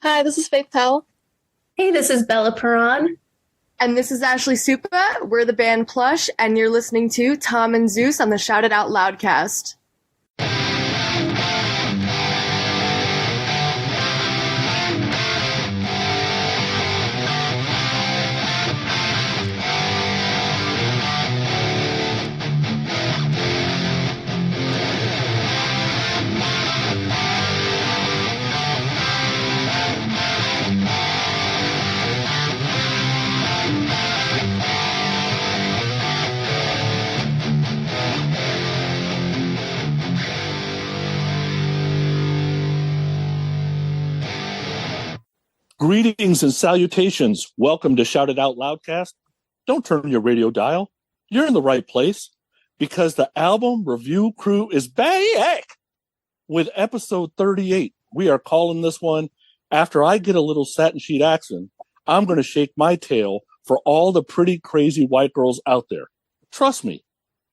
Hi, this is Faith Pell. Hey, this is Bella Perron. And this is Ashley Supa. We're the band Plush, and you're listening to Tom and Zeus on the Shout It Out Loudcast. Greetings and salutations. Welcome to Shout It Out Loudcast. Don't turn your radio dial. You're in the right place because the album review crew is back with episode 38. We are calling this one, After I Get a Little Satin Sheet Action, I'm going to shake my tail for all the pretty crazy white girls out there. Trust me.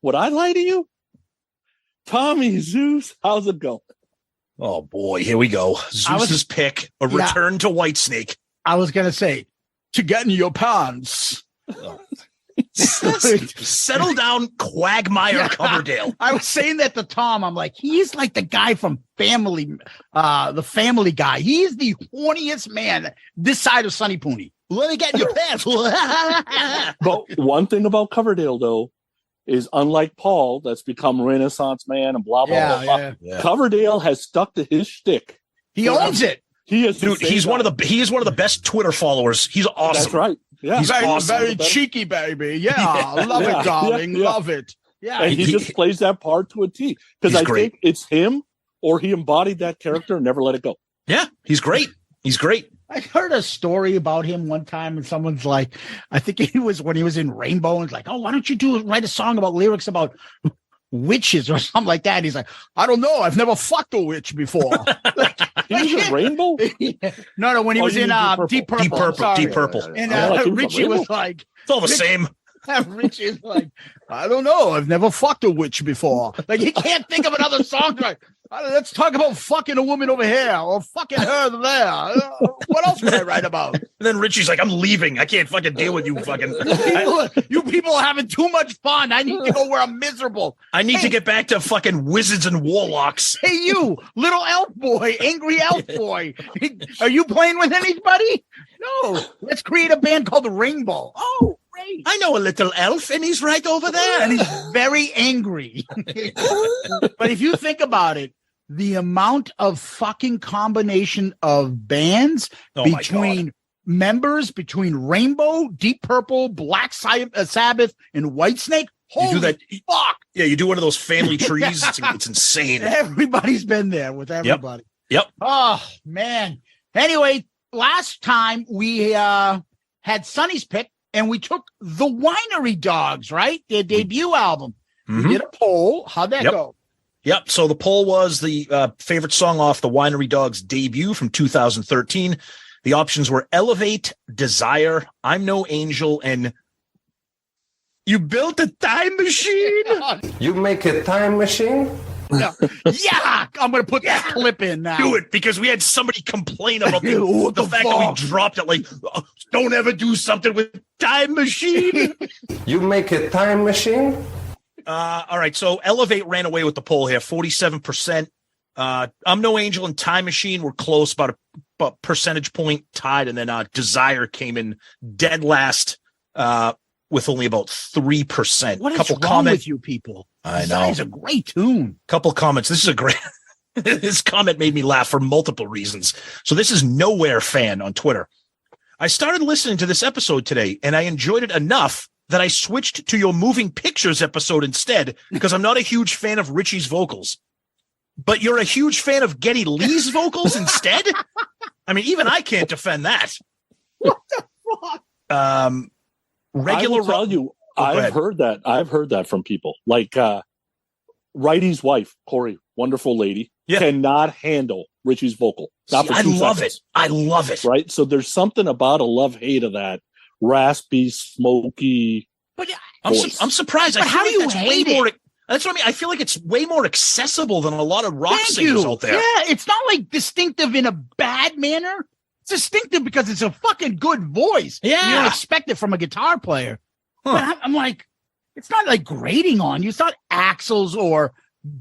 Would I lie to you? Tommy, Zeus, how's it going? Oh boy, here we go. Zeus's pick, a return to Whitesnake. I was gonna say, to get in your pants. Settle down, Quagmire Coverdale. I was saying that to Tom. I'm like, he's like the guy from the Family Guy. He's the horniest man this side of Sonny Pooney. Let me get in your pants. But one thing about Coverdale, though, is unlike Paul, that's become Renaissance man and blah, blah, blah. Yeah. Coverdale has stuck to his shtick. He owns it. He is, dude. He is one of the best Twitter followers. He's awesome. That's right. Yeah, he's very, awesome. Very cheeky, baby. Yeah, love it, darling. Love it. Yeah, and he just plays that part to a T because I think it's him or he embodied that character and never let it go. Yeah, he's great. He's great. I heard a story about him one time, and someone's like, I think it was when he was in Rainbow, and it's like, oh, why don't you write a song about lyrics about witches or something like that? And he's like, I don't know, I've never fucked a witch before. He was in Rainbow? No, when he was in Deep Purple. Deep Purple. And Richie was like, it's all the same. Richie's like, I don't know, I've never fucked a witch before. Like, he can't think of another song. Like, let's talk about fucking a woman over here or fucking her there. What else would I write about? And then Richie's like, I'm leaving. I can't fucking deal with you fucking. You people are having too much fun. I need to go where I'm miserable. I need to get back to fucking wizards and warlocks. Hey, you, little elf boy, angry elf boy. Are you playing with anybody? No. Let's create a band called the Rainbow. Oh, great. I know a little elf, and he's right over there. And he's very angry. But if you think about it, the amount of fucking combination of bands between members, between Rainbow, Deep Purple, Black Sabbath, and Whitesnake. Holy you do that, fuck. Yeah, you do one of those family trees. It's insane. Everybody's been there with everybody. Yep. Oh, man. Anyway, last time we had Sonny's pick, and we took the Winery Dogs, right? Their debut album. Mm-hmm. We did a poll. How'd that go? Yep. So the poll was the favorite song off the Winery Dogs debut from 2013. The options were Elevate, Desire, I'm No Angel, and You Built a Time Machine. You make a time machine? No. Yeah, I'm going to put that clip in now. Do it, because we had somebody complain about the fact that we dropped it. Like, don't ever do something with Time Machine. You make a time machine? All right, so Elevate ran away with the poll here, 47%. I'm No Angel and Time Machine were close, about a percentage point tied, and then Desire came in dead last with only about 3%. What is wrong with you people? I know. It's a great tune. Couple comments. This is a great. This comment made me laugh for multiple reasons. So this is Nowhere Fan on Twitter. I started listening to this episode today, and I enjoyed it enough that I switched to your moving pictures episode instead, because I'm not a huge fan of Richie's vocals. But you're a huge fan of Geddy Lee's vocals instead? I mean, even I can't defend that. What the fuck? Regular. I will tell you, I've heard that from people. Like Righty's wife, Corey, wonderful lady, cannot handle Richie's vocal. Not for 2 seconds. I love it. Right? So there's something about a love-hate of that raspy, smoky. But I'm surprised. But how do you hate it? That's what I mean. I feel like it's way more accessible than a lot of rock singers out there. Yeah, it's not like distinctive in a bad manner. distinctive because it's a fucking good voice. Yeah. You don't expect it from a guitar player. Huh. But I'm like, it's not like grating on you. It's not Axl's or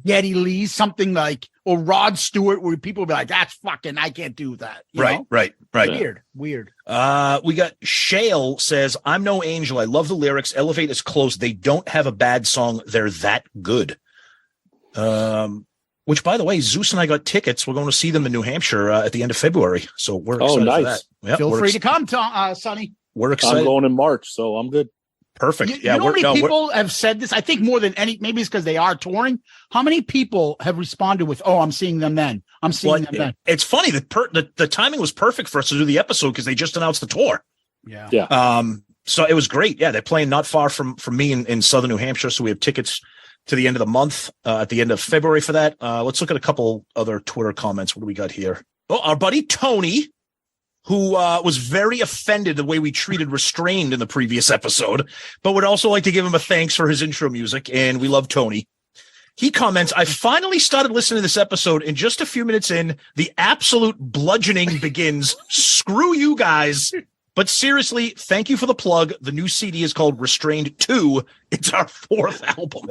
Geddy Lee's, something like, or Rod Stewart, where people will be like, that's fucking, I can't do that. You know? Right. Weird. We got Shale says, I'm no angel. I love the lyrics. Elevate is close. They don't have a bad song. They're that good. Which, by the way, Zeus and I got tickets. We're going to see them in New Hampshire at the end of February. So we're excited for that. Yep, Feel free to come, Sonny. We're excited. I'm going in March, so I'm good. Perfect. You know how many people have said this? I think more than any, maybe it's because they are touring. How many people have responded with, I'm seeing them then. I'm seeing them then. It's funny that the timing was perfect for us to do the episode because they just announced the tour. Yeah. So it was great. Yeah. They're playing not far from me in Southern New Hampshire. So we have tickets to the end of the month, at the end of February for that. Let's look at a couple other Twitter comments. What do we got here? Oh, our buddy Tony, who was very offended the way we treated Restrained in the previous episode, but would also like to give him a thanks for his intro music. And we love Tony. He comments, I finally started listening to this episode, and just a few minutes in, the absolute bludgeoning begins. Screw you guys. But seriously, thank you for the plug. The new CD is called Restrained 2. It's our 4th album.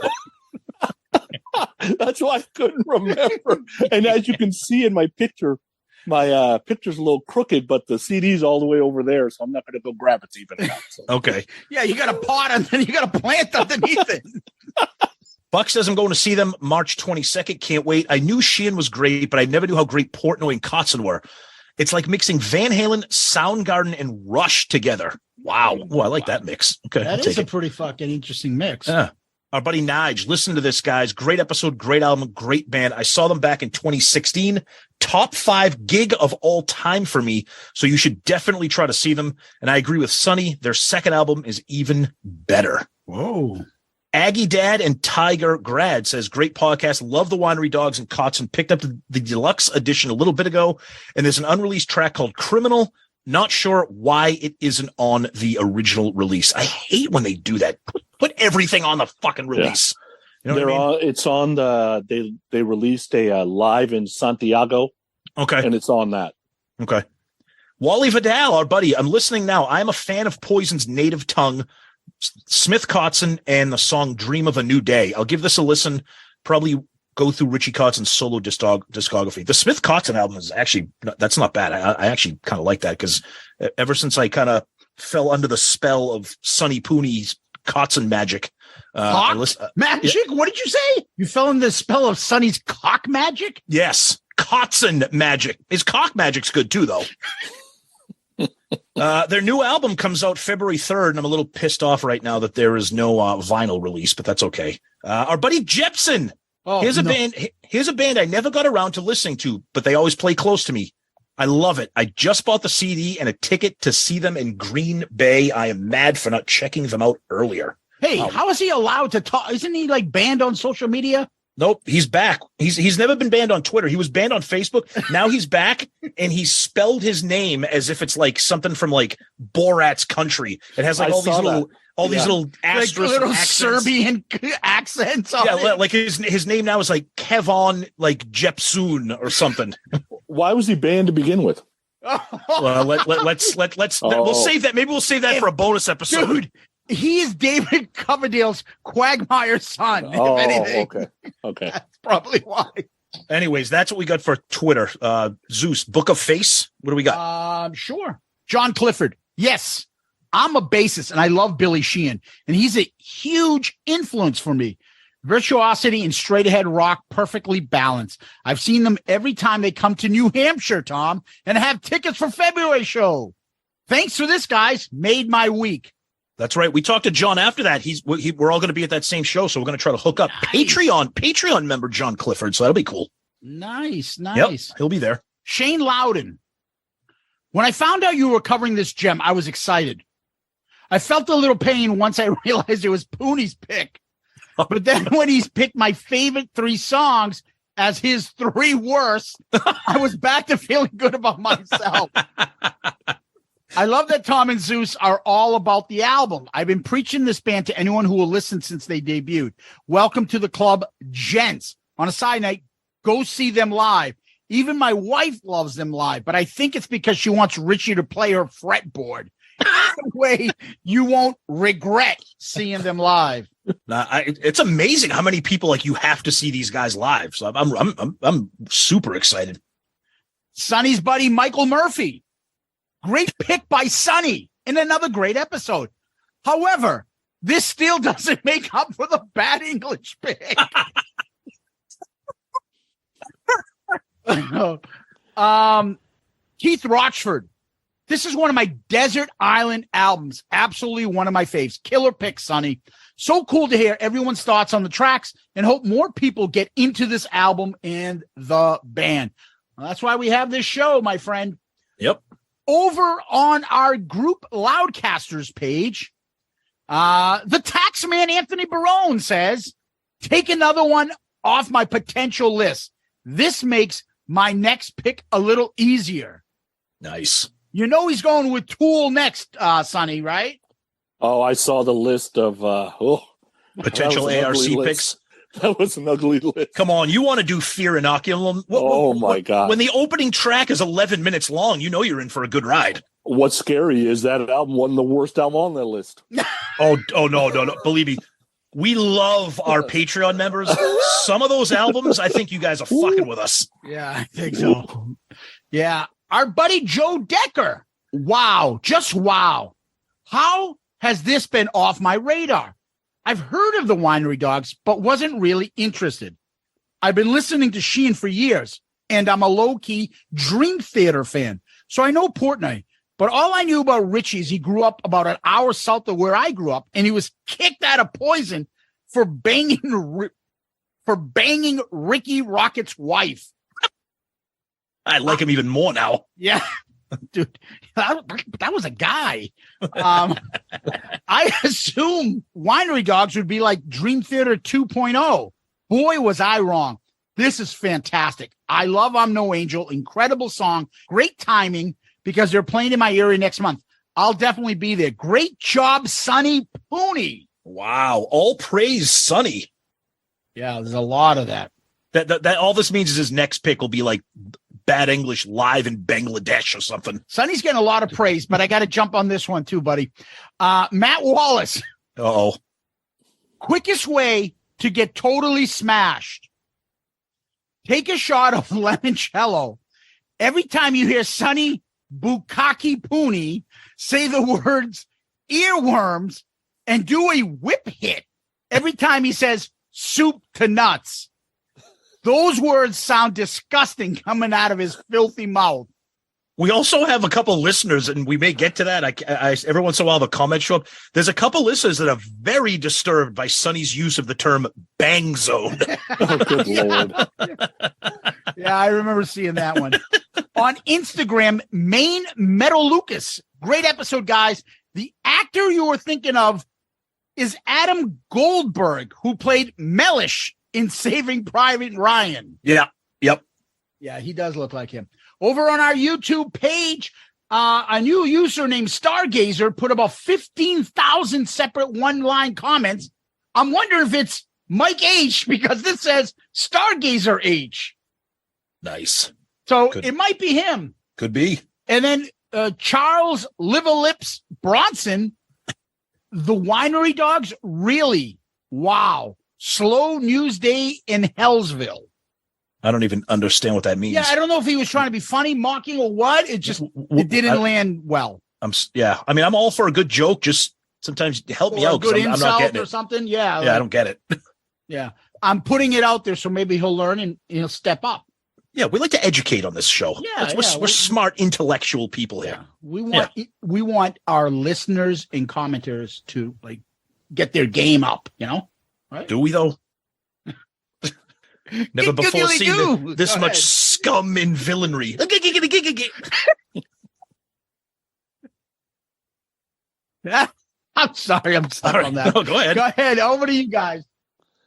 That's why I couldn't remember. And as you can see in my picture, my picture's a little crooked, but the CD's all the way over there, so I'm not going to go grab it to even it out. So. Okay. Yeah, you got a pot and then you got a plant underneath it. Buck says I'm going to see them March 22nd. Can't wait. I knew Sheehan was great, but I never knew how great Portnoy and Kotzen were. It's like mixing Van Halen, Soundgarden, and Rush together. Wow. Oh, I like that mix. Okay. That is a pretty fucking interesting mix. Yeah. Our buddy Nige, listen to this, guys. Great episode, great album, great band. I saw them back in 2016. Top 5 gig of all time for me. So you should definitely try to see them. And I agree with Sonny. Their second album is even better. Whoa. Aggie Dad and Tiger Grad says, great podcast. Love the Winery Dogs and Kotzen. Picked up the deluxe edition a little bit ago. And there's an unreleased track called Criminal. Not sure why it isn't on the original release. I hate when they do that. Put everything on the fucking release. Yeah. You know what I mean? It's on they released a live in Santiago. Okay. And it's on that. Okay. Wally Vidal, our buddy. I'm listening now. I'm a fan of Poison's Native Tongue, Smith Kotzen, and the song Dream of a New Day. I'll give this a listen. Probably go through Richie Kotzen's solo discography. The Smith Kotzen album is actually, that's not bad. I actually kind of like that because ever since I kind of fell under the spell of Sonny Pooney's Kotzen magic. Magic? Yeah. What did you say? You fell under the spell of Sonny's cock magic? Yes. Kotzen magic. His cock magic's good too, though. Their new album comes out February 3rd, and I'm a little pissed off right now that there is no vinyl release, but that's okay. Our buddy Jepson. Here's a band I never got around to listening to, but they always play close to me. I love it. I just bought the CD and a ticket to see them in Green Bay. I am mad for not checking them out earlier. Hey, how is he allowed to talk? Isn't he like banned on social media? Nope, he's back. He's never been banned on Twitter. He was banned on Facebook. Now he's back, and he spelled his name as if it's like something from like Borat's Country. It has like all these little asterisks, like little accents. Serbian accents. On it. Like his name now is like Kevon, like Jepsoon or something. Why was he banned to begin with? Well, let's we'll save that. Maybe we'll save that for a bonus episode. Dude, he is David Coverdale's Quagmire's son. If anything. Okay. That's probably why. Anyways, that's what we got for Twitter. Zeus, Book of Face. What do we got? Sure. John Clifford. Yes, I'm a bassist, and I love Billy Sheehan, and he's a huge influence for me. Virtuosity and straight-ahead rock perfectly balanced. I've seen them every time they come to New Hampshire, Tom, and have tickets for February show. Thanks for this, guys. Made my week. That's right. We talked to John after that. We're all going to be at that same show, so we're going to try to hook up. Nice. Patreon member John Clifford, so that'll be cool. Nice. Yep, he'll be there. Shane Loudon. When I found out you were covering this gem, I was excited. I felt a little pain once I realized it was Pooney's pick. But then when he's picked my favorite 3 songs as his 3 worst, I was back to feeling good about myself. I love that Tom and Zeus are all about the album. I've been preaching this band to anyone who will listen since they debuted. Welcome to the club, gents. On a side note, go see them live. Even my wife loves them live, but I think it's because she wants Richie to play her fretboard. That way you won't regret seeing them live. It's amazing how many people like you have to see these guys live. So I'm super excited. Sonny's buddy Michael Murphy. Great pick by Sonny in another great episode. However, this still doesn't make up for the bad English pick. Keith Rochford. This is one of my Desert Island albums. Absolutely one of my faves. Killer pick, Sonny. So cool to hear everyone's thoughts on the tracks and hope more people get into this album and the band. Well, that's why we have this show, my friend. Yep. Over on our group Loudcasters page, the taxman Anthony Barone says, take another one off my potential list. This makes my next pick a little easier. Nice. You know he's going with Tool next, Sonny, right? Oh, I saw the list of potential ARC picks. That was an ugly list. Come on, you want to do Fear Inoculum? My God. When the opening track is 11 minutes long, you know you're in for a good ride. What's scary is that album wasn't the worst album on that list. Oh, no. Believe me, we love our Patreon members. Some of those albums, I think you guys are fucking with us. Yeah, I think so. Yeah. Our buddy Joe Decker. Wow. Just wow. How has this been off my radar? I've heard of the Winery Dogs, but wasn't really interested. I've been listening to Sheehan for years, and I'm a low-key Dream Theater fan. So I know Portnoy, but all I knew about Richie is he grew up about an hour south of where I grew up, and he was kicked out of Poison for banging Ricky Rocket's wife. I like him even more now. Yeah, dude, that was a guy. I assume Winery Dogs would be like Dream Theater 2.0. Boy, was I wrong. This is fantastic. I love I'm No Angel. Incredible song. Great timing because they're playing in my area next month. I'll definitely be there. Great job, Sonny Pooney. Wow. All praise, Sonny. Yeah, there's a lot of that. That all this means is his next pick will be like Bad English live in Bangladesh or something. Sonny's getting a lot of praise, but I got to jump on this one too, buddy. Matt Wallace. Uh-oh. Quickest way to get totally smashed. Take a shot of limoncello. Every time you hear Sonny Bukaki Pooney say the words earworms and do a whip hit every time he says soup to nuts. Those words sound disgusting coming out of his filthy mouth. We also have a couple listeners, and we may get to that. I every once in a while, the comments show up. There's a couple listeners that are very disturbed by Sonny's use of the term bang zone. Oh, good Lord. Yeah, I remember seeing that one. On Instagram, Maine Metal Lucas. Great episode, guys. The actor you were thinking of is Adam Goldberg, who played Mellish in Saving Private Ryan. Yeah. Yep. Yeah, he does look like him. Over on our YouTube page, a new user named Stargazer put about 15,000 separate one-line comments. I'm wondering if it's Mike H, because this says Stargazer H. Nice. So it might be him. Could be. And then Charles Liverlips Bronson, the Winery Dogs, really, wow. Slow news day in Hellsville. I don't even understand what that means. Yeah, I don't know if he was trying to be funny, mocking, or what. It just it didn't land well. I mean, I'm all for a good joke. Just sometimes help me out because I'm not getting it. Or something. Yeah, I don't get it. Yeah, I'm putting it out there so maybe he'll learn and he'll step up. Yeah, we like to educate on this show. Yeah, we're smart, intellectual people here. Yeah. We want our listeners and commenters to like get their game up. You know, right? Do we though? Never before seen this much scum and villainy. I'm sorry. I'm stuck on that. No, go ahead. Go ahead. Over to you guys.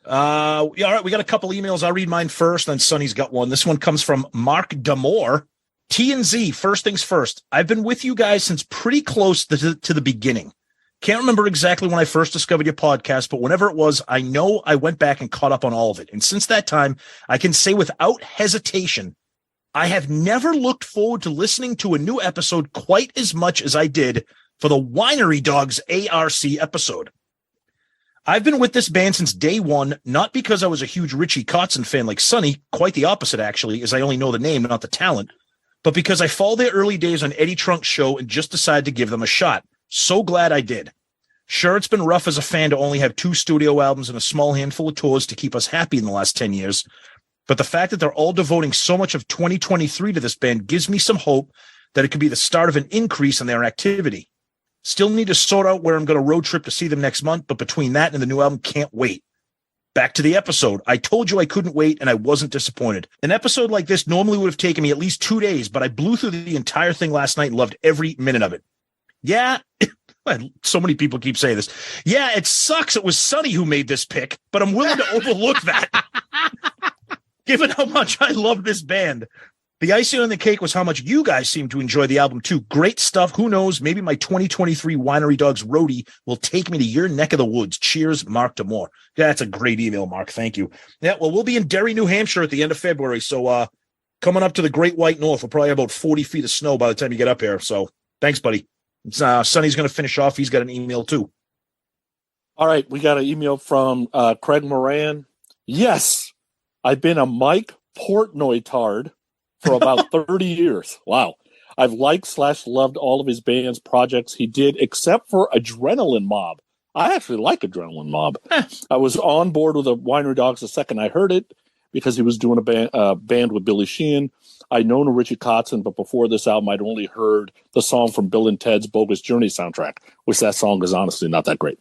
All right. We got a couple emails. I'll read mine first. Then Sonny's got one. This one comes from Mark Damore. T&Z. First things first. I've been with you guys since pretty close to the beginning. Can't remember exactly when I first discovered your podcast, but whenever it was, I know I went back and caught up on all of it. And since that time, I can say without hesitation, I have never looked forward to listening to a new episode quite as much as I did for the Winery Dogs ARC episode. I've been with this band since day one, not because I was a huge Richie Kotzen fan like Sonny, quite the opposite actually, as I only know the name and not the talent, but because I followed their early days on Eddie Trunk's show and just decided to give them a shot. So glad I did. Sure, it's been rough as a fan to only have 2 studio albums and a small handful of tours to keep us happy in the last 10 years, but the fact that they're all devoting so much of 2023 to this band gives me some hope that it could be the start of an increase in their activity. Still need to sort out where I'm going to road trip to see them next month, but between that and the new album, can't wait. Back to the episode. I told you I couldn't wait, and I wasn't disappointed. An episode like this normally would have taken me at least 2 days, but I blew through the entire thing last night and loved every minute of it. Yeah, so many people keep saying this. Yeah, it sucks it was Sonny who made this pick, but I'm willing to overlook that. Given how much I love this band. The icing on the cake was how much you guys seem to enjoy the album too. Great stuff. Who knows? Maybe my 2023 Winery Dogs roadie will take me to your neck of the woods. Cheers, Mark Damore. Yeah, that's a great email, Mark. Thank you. Yeah, well, we'll be in Derry, New Hampshire at the end of February. So coming up to the Great White North, we'll probably have about 40 feet of snow by the time you get up here. So thanks, buddy. Sonny's going to finish off. He's got an email too. All right, we got an email from Craig Moran. Yes, I've been a Mike Portnoy-tard for about 30 years. Wow. I've liked/loved all of his band's projects he did, except for Adrenaline Mob. I actually like Adrenaline Mob. I was on board with the Winery Dogs the second I heard it because he was doing a band with Billy Sheehan. I'd known Richie Kotzen, but before this album, I'd only heard the song from Bill and Ted's Bogus Journey soundtrack, which that song is honestly not that great.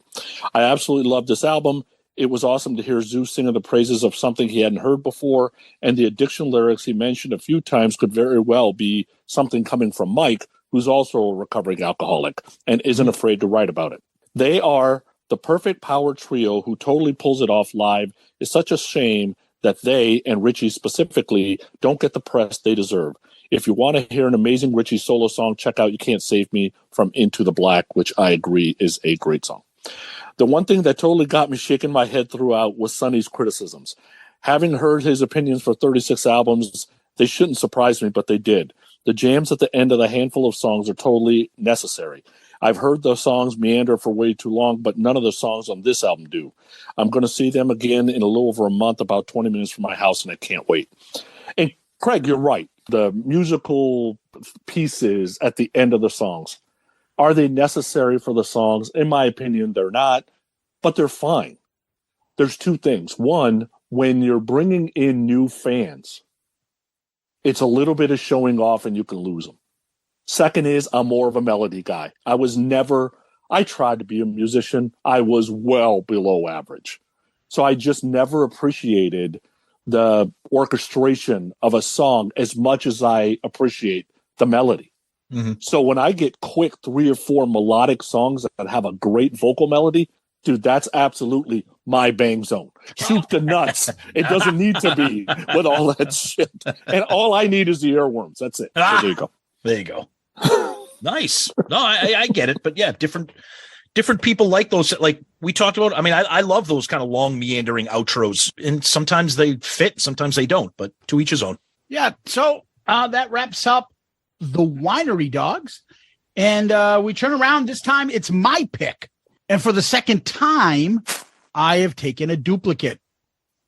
I absolutely loved this album. It was awesome to hear Zeus singing the praises of something he hadn't heard before, and the addiction lyrics he mentioned a few times could very well be something coming from Mike, who's also a recovering alcoholic and isn't afraid to write about it. They are the perfect power trio who totally pulls it off live. It's such a shame that they, and Richie specifically, don't get the press they deserve. If you want to hear an amazing Richie solo song, check out You Can't Save Me from Into the Black, which I agree is a great song. The one thing that totally got me shaking my head throughout was Sonny's criticisms. Having heard his opinions for 36 albums, they shouldn't surprise me, but they did. The jams at the end of the handful of songs are totally necessary. I've heard the songs meander for way too long, but none of the songs on this album do. I'm going to see them again in a little over a month, about 20 minutes from my house, and I can't wait. And Craig, you're right. The musical pieces at the end of the songs, are they necessary for the songs? In my opinion, they're not, but they're fine. There's 2 things. One, when you're bringing in new fans, it's a little bit of showing off and you can lose them. Second is, I'm more of a melody guy. I tried to be a musician. I was well below average. So I just never appreciated the orchestration of a song as much as I appreciate the melody. Mm-hmm. So when I get quick 3 or 4 melodic songs that have a great vocal melody, dude, that's absolutely my bang zone. Soup to nuts. It doesn't need to be with all that shit. And all I need is the earworms. That's it. So there you go. There you go. Nice. No, I get it. But yeah, different people like those. Like we talked about. I mean, I love those kind of long meandering outros, and sometimes they fit, sometimes they don't, but to each his own. Yeah. So that wraps up the Winery Dogs. And we turn around. This time it's my pick. And for the second time, I have taken a duplicate.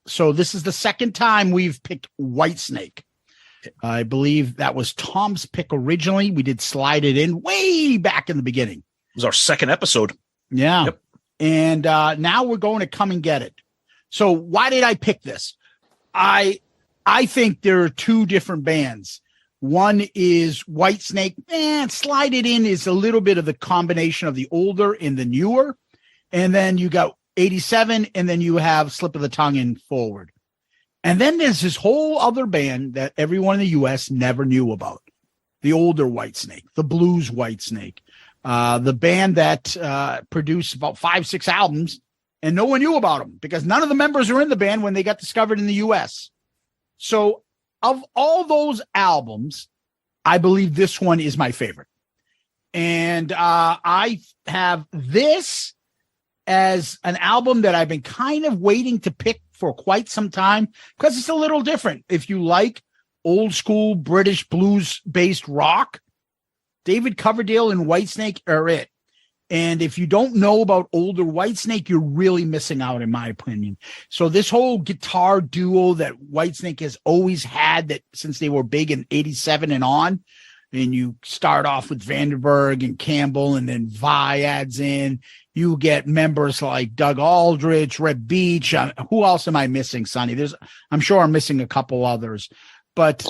So this is the second time we've picked Whitesnake. I believe that was Tom's pick originally. We did slide it in way back in the beginning. It was our second episode. Yeah. Yep. And now we're going to come and get it. So why did I pick this? I think there are 2 different bands. One is Whitesnake. Slide It In is a little bit of the combination of the older and the newer. And then you got 87, and then you have Slip of the Tongue and Forward. And then there's this whole other band that everyone in the U.S. never knew about. The older Whitesnake, the blues Whitesnake, the band that produced about 5-6 albums, and no one knew about them because none of the members were in the band when they got discovered in the U.S. So of all those albums, I believe this one is my favorite. And I have this as an album that I've been kind of waiting to pick for quite some time because it's a little different. If you like old school British blues based rock, David Coverdale and Whitesnake are it. And if you don't know about older Whitesnake, you're really missing out, in my opinion. So this whole guitar duo that Whitesnake has always had, that since they were big in 87 and on, and you start off with Vandenberg and Campbell, and then Vi adds in, you get members like Doug Aldrich, Red Beach. Who else am I missing, Sonny? I'm sure I'm missing a couple others, but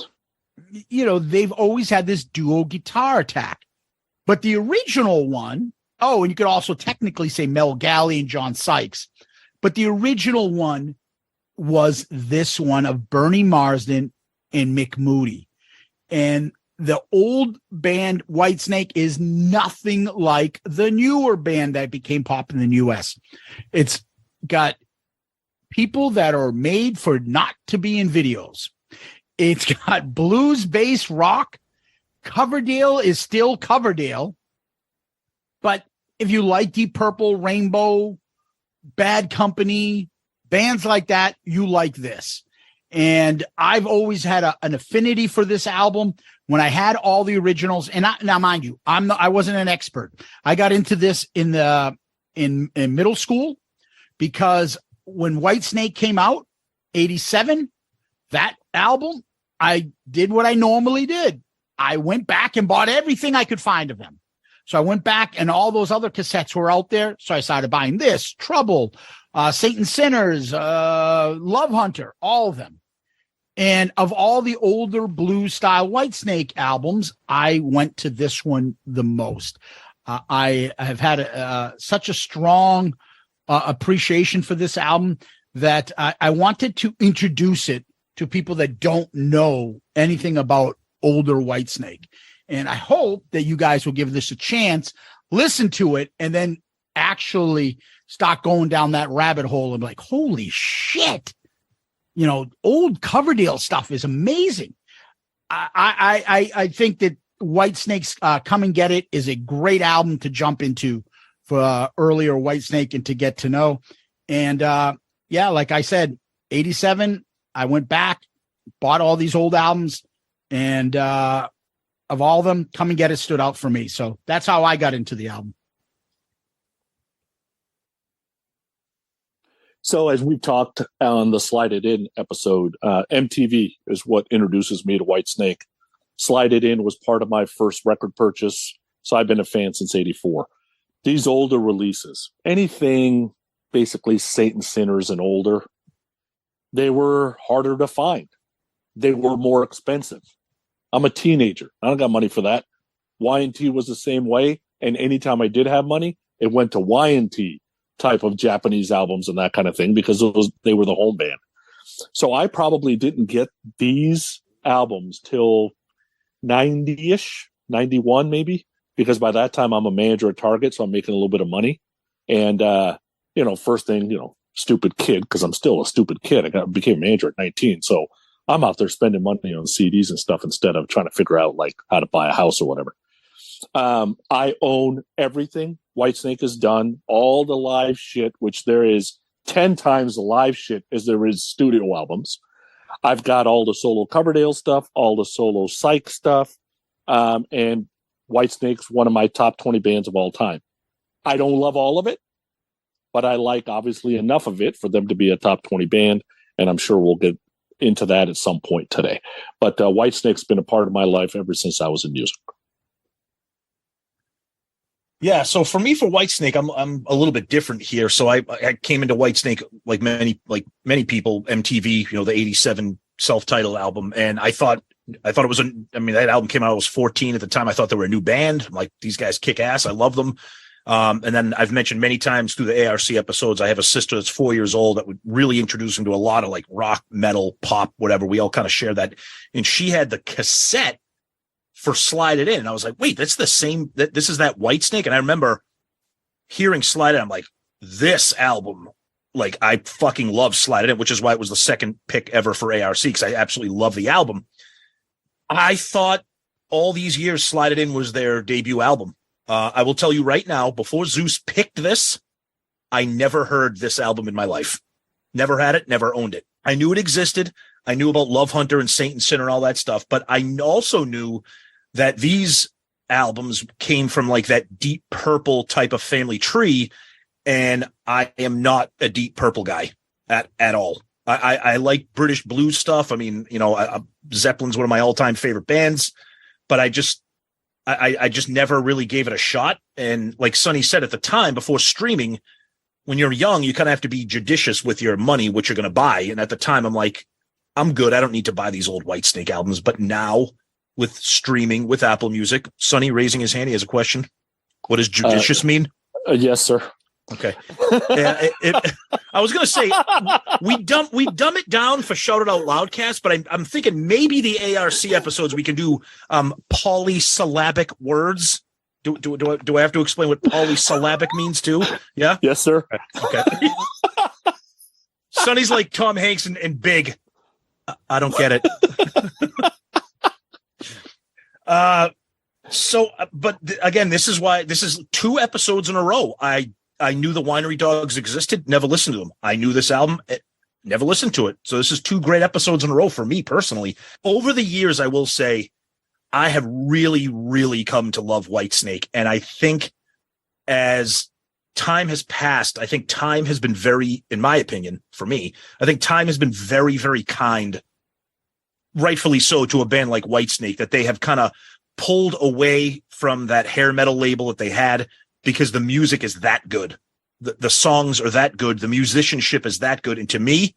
they've always had this duo guitar attack. But the original one, and you could also technically say Mel Galley and John Sykes, but the original one was this one of Bernie Marsden and Mick Moody. And the old band Whitesnake is nothing like the newer band that became popular in the U.S. It's got people that are made for not to be in videos. It's got blues-based rock. Coverdale is still Coverdale. But if you like Deep Purple, Rainbow, Bad Company, bands like that, you like this. And I've always had an affinity for this album. When I had all the originals, and now mind you, I wasn't an expert. I got into this in middle school, because when Whitesnake came out, 87, that album, I did what I normally did. I went back and bought everything I could find of them. So I went back, and all those other cassettes were out there. So I started buying this, Trouble, Satan's Sinners, Love Hunter, all of them. And of all the older blues style Whitesnake albums, I went to this one the most. I have had such a strong appreciation for this album that I wanted to introduce it to people that don't know anything about older Whitesnake. And I hope that you guys will give this a chance, listen to it, and then actually start going down that rabbit hole and be like, holy shit. Old Coverdale stuff is amazing. I think that Whitesnake's Come and Get It is a great album to jump into for earlier Whitesnake and to get to know. And like I said, 87, I went back, bought all these old albums, and of all of them, Come and Get It stood out for me. So that's how I got into the album. So as we've talked on the Slide It In episode, MTV is what introduces me to Whitesnake. Slide It In was part of my first record purchase, so I've been a fan since 84. These older releases, anything basically Satan's Sinners and older, they were harder to find. They were more expensive. I'm a teenager. I don't got money for that. Y&T was the same way, and anytime I did have money, it went to Y&T type of Japanese albums and that kind of thing, because they were the home band. So I probably didn't get these albums till 90-ish, 91 maybe, because by that time I'm a manager at Target, so I'm making a little bit of money. And, first thing, stupid kid, because I'm still a stupid kid. Became a manager at 19, so I'm out there spending money on CDs and stuff instead of trying to figure out like how to buy a house or whatever. I own everything Whitesnake has done, all the live shit, which there is 10 times the live shit as there is studio albums. I've got all the solo Coverdale stuff, all the solo Psych stuff, and Whitesnake's one of my top 20 bands of all time. I don't love all of it, but I like obviously enough of it for them to be a top 20 band, and I'm sure we'll get into that at some point today. But Whitesnake's been a part of my life ever since I was in music. Yeah, so for me, for Whitesnake, I'm a little bit different here. So I came into Whitesnake like many people, MTV, the 87 self-titled album, and I thought it was that album came out, I was 14 at the time. I thought they were a new band. I'm like, these guys kick ass. I love them. And then I've mentioned many times through the ARC episodes, I have a sister that's 4 years old that would really introduce him to a lot of like rock, metal, pop, whatever. We all kind of share that. And she had the cassette for Slide It In. And I was like, wait, that's the same, this is that Whitesnake. And I remember hearing Slide It In. I'm like, this album, like I fucking love Slide It In, which is why it was the second pick ever for ARC, because I absolutely love the album. I thought all these years Slide It In was their debut album. I will tell you right now, before Zeus picked this, I never heard this album in my life. Never had it, never owned it. I knew it existed. I knew about Love Hunter and Saint and Sinner and all that stuff, but I also knew that these albums came from like that Deep Purple type of family tree, and I am not a Deep Purple guy at all. I like British blues stuff. I mean, Zeppelin's one of my all-time favorite bands, but I just never really gave it a shot. And like Sonny said at the time, before streaming, when you're young, you kind of have to be judicious with your money, what you're going to buy. And at the time, I'm like, I'm good. I don't need to buy these old Whitesnake albums. But now with streaming, with Apple Music, Sonny raising his hand, he has a question. What does judicious mean? Yes, sir. Okay. I was going to say we dumb it down for Shout It Out Loudcast, but I'm thinking maybe the ARC episodes we can do polysyllabic words. Do I have to explain what polysyllabic means too? Yeah. Yes, sir. Okay. Sonny's like Tom Hanks and Big. I don't get it. But again, this is 2 episodes in a row. I knew the Winery Dogs existed, never listened to them. I knew this album, never listened to it. So this is 2 great episodes in a row for me personally. Over the years, I will say, I have really, really come to love Whitesnake. And I think as time has passed, I think time has been very, in my opinion, for me, I think time has been very, very kind, rightfully so, to a band like Whitesnake, that they have kind of pulled away from that hair metal label that they had, because the music is that good. The songs are that good. The musicianship is that good. And to me,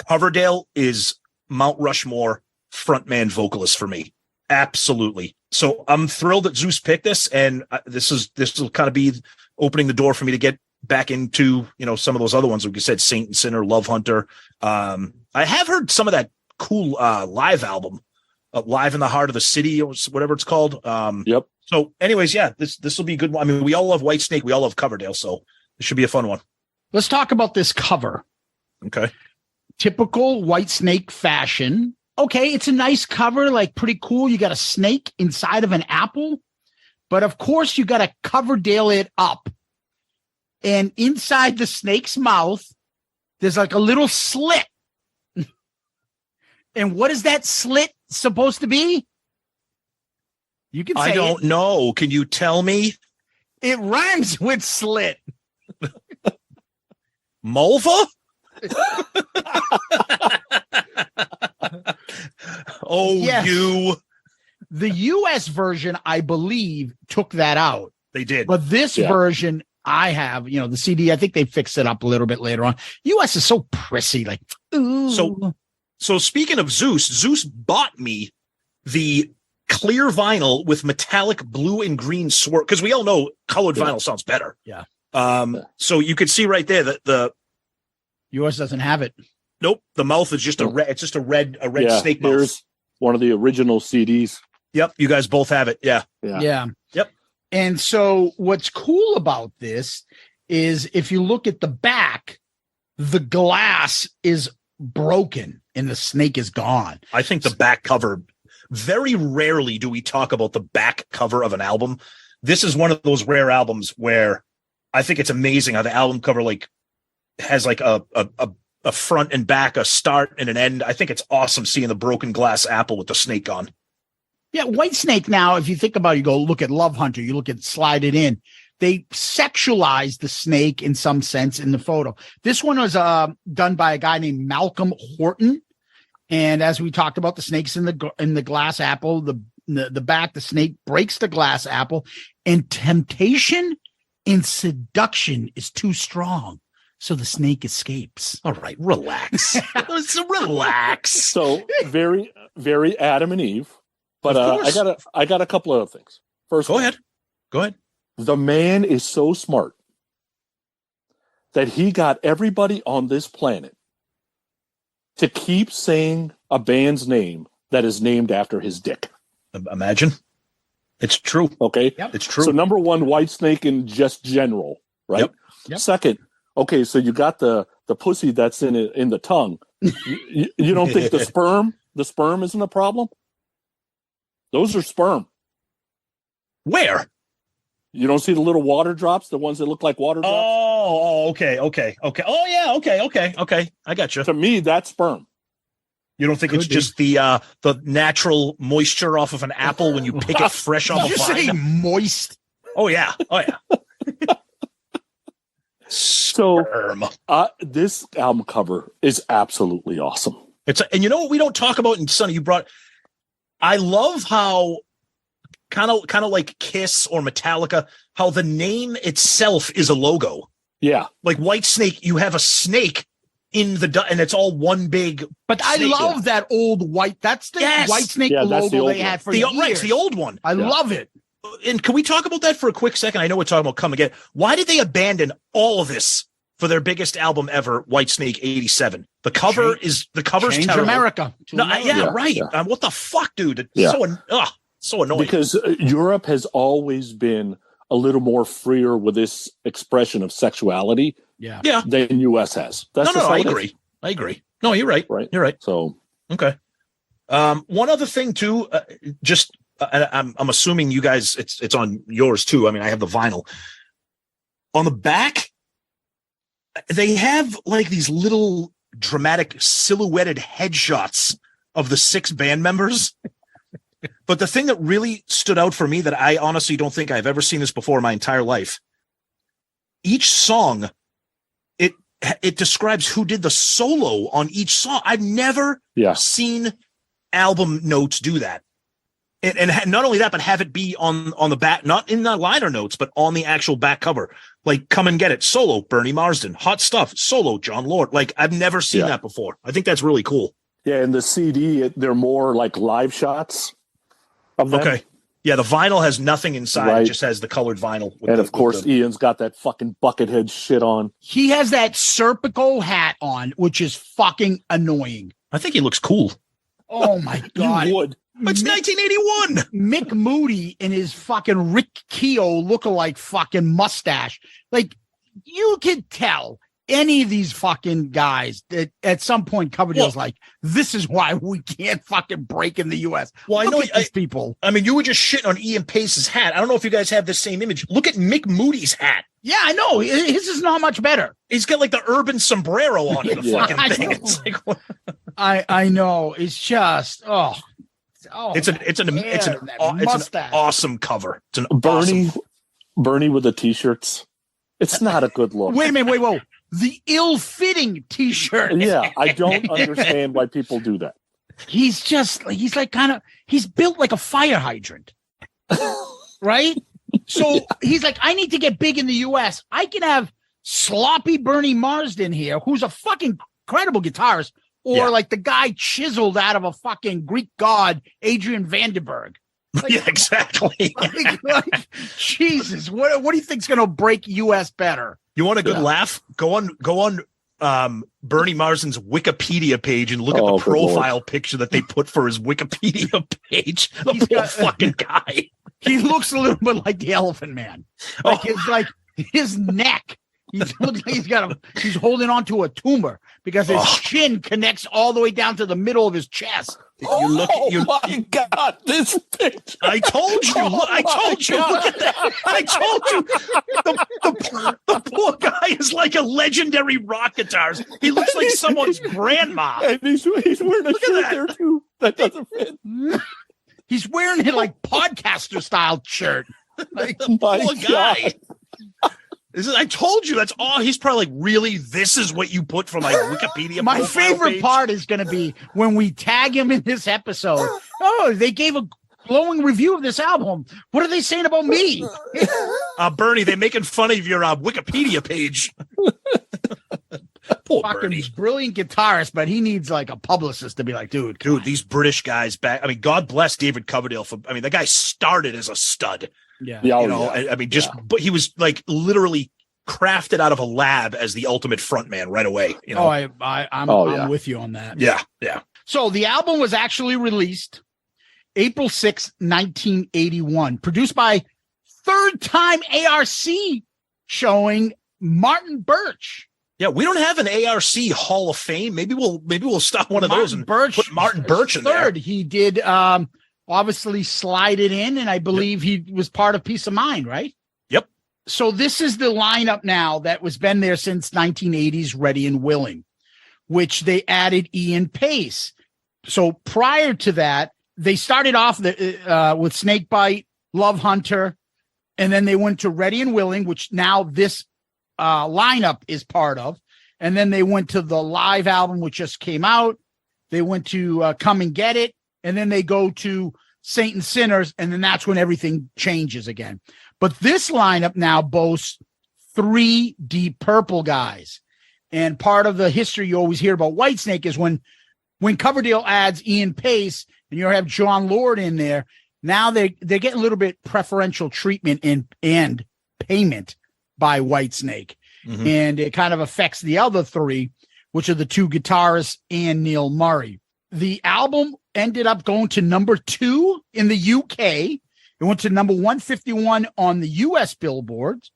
Coverdale is Mount Rushmore frontman vocalist for me. Absolutely. So I'm thrilled that Zeus picked this. And this will kind of be opening the door for me to get back into, some of those other ones. Like you said, Saint and Sinner, Love Hunter. I have heard some of that cool live album, Live in the Heart of the City, or whatever it's called. Yep. So anyways, yeah, this will be a good one. I mean, we all love Whitesnake. We all love Coverdale. So this should be a fun one. Let's talk about this cover. Okay. Typical Whitesnake fashion. Okay, it's a nice cover, like pretty cool. You got a snake inside of an apple, but of course you got to Coverdale it up. And inside the snake's mouth, there's like a little slit. And what is that slit supposed to be? You can say I don't know. Can you tell me? It rhymes with slit. Mulva? Oh, yes. you. The U.S. version, I believe, took that out. They did. But this version I have, the CD, I think they fixed it up a little bit later on. U.S. is so prissy. Like, ooh. So speaking of Zeus bought me the clear vinyl with metallic blue and green swirl, because we all know colored vinyl sounds better. Yeah. So you could see right there that the yours doesn't have it. Nope. The mouth is just a red. It's just a red snake mouth. Here's one of the original CDs. Yep. You guys both have it. Yeah. Yep. And so what's cool about this is if you look at the back, the glass is broken and the snake is gone. I think the back cover, very rarely do we talk about the back cover of an album. This is one of those rare albums where I think it's amazing how the album cover has a front and back, a start and an end. I think it's awesome seeing the broken glass apple with the snake on. Yeah, Whitesnake now, if you think about it, you go look at Love Hunter, you look at Slide It In. They sexualize the snake in some sense in the photo. This one was done by a guy named Malcolm Horton. And as we talked about, the snake's in the glass apple, the back, the snake breaks the glass apple, and temptation and seduction is too strong. So the snake escapes. All right, relax. Relax. So very, very Adam and Eve. But I got a couple of other things. First, Go ahead. The man is so smart that he got everybody on this planet to keep saying a band's name that is named after his dick. Imagine. It's true. Okay. Yep. It's true. So number one, Whitesnake in just general, right? Yep. Second, okay, so you got the pussy that's in the tongue. You don't think the sperm isn't a problem? Those are sperm. Where? You don't see the little water drops, the ones that look like water drops? Okay. Oh, yeah, okay. I got you. To me, that's sperm. You don't think it's just the natural moisture off of an apple when you pick it fresh off a vine? Did you say moist? Oh, yeah. So, Sperm. this album cover is absolutely awesome. And you know what we don't talk about, and Sonny, I love how kind of like Kiss or Metallica, how the name itself is a logo. Yeah. Like Whitesnake, you have a snake in and it's all one big. But I love that old that's the Whitesnake logo they had for years. Right, it's the old one. I love it. And can we talk about that for a quick second? I know we're talking about Come Again. Why did they abandon all of this for their biggest album ever, Whitesnake '87? The cover's Change terrible. America. Right. Yeah. What the fuck, dude? It's so annoying. Because Europe has always been a little more freer with this expression of sexuality than US has. I agree. No, you're right. You're right. So, okay. One other thing too, I'm assuming you guys, it's on yours too. I mean, I have the vinyl. On the back, they have like these little dramatic silhouetted headshots of the 6 band members. But the thing that really stood out for me that I honestly don't think I've ever seen this before in my entire life, each song, it describes who did the solo on each song. I've never seen album notes do that. And not only that, but have it be on the back, not in the liner notes, but on the actual back cover. Like, Come and Get It, solo, Bernie Marsden. Hot Stuff, solo, Jon Lord. Like, I've never seen that before. I think that's really cool. Yeah, and the CD, they're more like live shots of them. Okay. Yeah, the vinyl has nothing inside. Right. It just has the colored vinyl. And of course, Ian's got that fucking buckethead shit on. He has that Serpico hat on, which is fucking annoying. I think he looks cool. Oh, my God. You would. It's 1981. Mick Moody and his fucking Rick Keogh lookalike fucking mustache. Like, you could tell any of these fucking guys that at some point Coverdale's like, this is why we can't fucking break in the U.S. Well, I know these people. I mean, you were just shitting on Ian Paice's hat. I don't know if you guys have the same image. Look at Mick Moody's hat. Yeah, I know. His is not much better. He's got like the urban sombrero on it. The fucking thing. It's like, I know. It's just it's an awesome cover. It's an Bernie with the t-shirts. It's not a good look. Wait a minute. Whoa. The ill-fitting t-shirt. Yeah, I don't understand why people do that. He's built like a fire hydrant. Right? So he's like, I need to get big in the US. I can have sloppy Bernie Marsden here, who's a fucking incredible guitarist, or like the guy chiseled out of a fucking Greek god, Adrian Vandenberg. Like, yeah, exactly. like, Jesus, what do you think's going to break US better? You want a good laugh? Go on Bernie Marsden's Wikipedia page and look at the profile picture that they put for his Wikipedia page. The poor fucking guy. He looks a little bit like the Elephant Man. His neck. He looks like he's holding on to a tumor because his chin connects all the way down to the middle of his chest. My God, this picture. I told you. Look at that. I told you. The poor guy is like a legendary rock guitarist. He looks like someone's grandma. And he's wearing a shirt there too. That doesn't fit. He's wearing it like podcaster style shirt. Like, poor guy. I told you that's all. He's probably like, really? This is what you put for my Wikipedia? My favorite page? part is going to be when we tag him in this episode. Oh, they gave a glowing review of this album. What are they saying about me? Bernie, they're making fun of your Wikipedia page. Poor fucking Bernie. Brilliant guitarist, but he needs like a publicist to be like, dude, these British guys back. I mean, God bless David Coverdale the guy started as a stud. Yeah. But he was like literally crafted out of a lab as the ultimate frontman right away. You know? I'm with you on that. Yeah. So the album was actually released April 6, 1981, produced by third-time ARC showing Martin Birch. Yeah, we don't have an ARC Hall of Fame. Maybe we'll stop one of those and put Martin Birch in there. He did obviously slide it in, and I believe he was part of Peace of Mind, right? So this is the lineup now that was been there since 1980s, Ready and Willing, which they added Ian Paice. So prior to that, they started off with Snakebite, Love Hunter, and then they went to Ready and Willing, which now this lineup is part of. And then they went to the live album, which just came out. They went to Come and Get It. And then they go to Saint and Sinners. And then that's when everything changes again. But this lineup now boasts 3 Deep Purple guys. And part of the history you always hear about Whitesnake is when Coverdale adds Ian Paice and you have Jon Lord in there, now they're getting a little bit preferential treatment and payment by Whitesnake. Mm-hmm. And it kind of affects the other 3, which are the 2 guitarists and Neil Murray. The album ended up going to number 2 in the UK. It went to number 151 on the US billboards.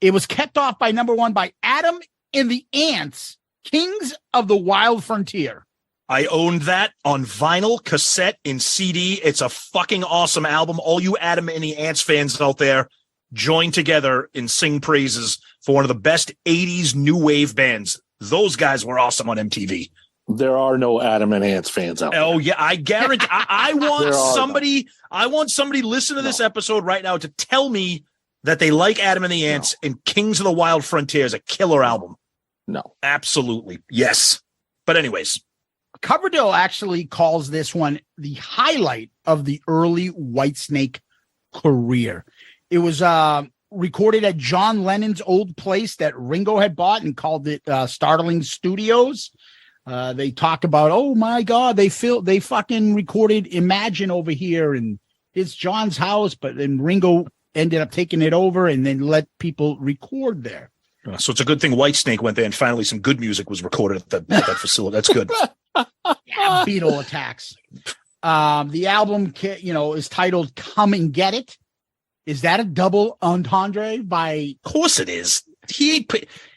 It was kept off by number 1 by Adam and the Ants, Kings of the Wild Frontier. I owned that on vinyl, cassette, and CD. It's a fucking awesome album. All you Adam and the Ants fans out there, join together and sing praises for one of the best 80s new wave bands. Those guys were awesome on MTV. There are no Adam and Ants fans out there. Oh yeah, I guarantee. I want somebody. I want somebody listen to this episode right now to tell me that they like Adam and the Ants and Kings of the Wild Frontier is a killer album. No, absolutely yes. But anyways, Coverdale actually calls this one the highlight of the early Whitesnake career. It was recorded at John Lennon's old place that Ringo had bought and called it Startling Studios. They talk about, oh my God, they fucking recorded Imagine over here and it's John's house, but then Ringo ended up taking it over and then let people record there. So it's a good thing Whitesnake went there and finally some good music was recorded at that facility. That's good. Yeah, Beatle attacks. The album, is titled Come and Get It. Is that a double entendre by? Of course it is.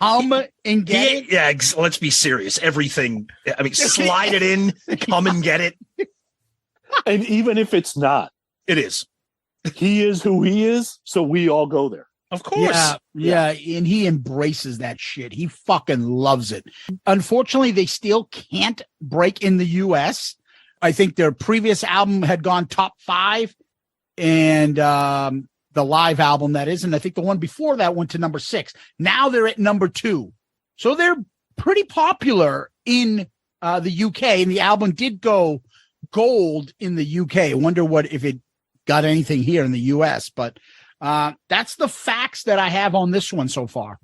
Come and get it. Yeah, let's be serious. Everything. I mean, slide it in. Come and get it. And even if it's not, it is. He is who he is, so we all go there. Of course. Yeah, and he embraces that shit. He fucking loves it. Unfortunately, they still can't break in the U.S. I think their previous album had gone top 5, and the live album that is, and I think the one before that went to number 6. Now they're at number 2. So they're pretty popular in the UK, and the album did go gold in the UK. I wonder if it got anything here in the US, but that's the facts that I have on this one so far.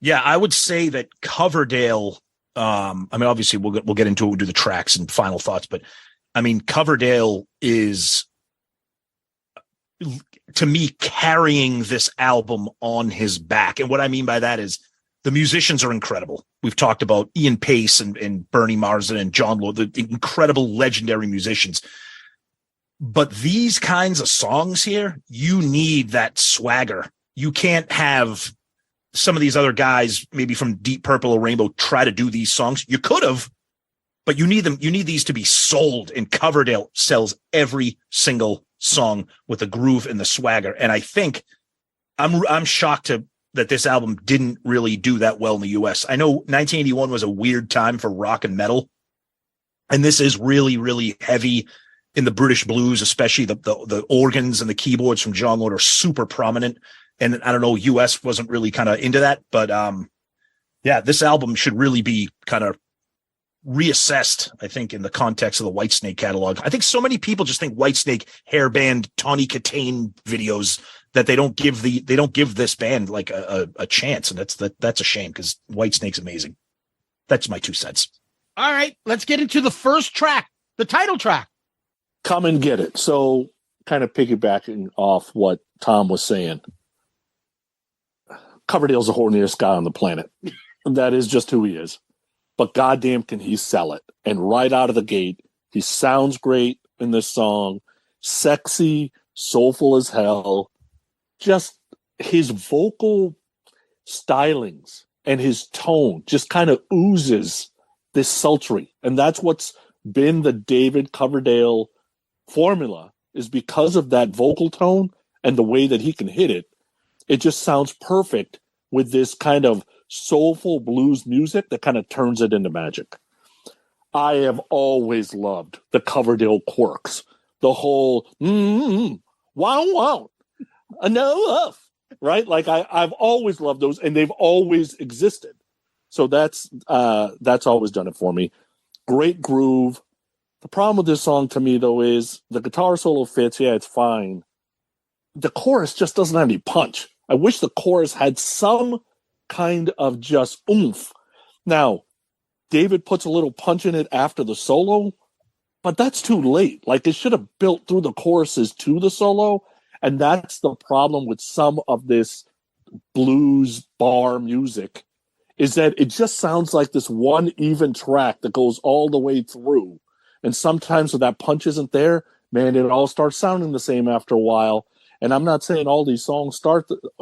Yeah, I would say that Coverdale, I mean, obviously we'll get into it, we'll do the tracks and final thoughts, but I mean, Coverdale is, to me, carrying this album on his back. And what I mean by that is the musicians are incredible. We've talked about Ian Paice and Bernie Marsden and Jon Lord, the incredible legendary musicians. But these kinds of songs here, you need that swagger. You can't have some of these other guys, maybe from Deep Purple or Rainbow, try to do these songs. You could have, but you need them. You need these to be sold. And Coverdale sells every single song with the groove and the swagger. And I think I'm shocked that this album didn't really do that well in the US. I know 1981 was a weird time for rock and metal, and this is really, really heavy in the British blues, especially the organs and the keyboards from Jon Lord are super prominent. And I don't know, US wasn't really kind of into that, but yeah, this album should really be kind of reassessed, I think, in the context of the Whitesnake catalog. I think so many people just think Whitesnake hairband Tawny Katane videos that they don't give this band like a chance, and that's a shame because Whitesnake's amazing. That's my 2 cents. All right, let's get into the first track, the title track. Come and Get It. So, kind of piggybacking off what Tom was saying, Coverdale's the horniest guy on the planet. That is just who he is. But goddamn, can he sell it? And right out of the gate, he sounds great in this song. Sexy, soulful as hell. Just his vocal stylings and his tone just kind of oozes this sultry. And that's what's been the David Coverdale formula, is because of that vocal tone and the way that he can hit it. It just sounds perfect with this kind of soulful blues music that kind of turns it into magic. I have always loved the Coverdale quirks, the whole wow wow, enough, right? Like I've always loved those, and they've always existed. So that's always done it for me. Great groove. The problem with this song to me though is the guitar solo fits. Yeah, it's fine. The chorus just doesn't have any punch. I wish the chorus had some kind of just oomph. Now, David puts a little punch in it after the solo, but that's too late. Like, it should have built through the choruses to the solo, and that's the problem with some of this blues bar music, is that it just sounds like this one even track that goes all the way through. And sometimes when that punch isn't there, man, it all starts sounding the same after a while. And I'm not saying all these songs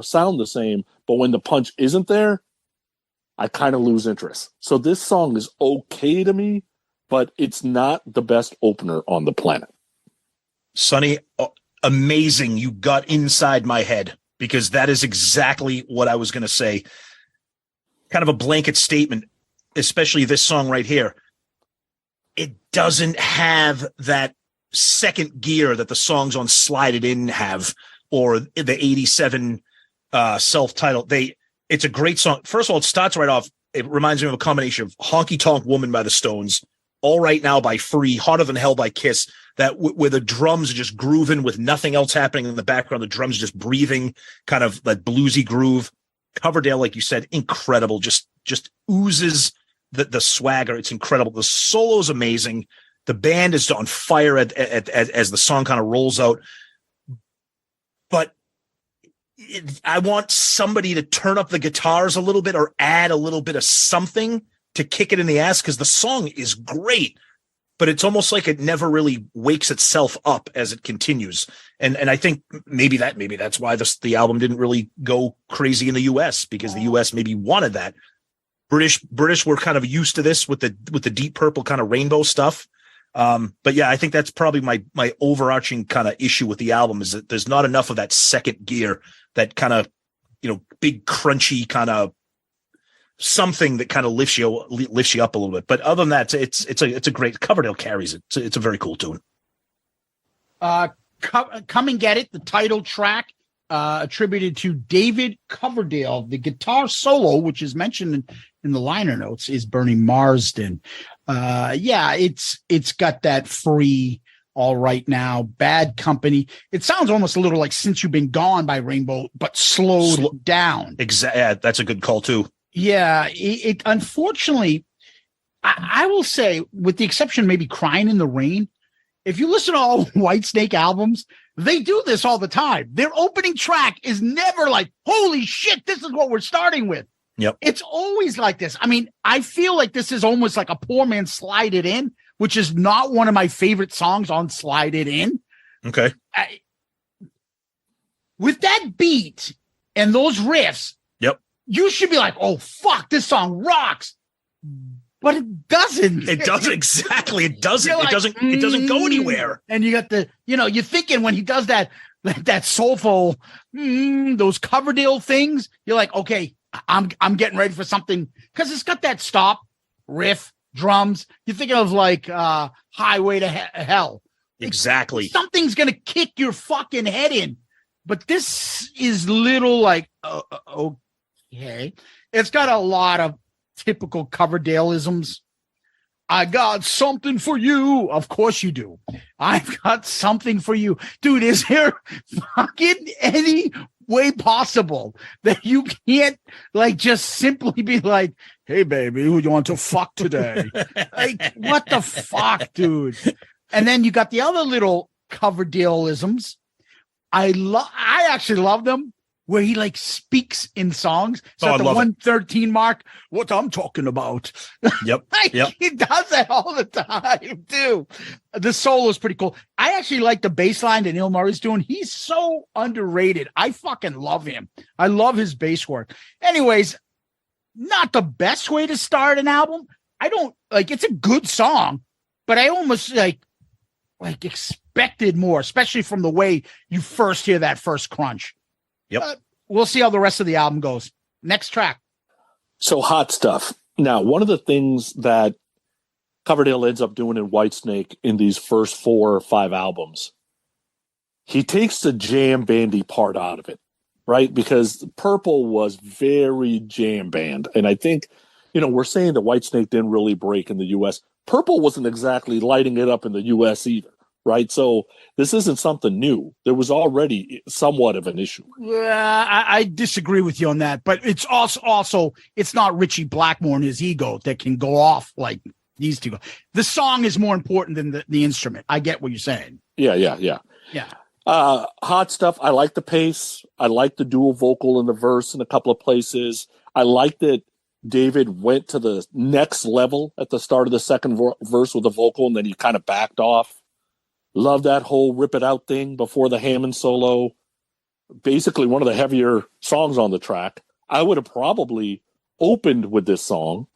sound the same, but when the punch isn't there, I kind of lose interest. So this song is okay to me, but it's not the best opener on the planet. Sonny, amazing. You got inside my head, because that is exactly what I was going to say. Kind of a blanket statement, especially this song right here. It doesn't have that second gear that the songs on Slide It In have, or the 87 self-titled. It's a great song. First of all, it starts right off. It reminds me of a combination of Honky Tonk Woman by the Stones, All Right Now by Free, Hotter Than Hell by Kiss, that where the drums are just grooving with nothing else happening in the background. The drums just breathing, kind of that bluesy groove. Coverdale, like you said, incredible. Just oozes the swagger. It's incredible. The solo's amazing. The band is on fire as the song kind of rolls out. But I want somebody to turn up the guitars a little bit or add a little bit of something to kick it in the ass, because the song is great, but it's almost like it never really wakes itself up as it continues. And I think maybe that's why the album didn't really go crazy in the US, because the US maybe wanted that. British were kind of used to this with the Deep Purple kind of rainbow stuff. But yeah, I think that's probably my overarching kind of issue with the album, is that there's not enough of that second gear, that kind of, big crunchy kind of something that kind of lifts you up a little bit. But other than that, it's a great, Coverdale carries it. It's a very cool tune. Come and Get It, the title track, attributed to David Coverdale. The guitar solo, which is mentioned in the liner notes, is Bernie Marsden. It's got that free, All Right Now, Bad Company. It sounds almost a little like Since You've Been Gone by Rainbow, but slowed down. Exactly. That's a good call too. Yeah, it unfortunately, I will say, with the exception maybe Crying in the Rain, if you listen to all Whitesnake albums, they do this all the time. Their opening track is never like, holy shit, this is what we're starting with. Yep. It's always like this. I mean, I feel like this is almost like a poor man Slide It In, which is not one of my favorite songs on Slide It In. Okay. With that beat and those riffs, yep, you should be like, oh, fuck, this song rocks. But it doesn't. It doesn't. Exactly. It doesn't. Like, it doesn't go anywhere. And you got you're thinking when he does that soulful, those Coverdale things, you're like, okay, I'm getting ready for something, because it's got that stop, riff, drums. You're thinking of like Highway to Hell. Exactly. Something's going to kick your fucking head in. But this is little like, okay. It's got a lot of typical Coverdale-isms. I got something for you. Of course you do. I've got something for you. Dude, is there fucking any way possible that you can't like just simply be like, hey baby, who you want to fuck today? Like, what the fuck, dude? And then you got the other little Coverdale-isms. I actually love them, where he like speaks in songs. So at the 113 mark, what I'm talking about. Yep. Yep. He does that all the time too. The solo is pretty cool. I actually like the bass line that Neil Murray's doing. He's so underrated. I fucking love him. I love his bass work. Anyways, not the best way to start an album. I don't like, it's a good song, but I almost like expected more, especially from the way you first hear that first crunch. Yep. we'll see how the rest of the album goes. Next track. So Hot Stuff. Now, one of the things that Coverdale ends up doing in Whitesnake in these first 4 or 5 albums, he takes the jam bandy part out of it, right? Because Purple was very jam band. And I think, we're saying that Whitesnake didn't really break in the U.S. Purple wasn't exactly lighting it up in the U.S. either, right? So this isn't something new. There was already somewhat of an issue. I disagree with you on that, but it's also it's not Richie Blackmore and his ego that can go off like these two. The song is more important than the instrument. I get what you're saying. Yeah. Hot Stuff. I like the pace. I like the dual vocal in the verse in a couple of places. I like that David went to the next level at the start of the second verse with the vocal, and then he kind of backed off. Love that whole rip it out thing before the Hammond solo. Basically one of the heavier songs on the track. I would have probably opened with this song.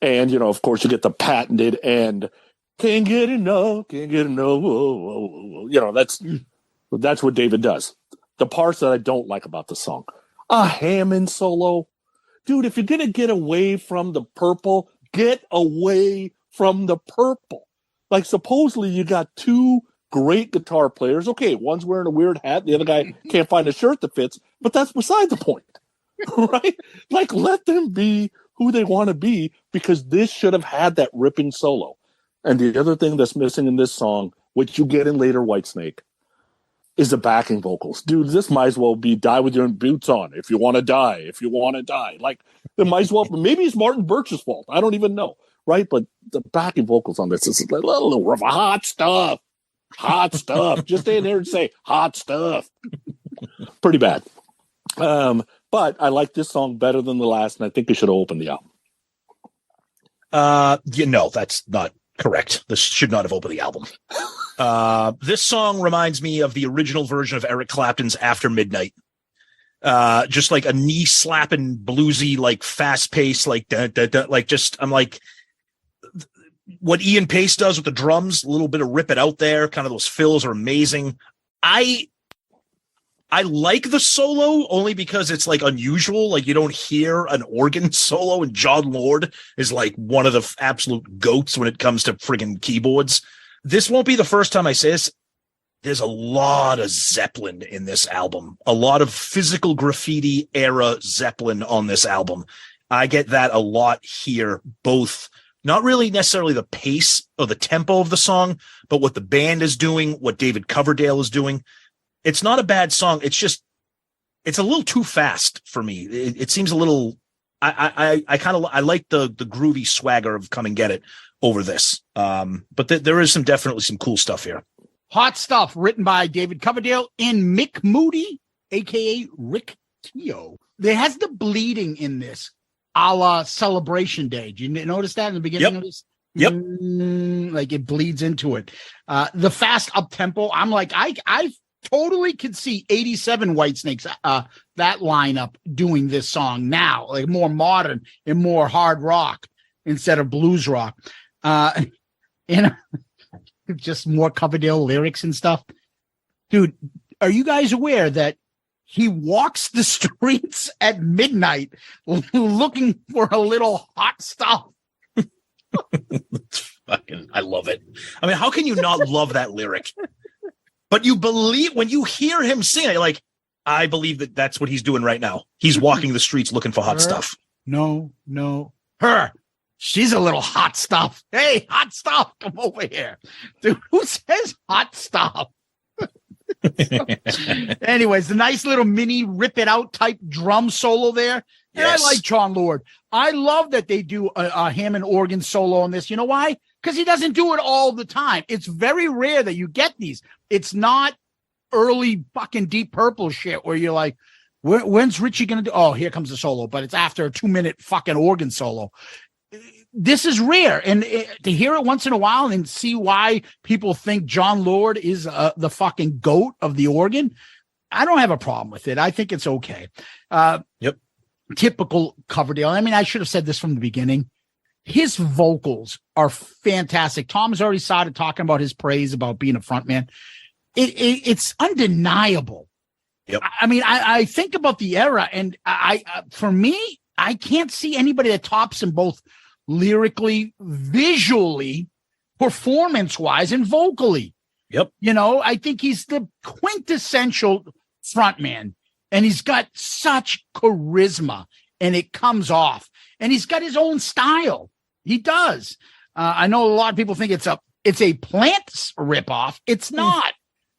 And, of course, you get the patented and can't get enough. Whoa, whoa, whoa. That's what David does. The parts that I don't like about the song. A Hammond solo. Dude, if you're going to get away from the Purple, get away from the Purple. Like, supposedly you got 2 great guitar players. Okay, one's wearing a weird hat. The other guy can't find a shirt that fits. But that's beside the point, right? Like, let them be who they want to be, because this should have had that ripping solo. And the other thing that's missing in this song, which you get in later Whitesnake, is the backing vocals. Dude, this might as well be Die With Your Boots On. If you want to die. Like, it might as well. Maybe it's Martin Birch's fault. I don't even know. Right? But the backing vocals on this is a little rough. Hot stuff. Just stay in there and say hot stuff. Pretty bad. But I like this song better than the last, and I think it should have opened the album. That's not correct. This should not have opened the album. This song reminds me of the original version of Eric Clapton's After Midnight. Just like a knee slapping bluesy, like fast paced, like I'm like what Ian Paice does with the drums, a little bit of rip it out there. Kind of those fills are amazing. I like the solo only because it's like unusual. Like you don't hear an organ solo, and Jon Lord is like one of the absolute goats when it comes to friggin' keyboards. This won't be the first time I say this. There's a lot of Zeppelin in this album, a lot of physical graffiti era Zeppelin on this album. I get that a lot here, both not really necessarily the pace or the tempo of the song, but what the band is doing, what David Coverdale is doing. It's not a bad song. It's just, it's a little too fast for me. It seems a little, I like the groovy swagger of Come and Get It over this. But there is definitely some cool stuff here. Hot Stuff, written by David Coverdale and Mick Moody, a.k.a. Rick Keogh. There has the bleeding in this, a la Celebration Day. Did you notice that in the beginning of this? Yep. Like it bleeds into it. The fast up-tempo, I'm like, I totally could see 87 Whitesnakes, that lineup doing this song now, like more modern and more hard rock instead of blues rock. Just more Coverdale lyrics and stuff. Dude, are you guys aware that he walks the streets at midnight looking for a little hot stuff? I love it. I mean, how can you not love that lyric? But you believe, when you hear him sing it, like, I believe that that's what he's doing right now. He's walking the streets looking for hot stuff. No. Her. She's a little hot stuff. Hey, hot stuff. Come over here. Dude, who says hot stuff? Anyways, the nice little mini rip it out type drum solo there. And yes. I like Jon Lord. I love that they do a Hammond organ solo on this. You know why? Because he doesn't do it all the time. It's very rare that you get these. It's not early fucking Deep Purple shit where you're like, when's Richie going to do? Oh, here comes the solo. But it's after a 2-minute fucking organ solo. This is rare, and to hear it once in a while and see why people think Jon Lord is the fucking goat of the organ, I don't have a problem with it. I think it's okay. Yep. Typical Coverdale. I mean, I should have said this from the beginning. His vocals are fantastic. Tom has already started talking about his praise about being a frontman. It's undeniable Yep. I mean, I think about the era, and for me, I can't see anybody that tops him both lyrically, visually, performance-wise, and vocally. Yep. You know, I think he's the quintessential frontman, and he's got such charisma, and it comes off. And he's got his own style. He does. I know a lot of people think it's a Plant ripoff. It's not.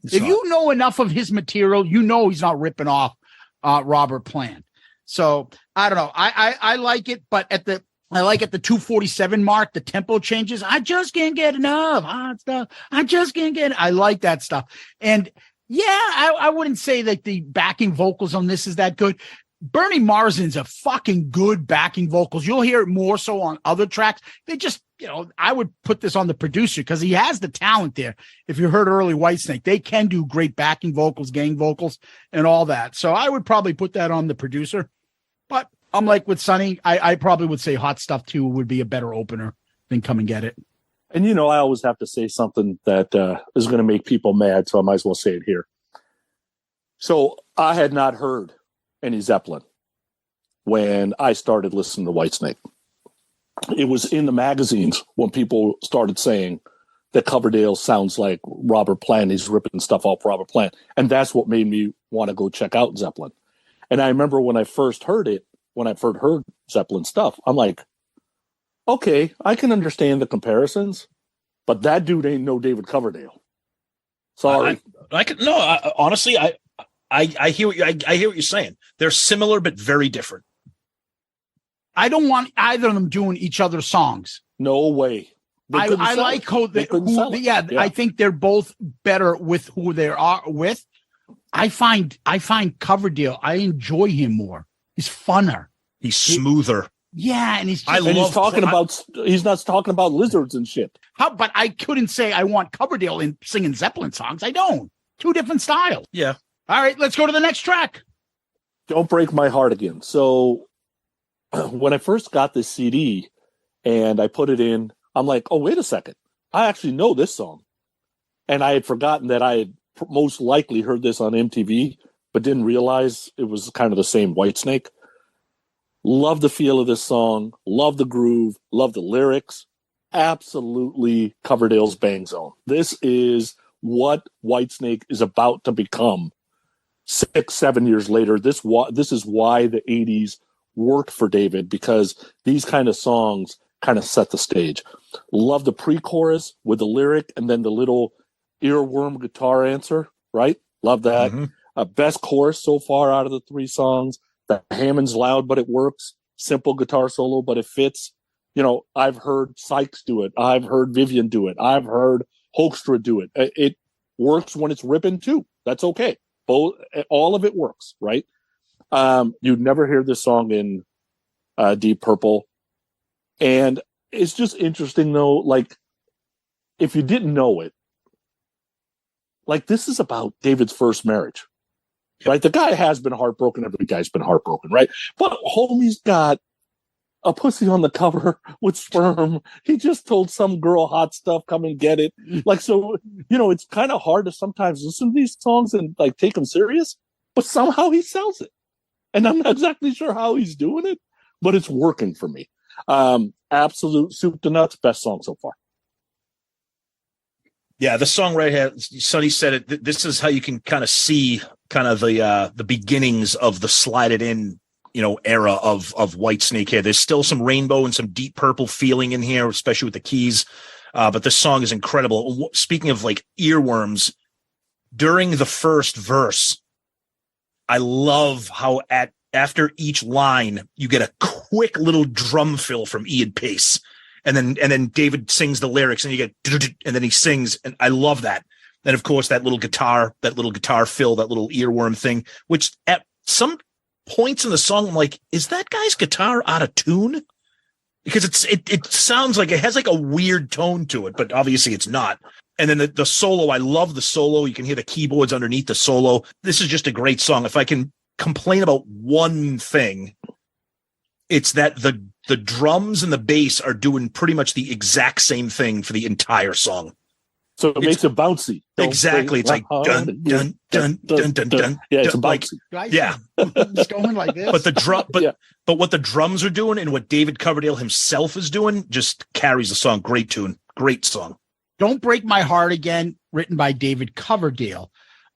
If you know enough of his material, you know he's not ripping off Robert Plant. So I don't know. I like it, but at the 247 mark, the tempo changes. I just can't get enough hot stuff. I just can't get it. I like that stuff. And yeah, I wouldn't say that the backing vocals on this is that good. Bernie Marsden's a fucking good backing vocals. You'll hear it more so on other tracks. They just, I would put this on the producer because he has the talent there. If you heard early Whitesnake, they can do great backing vocals, gang vocals, and all that. So I would probably put that on the producer. But I'm like with Sonny, I probably would say Hot Stuff 2 would be a better opener than Come and Get It. And, I always have to say something that is going to make people mad, so I might as well say it here. So I had not heard any Zeppelin when I started listening to Whitesnake. It was in the magazines when people started saying that Coverdale sounds like Robert Plant. He's ripping stuff off Robert Plant. And that's what made me want to go check out Zeppelin. And I remember when I first heard Zeppelin stuff, I'm like, okay, I can understand the comparisons, but that dude ain't no David Coverdale. Sorry. Honestly, I hear what you're saying. They're similar but very different. I don't want either of them doing each other's songs. No way. I like I think they're both better with who they are with. I find Coverdale, I enjoy him more. He's funner. He's smoother. Yeah, and he's not talking about lizards and shit. But I couldn't say I want Coverdale in singing Zeppelin songs. I don't. Two different styles. Yeah. All right, let's go to the next track. Don't Break My Heart Again. So when I first got this CD and I put it in, I'm like, oh, wait a second. I actually know this song. And I had forgotten that I had most likely heard this on MTV, but didn't realize it was kind of the same Whitesnake. Love the feel of this song. Love the groove. Love the lyrics. Absolutely Coverdale's Bang Zone. This is what Whitesnake is about to become 6-7 years later. This is why the 80s worked for David, because these kind of songs kind of set the stage. Love the pre-chorus with the lyric and then the little earworm guitar answer, right? Love that. Mm-hmm. Best chorus so far out of the three songs. The Hammond's loud, but it works. Simple guitar solo, but it fits. I've heard Sykes do it. I've heard Vivian do it. I've heard Hoekstra do it. It works when it's ripping too. That's okay. All of it works, right? You'd never hear this song in Deep Purple. And it's just interesting, though, like, if you didn't know it, like, this is about David's first marriage, right? The guy has been heartbroken. Every guy's been heartbroken, right? But homie's got a pussy on the cover with sperm. He just told some girl hot stuff, come and get it. Like, so, it's kind of hard to sometimes listen to these songs and, like, take them serious, but somehow he sells it. And I'm not exactly sure how he's doing it, but it's working for me. Absolute soup to nuts, best song so far. Yeah, the song right here, Sonny said it. This is how you can kind of see kind of the beginnings of the slide it in, era of Whitesnake here. There's still some Rainbow and some Deep Purple feeling in here, especially with the keys. But this song is incredible. Speaking of like earworms, during the first verse, I love how after each line, you get a quick little drum fill from Ian Paice. And then David sings the lyrics and you get, and then he sings. And I love that. And of course, that little guitar fill, that little earworm thing, which at some points in the song, I'm like, is that guy's guitar out of tune? Because it sounds like it has like a weird tone to it, but obviously it's not. And then the solo, I love the solo. You can hear the keyboards underneath the solo. This is just a great song. If I can complain about one thing, it's that the drums and the bass are doing pretty much the exact same thing for the entire song. So it makes it bouncy. Exactly. It's like dun dun dun dun dun dun. Yeah, it's like, bouncy. Yeah. It's going like this. But the drum, but what the drums are doing and what David Coverdale himself is doing just carries the song. Great tune. Great song. Don't Break My Heart Again, written by David Coverdale.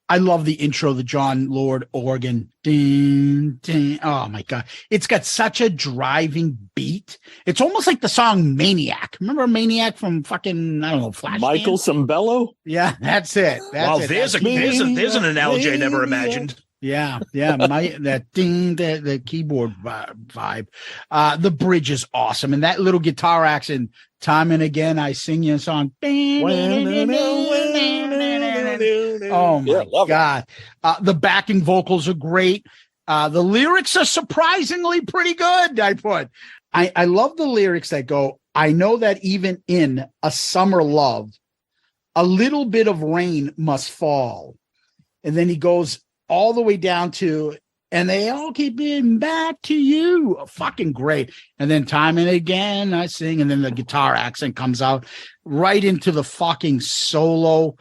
I love the intro, the Jon Lord organ. Ding, ding. Oh my God. It's got such a driving beat. It's almost like the song Maniac. Remember Maniac from fucking, I don't know, Flash? Michael Cimbello? Yeah, that's it. There's an analogy I never imagined. Yeah. That ding, the keyboard vibe. The bridge is awesome. And that little guitar accent, time and again, I sing you a song. Oh my God. The backing vocals are great. The lyrics are surprisingly pretty good. I love the lyrics that go, I know that even in a summer love, a little bit of rain must fall. And then he goes all the way down to, and they all keep being back to you. Fucking great. And then time and again I sing, and then the guitar accent comes out right into the fucking solo.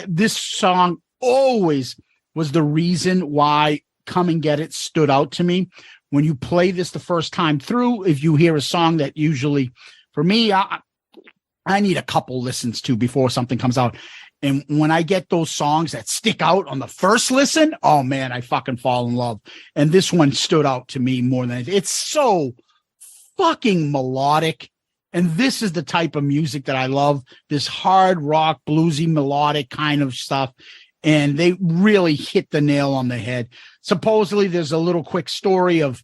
This song always was the reason why Come and Get It stood out to me. When you play this the first time through, if you hear a song that usually, for me, I need a couple listens to before something comes out. And when I get those songs that stick out on the first listen, oh man, I fucking fall in love. And this one stood out to me more than it's so fucking melodic. And this is the type of music that I love, this hard rock, bluesy, melodic kind of stuff. And they really hit the nail on the head. Supposedly there's a little quick story of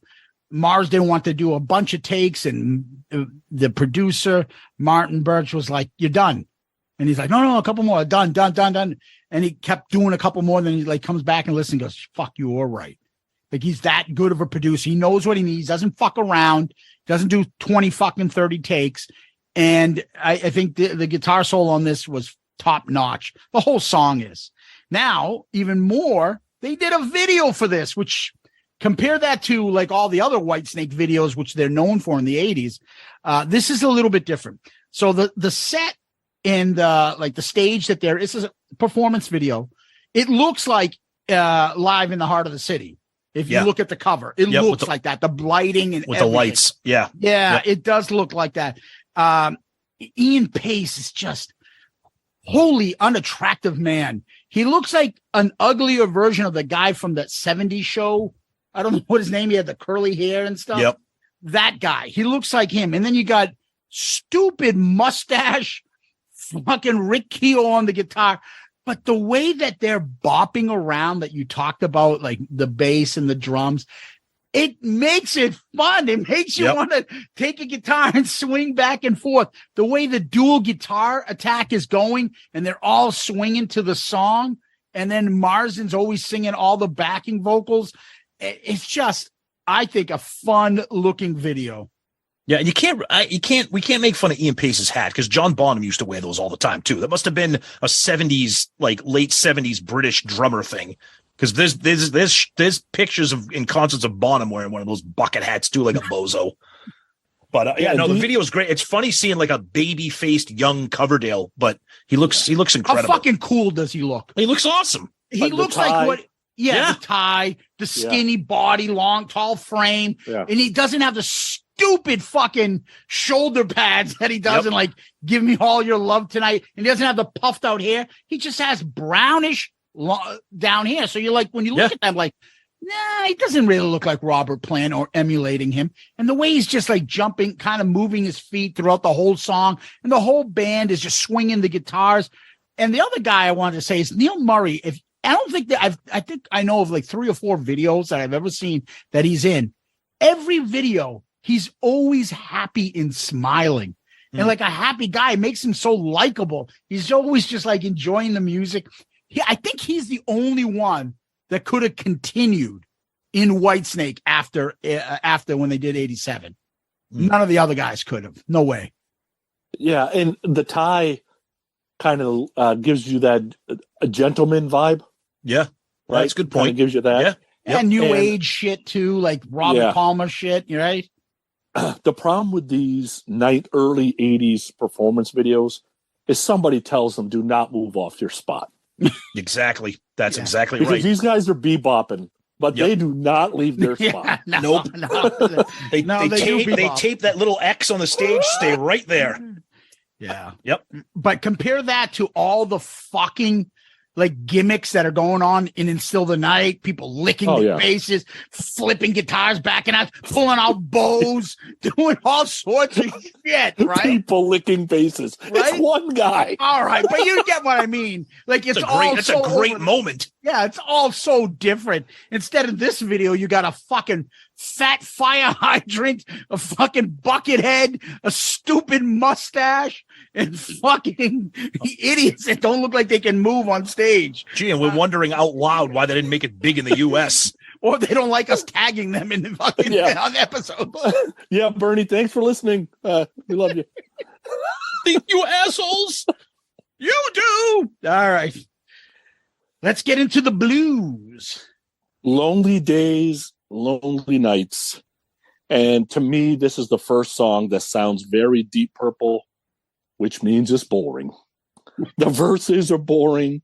Marsden wanted to do a bunch of takes, and the producer, Martin Birch, was like, you're done. And he's like, no, a couple more, done. And he kept doing a couple more. Then he like comes back and listens and goes, fuck, you were right. Like, he's that good of a producer. He knows what he needs, doesn't fuck around, doesn't do 20 fucking 30 takes. And I think the guitar solo on this was top notch. The whole song is. Now, even more, they did a video for this, which compare that to like all the other Whitesnake videos, which they're known for in the 80s. This is a little bit different. So the set and like the stage that there is a performance video. It looks like Live in the Heart of the City. If you look at the cover, it looks like that. The lighting and with everything. The lights. Yeah. It does look like that. Ian Paice is just wholly unattractive man. He looks like an uglier version of the guy from that 70s show. I don't know what his name. He had the curly hair and stuff. Yep. That guy. He looks like him. And then you got stupid mustache, fucking Rick Keogh on the guitar. But the way that they're bopping around that you talked about, like the bass and the drums, it makes it fun. It makes you want to take a guitar and swing back and forth. The way the dual guitar attack is going, and they're all swinging to the song, and then Marsden's always singing all the backing vocals. It's just, I think, a fun looking video. Yeah, and we can't make fun of Ian Paice's hat, because John Bonham used to wear those all the time too. That must have been a 70s, like late 70s British drummer thing. Because there's pictures in concerts of Bonham wearing one of those bucket hats too, like a bozo. But the video is great. It's funny seeing like a baby-faced young Coverdale, but he looks incredible. How fucking cool does he look? He looks awesome. He looks like what? Yeah, the tie, the skinny body, long, tall frame, and he doesn't have the stupid fucking shoulder pads that he does in like Give Me All Your Love Tonight, and he doesn't have the puffed out hair. He just has brownish down here. So you're like, when you look at that, like, nah, he doesn't really look like Robert Plant or emulating him. And the way he's just like jumping, kind of moving his feet throughout the whole song, and the whole band is just swinging the guitars. And the other guy I wanted to say is Neil Murray. I think I know of like 3 or 4 videos that I've ever seen that he's in. Every video, he's always happy and smiling. And like a happy guy makes him so likable. He's always just like enjoying the music. I think he's the only one that could have continued in Whitesnake after when they did 87. None of the other guys could have. No way. Yeah, and the tie kind of gives you that a gentleman vibe. Yeah, right. That's a good point. Kinda gives you that. Yeah, and new age shit too, like Robert Palmer shit. You right? The problem with these early 80s performance videos is somebody tells them, do not move off your spot. Exactly. That's exactly Because right. these guys are bebopping, but they do not leave their spot. Nope. They tape that little X on the stage, stay right there. Yeah. Yep. But compare that to all the fucking like gimmicks that are going on in Still the Night, people licking their faces, flipping guitars back and out, pulling out bows, doing all sorts of shit, right? People licking faces. Right? It's one guy. All right, but you get what I mean. Like it's a great moment. Yeah, it's all so different. Instead of this video, you got a fucking fat fire hydrant, a fucking bucket head, a stupid mustache, and fucking idiots that don't look like they can move on stage. Gee, and we're wondering out loud why they didn't make it big in the U.S. Or they don't like us tagging them in the fucking on episodes. Yeah, Bernie, thanks for listening. We love you. You assholes. You do. All right. Let's get into the blues. Lonely days, lonely nights. And to me, this is the first song that sounds very Deep Purple, which means it's boring. The verses are boring.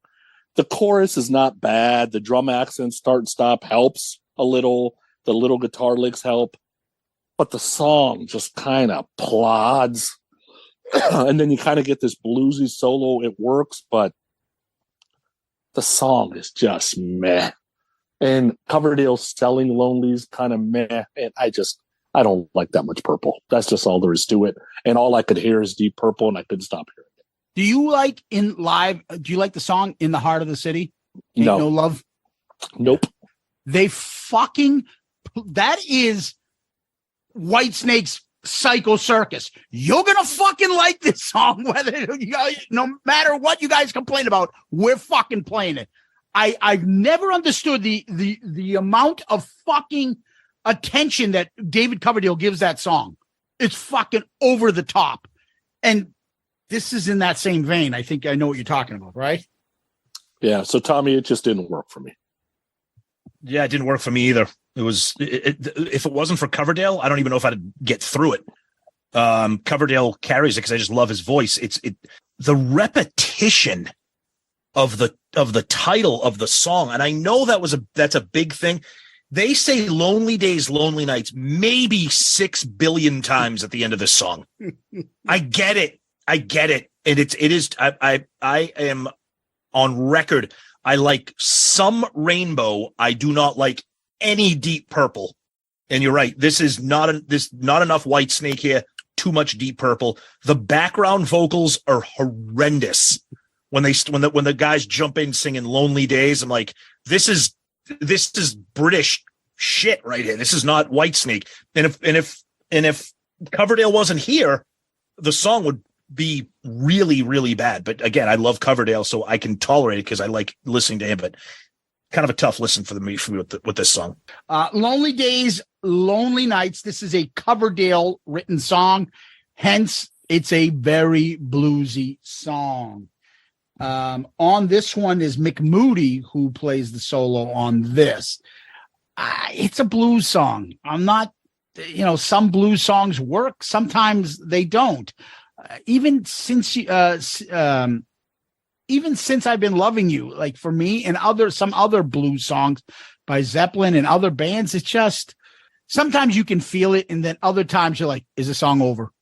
The chorus is not bad. The drum accent start and stop helps a little. The little guitar licks help. But the song just kind of plods. And then you kind of get this bluesy solo. It works, but the song is just meh. And Coverdale selling Lonely's kind of meh. And I don't like that much Purple. That's just all there is to it. And all I could hear is Deep Purple, and I couldn't stop hearing it. Do you like the song In the Heart of the City? Ain't No Love? Nope. That is Whitesnake's Psycho Circus. You're going to fucking like this song, no matter what you guys complain about, we're fucking playing it. I've never understood the amount of fucking attention that David Coverdale gives that song. It's fucking over the top. And this is in that same vein. I think I know what you're talking about, right? Yeah. So Tommy, it just didn't work for me. Yeah, it didn't work for me either. It was if it wasn't for Coverdale, I don't even know if I'd get through it. Coverdale carries it because I just love his voice. The repetition of the title of the song, and I know that's a big thing. They say "lonely days, lonely nights" maybe 6 billion times at the end of this song. I get it, and it is. I am on record. I like some Rainbow. I do not like any Deep Purple. And you're right. This is not enough Whitesnake here. Too much Deep Purple. The background vocals are horrendous. When the guys jump in singing "Lonely Days," I'm like, this is British shit right here. This is not Whitesnake. And if Coverdale wasn't here, the song would be really, really bad. But again, I love Coverdale, so I can tolerate it because I like listening to him. But kind of a tough listen for me with this song. Lonely Days, Lonely Nights. This is a Coverdale written song. Hence, it's a very bluesy song. On this one is Mick Moody, who plays the solo on this. It's a blues song. I'm not, some blues songs work. Sometimes they don't. Even since I've been loving you, like for me and some other blues songs by Zeppelin and other bands, it's just sometimes you can feel it, and then other times you're like, is the song over?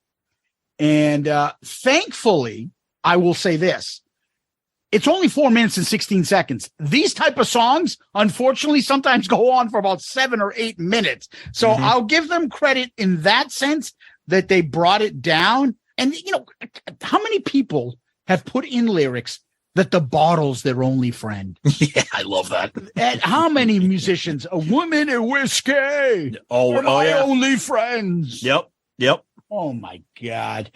And thankfully, I will say this. It's only 4 minutes and 16 seconds. These type of songs, unfortunately, sometimes go on for about 7 or 8 minutes. So I'll give them credit in that sense that they brought it down. And, how many people have put in lyrics that the bottle's their only friend? Yeah, I love that. And how many musicians, a woman and whiskey are my only friends? Yep. Oh, my God.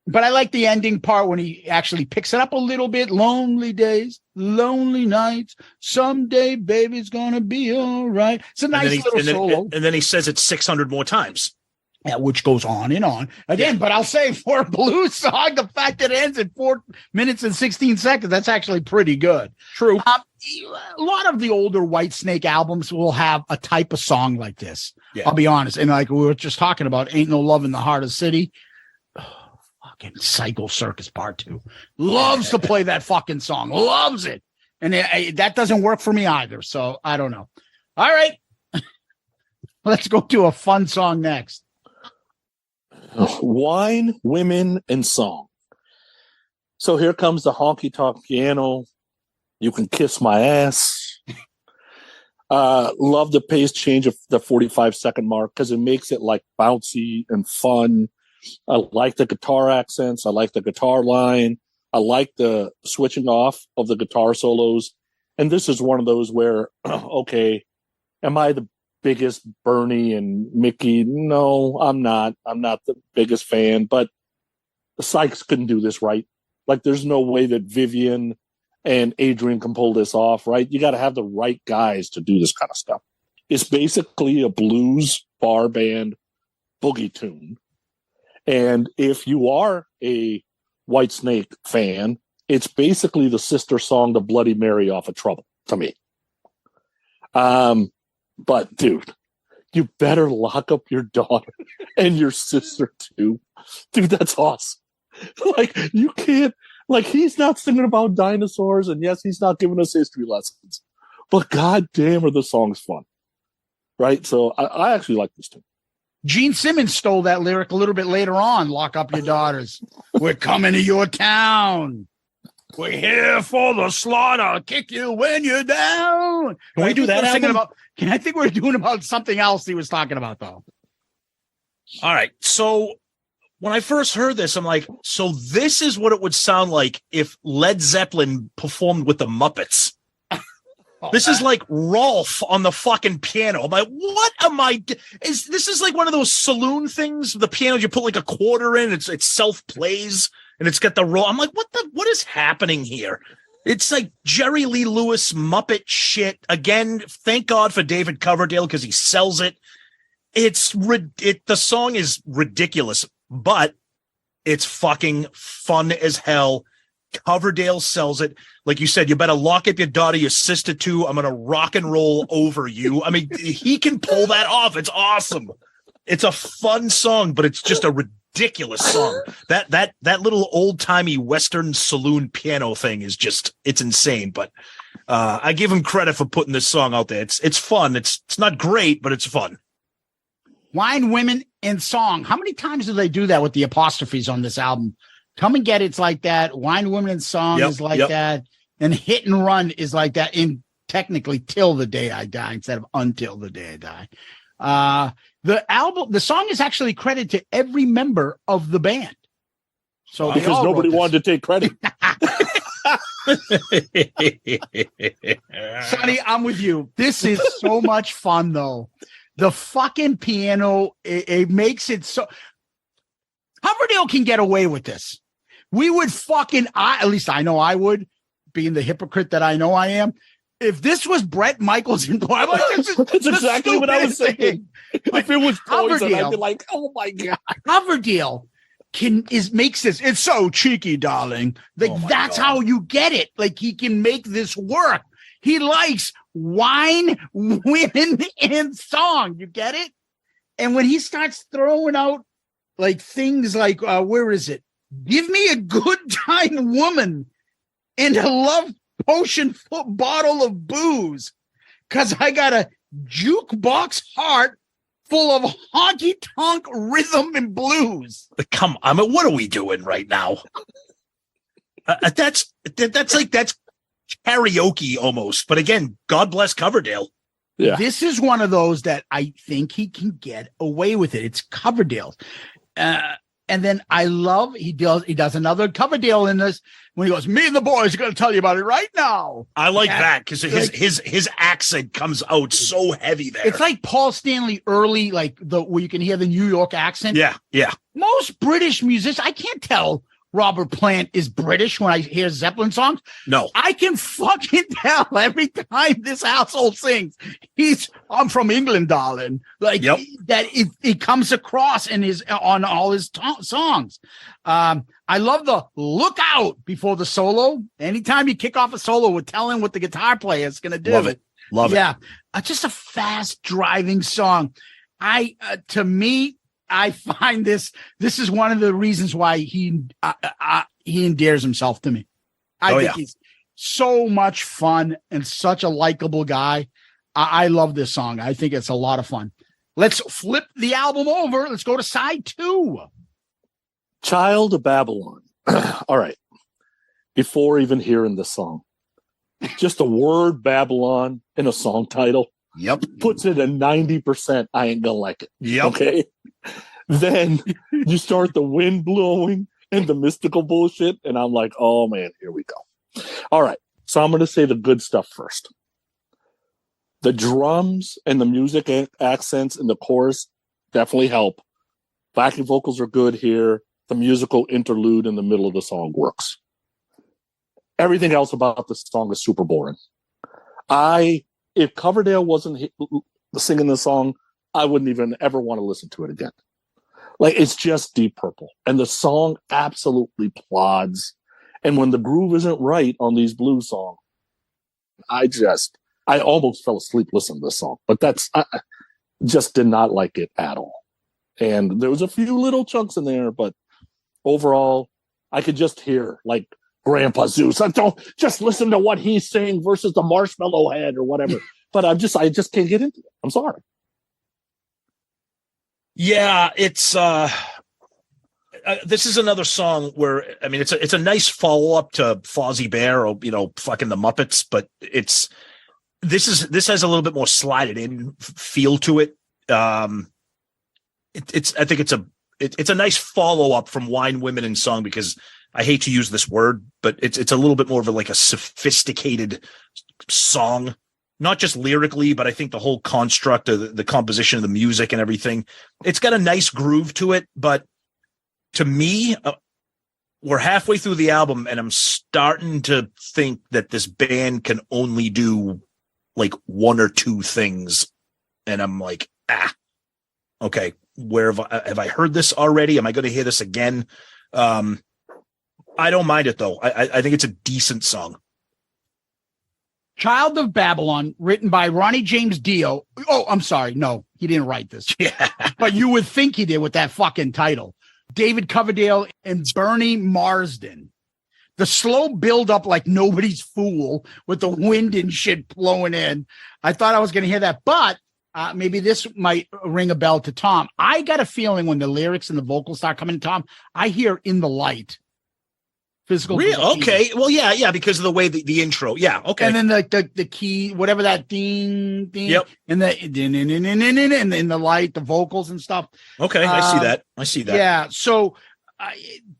But I like the ending part when he actually picks it up a little bit. Lonely days, lonely nights. Someday, baby's gonna be all right. It's a nice little solo. And then he says it 600 more times. Yeah, which goes on and on. Again, but I'll say for a blues song, the fact that it ends in 4 minutes and 16 seconds, that's actually pretty good. True. A lot of the older Whitesnake albums will have a type of song like this. Yeah. I'll be honest. And like we were just talking about, Ain't No Love in the Heart of the City. fucking Psycho Circus Part 2. Loves to play that fucking song. Loves it. And that doesn't work for me either. So I don't know. All right. Let's go to a fun song next. Wine, Women, and Song. So here comes the honky tonk piano. You can kiss my ass. Love the pace change of the 45-second mark because it makes it like bouncy and fun. I like the guitar accents. I like the guitar line. I like the switching off of the guitar solos. And this is one of those where, okay, am I the biggest Bernie and Mickey? No, I'm not. I'm not the biggest fan, but the Sykes couldn't do this right. Like, there's no way that Vivian and Adrian can pull this off, right? You got to have the right guys to do this kind of stuff. It's basically a blues bar band boogie tune. And if you are a Whitesnake fan, it's basically the sister song to Bloody Mary off of Trouble to me. But dude, you better lock up your daughter and your sister too. Dude, that's awesome. Like, you can't, like, he's not singing about dinosaurs, and yes, he's not giving us history lessons, but goddamn are the songs fun. Right? So I actually like this too. Gene Simmons stole that lyric a little bit later on. Lock up your daughters. We're coming to your town. We're here for the slaughter. Kick you when you're down. Can we do that album? I think we're doing about something else he was talking about, though. All right. So when I first heard this, I'm like, so this is what it would sound like if Led Zeppelin performed with the Muppets. This is like Rolf on the fucking piano. I'm like, what am I? This is like one of those saloon things? The piano, you put like a quarter in, it self plays, and it's got the roll. I'm like, what is happening here? It's like Jerry Lee Lewis Muppet shit again. Thank God for David Coverdale because he sells it. The song is ridiculous, but it's fucking fun as hell. Coverdale sells it. Like you said, you better lock up your daughter, your sister too. I'm going to rock and roll over you. I mean, he can pull that off. It's awesome. It's a fun song, but it's just a ridiculous song. That little old timey Western saloon piano thing is just, it's insane. But I give him credit for putting this song out there. It's fun. It's not great, but it's fun. Wine, Women, and Song. How many times do they do that with the apostrophes on this album? Come and Get It's like that. Wine, Women, and Song is like that. And Hit and Run is like that. In technically Till the Day I Die instead of Until the Day I Die. The song is actually credited to every member of the band. So because nobody wanted to take credit. Sonny, I'm with you. This is so much fun, though. The fucking piano, it makes it so. Coverdale can get away with this. We would at least I know I would, being the hypocrite that I know I am. If this was Bret Michaels and that's exactly what I was saying. If it was Poison, I'd be like, oh my God. Coverdale makes this. It's so cheeky, darling. Like, that's how you get it. Like, he can make this work. He likes wine, women, and song. You get it? And when he starts throwing out like things like, where is it? Give me a good time woman and a love potion bottle of booze, because I got a jukebox heart full of honky tonk rhythm and blues. Come on, I mean, what are we doing right now? That's karaoke almost. But again, God bless Coverdale. Yeah. This is one of those that I think he can get away with it. It's Coverdale. And then I love he does another Coverdale in this when he goes, me and the boys are going to tell you about it right now. I like that because his accent comes out so heavy there. It's like Paul Stanley early, like where you can hear the New York accent. Yeah. Most British musicians, I can't tell Robert Plant is British when I hear Zeppelin songs. No, I can fucking tell every time this asshole sings. I'm from England, darling. Like that, it comes across on all his songs. I love the look out before the solo. Anytime you kick off a solo, we're telling what the guitar player is going to do. Love it. Yeah, just a fast driving song. To me, I find this is one of the reasons why he endears himself to me. I think he's so much fun and such a likable guy. I love this song. I think it's a lot of fun. Let's flip the album over. Let's go to side 2. Child of Babylon. All right. Before even hearing the song, just the word Babylon in a song title puts it at 90%. I ain't gonna like it. Okay. Then you start the wind blowing and the mystical bullshit, and I'm like, oh man, here we go. All right. So I'm gonna say the good stuff first. The drums and the music accents in the chorus definitely help. Backing vocals are good here. The musical interlude in the middle of the song works. Everything else about the song is super boring. If Coverdale wasn't singing the song, I wouldn't even ever want to listen to it again. Like, it's just Deep Purple. And the song absolutely plods. And when the groove isn't right on these blues songs, I almost fell asleep listening to this song. But I just did not like it at all. And there was a few little chunks in there, but overall, I could just hear, like, Grandpa Zeus. I don't just listen to what he's saying versus the Marshmallow Head or whatever. But I just can't get into it. I'm sorry. Yeah, it's this is another song where, I mean, it's a nice follow up to Fozzie Bear or fucking the Muppets, but this has a little bit more slided in feel to it. I think it's a nice follow up from Wine, Women, and Song, because I hate to use this word, but it's a little bit more of a sophisticated song, not just lyrically, but I think the whole construct of the composition of the music and everything. It's got a nice groove to it, but to me, we're halfway through the album, and I'm starting to think that this band can only do like one or two things, and I'm like, okay, where have I heard this already? Am I going to hear this again? I don't mind it though. I think it's a decent song. Child of Babylon, written by Ronnie James Dio. Oh, I'm sorry. No, he didn't write this. Yeah. But you would think he did with that fucking title. David Coverdale and Bernie Marsden. The slow build up like nobody's fool with the wind and shit blowing in. I thought I was going to hear that, but maybe this might ring a bell to Tom. I got a feeling when the lyrics and the vocals start coming to Tom, I hear In the Light. Physical. Okay. Well, yeah, because of the way the intro. Yeah. Okay. And then the key, whatever that ding, yep. And and in the light, the vocals and stuff. Okay. I see that. Yeah. So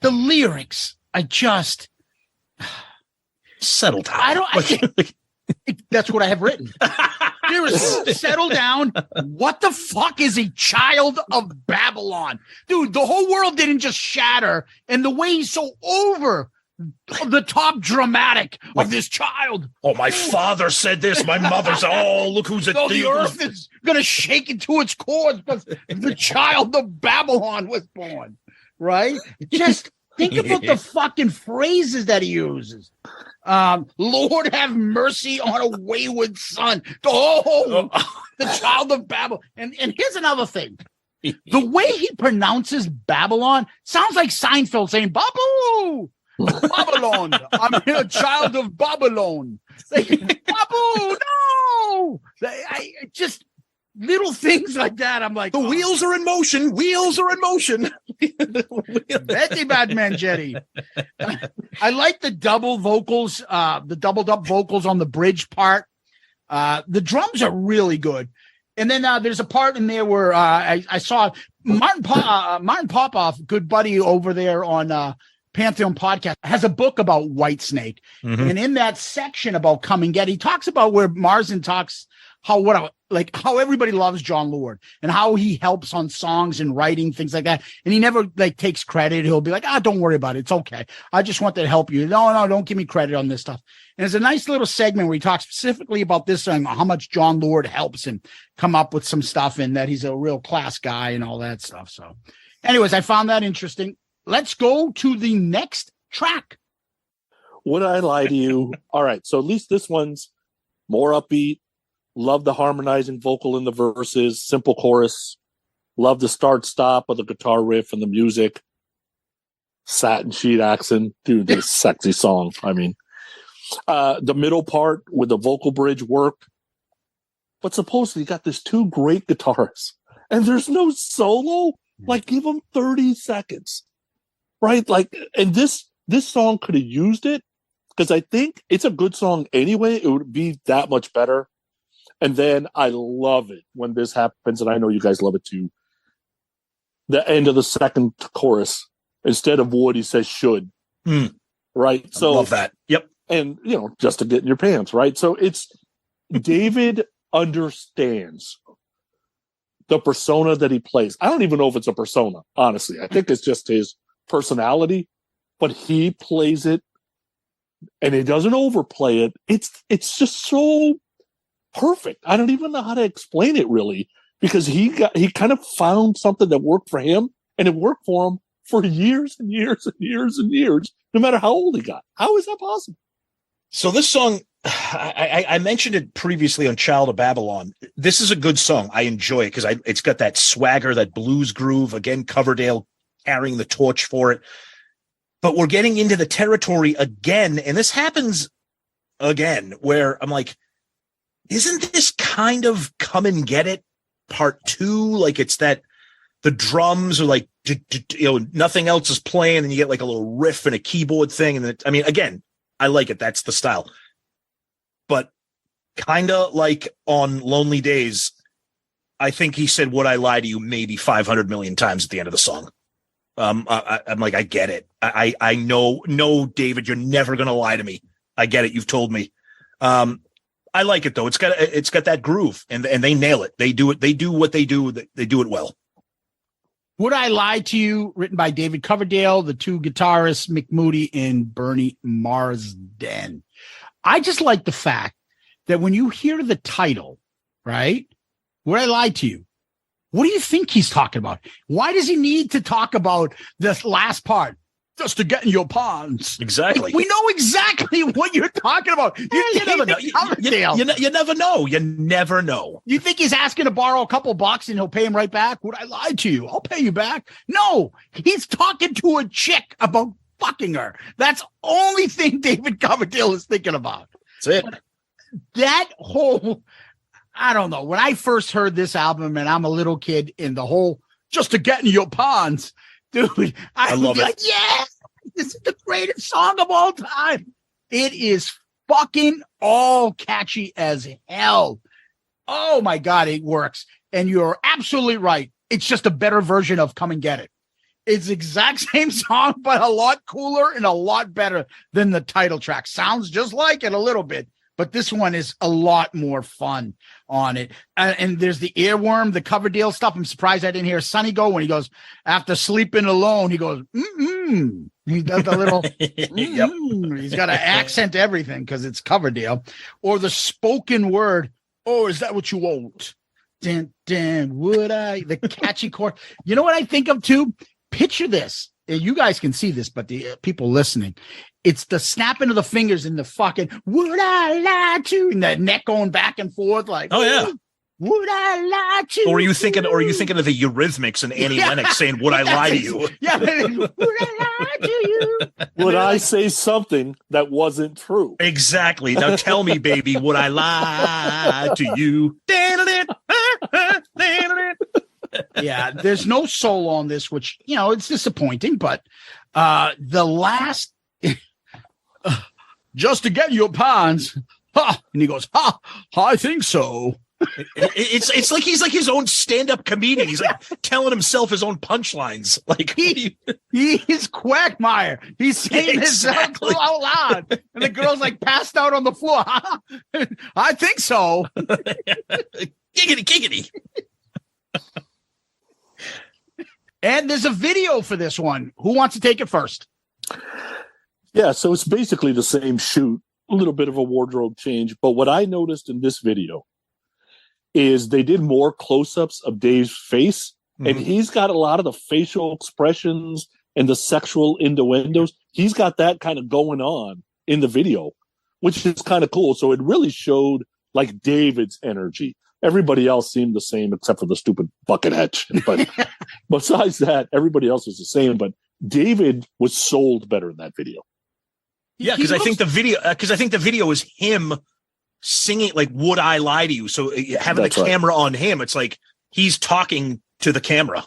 the lyrics, I just settle down. That's what I have written. Seriously, settle down. What the fuck is a child of Babylon? Dude, the whole world didn't just shatter. And the way he's so over the top dramatic of this child. Oh, my father said this. My mother's, look who's a the earth is going to shake into its core because the child of Babylon was born. Right? Just think about the fucking phrases that he uses. Lord have mercy on a wayward son. The child of Babylon. And here's another thing. The way he pronounces Babylon sounds like Seinfeld saying, Babu! Babylon. I'm a child of Babylon. Like, Babu, no! Just little things like that. I'm like, the wheels are in motion. Wheels are in motion. Betty Batman Jetty. I like the double vocals, the doubled up vocals on the bridge part. The drums are really good. And then there's a part in there where I saw Martin Popoff, good buddy over there on Pantheon Podcast, has a book about Whitesnake. Mm-hmm. And in that section about Come and Get, he talks about where Marsden talks how everybody loves Jon Lord and how he helps on songs and writing, things like that. And he never takes credit. He'll be like, don't worry about it. It's okay. I just want to help you. No, don't give me credit on this stuff. And there's a nice little segment where he talks specifically about this and how much Jon Lord helps him come up with some stuff and that he's a real class guy and all that stuff. So anyways, I found that interesting. Let's go to the next track. Would I lie to you? All right. So at least this one's more upbeat. Love the harmonizing vocal in the verses, simple chorus. Love the start-stop of the guitar riff and the music. Satin sheet accent. Dude, this sexy song. I mean, the middle part with the vocal bridge work. But supposedly you got this two great guitarists. And there's no solo? Like, give them 30 seconds. Right? Like, and this song could have used it. Because I think it's a good song anyway. It would be that much better. And then I love it when this happens, and I know you guys love it too. The end of the second chorus, instead of would, he says should. Right? I love that. Yep. And, just to get in your pants, right? So it's David understands the persona that he plays. I don't even know if it's a persona, honestly. I think it's just his personality, but he plays it and he doesn't overplay it. It's just so perfect. I don't even know how to explain it really, because he kind of found something that worked for him, and it worked for him for years and years and years and years, no matter how old he got. How is that possible? So this song, I mentioned it previously on Child of Babylon. This is a good song. I enjoy it because it's got that swagger, that blues groove. Again, Coverdale carrying the torch for it. But we're getting into the territory again, and this happens again, where I'm like, isn't this kind of Come and Get It part 2? Like, it's that the drums are like, nothing else is playing, and you get like a little riff and a keyboard thing. And I mean, again, I like it. That's the style. But kind of like on Lonely Days, I think he said, "Would I lie to you?" maybe 500 million times at the end of the song. I'm like, I get it. I know, no, David, you're never going to lie to me. I get it. You've told me. I like it though. It's got that groove, and they nail it. They do it. They do what they do. They do it well. Would I Lie to You, written by David Coverdale, the two guitarists, Mick Moody and Bernie Marsden. I just like the fact that when you hear the title, right? Would I Lie to You? What do you think he's talking about? Why does he need to talk about this last part? Just to get in your pawns. Exactly. We know exactly what you're talking about. You never know. You never know. You never know. You think he's asking to borrow a couple bucks and he'll pay him right back? Would I lie to you? I'll pay you back. No, he's talking to a chick about fucking her. That's the only thing David Coverdale is thinking about. That's it. That whole, I don't know. When I first heard this album and I'm a little kid in the whole, just to get in your ponds, dude, I love it. Like, yeah, this is the greatest song of all time. It is fucking all catchy as hell. Oh my God, it works. And you're absolutely right. It's just a better version of Come and Get It. It's the exact same song, but a lot cooler and a lot better than the title track. Sounds just like it a little bit, but this one is a lot more fun on it. And there's the earworm, the Coverdale stuff. I'm surprised I didn't hear Sonny go when he goes, after sleeping alone, he goes, mm-mm. He does the little, mm-mm. He's got to accent everything because it's Coverdale. Or the spoken word, oh, is that what you want? Dan, would I? The catchy chord. You know what I think of too? Picture this. You guys can see this, but the people listening, it's the snapping of the fingers and the fucking would I lie to you, and that neck going back and forth like, oh yeah, would I lie to you? Or are you thinking of the Eurythmics and Annie Lennox saying, "Would I lie to you?" Yeah, would I lie to you? Would I say something that wasn't true? Exactly. Now tell me, baby, would I lie to you? Yeah, there's no solo on this, which, it's disappointing, but the last just to get your pawns, and he goes, I think so. It's like he's like his own stand-up comedian. He's like telling himself his own punchlines. Like he's Quagmire. He's saying exactly out loud, and the girl's like passed out on the floor. I think so. Giggity. And there's a video for this one. Who wants to take it first? Yeah, so it's basically the same shoot, a little bit of a wardrobe change. But what I noticed in this video is they did more close-ups of Dave's face, and he's got a lot of the facial expressions and the sexual innuendos. He's got that kind of going on in the video, which is kind of cool. So it really showed like David's energy, Everybody else seemed the same except for the stupid bucket hat. But besides that, everybody else was the same. But David was sold better in that video. Yeah, because I think the video is him singing like "Would I Lie to You?" So having the camera on him, it's like he's talking to the camera.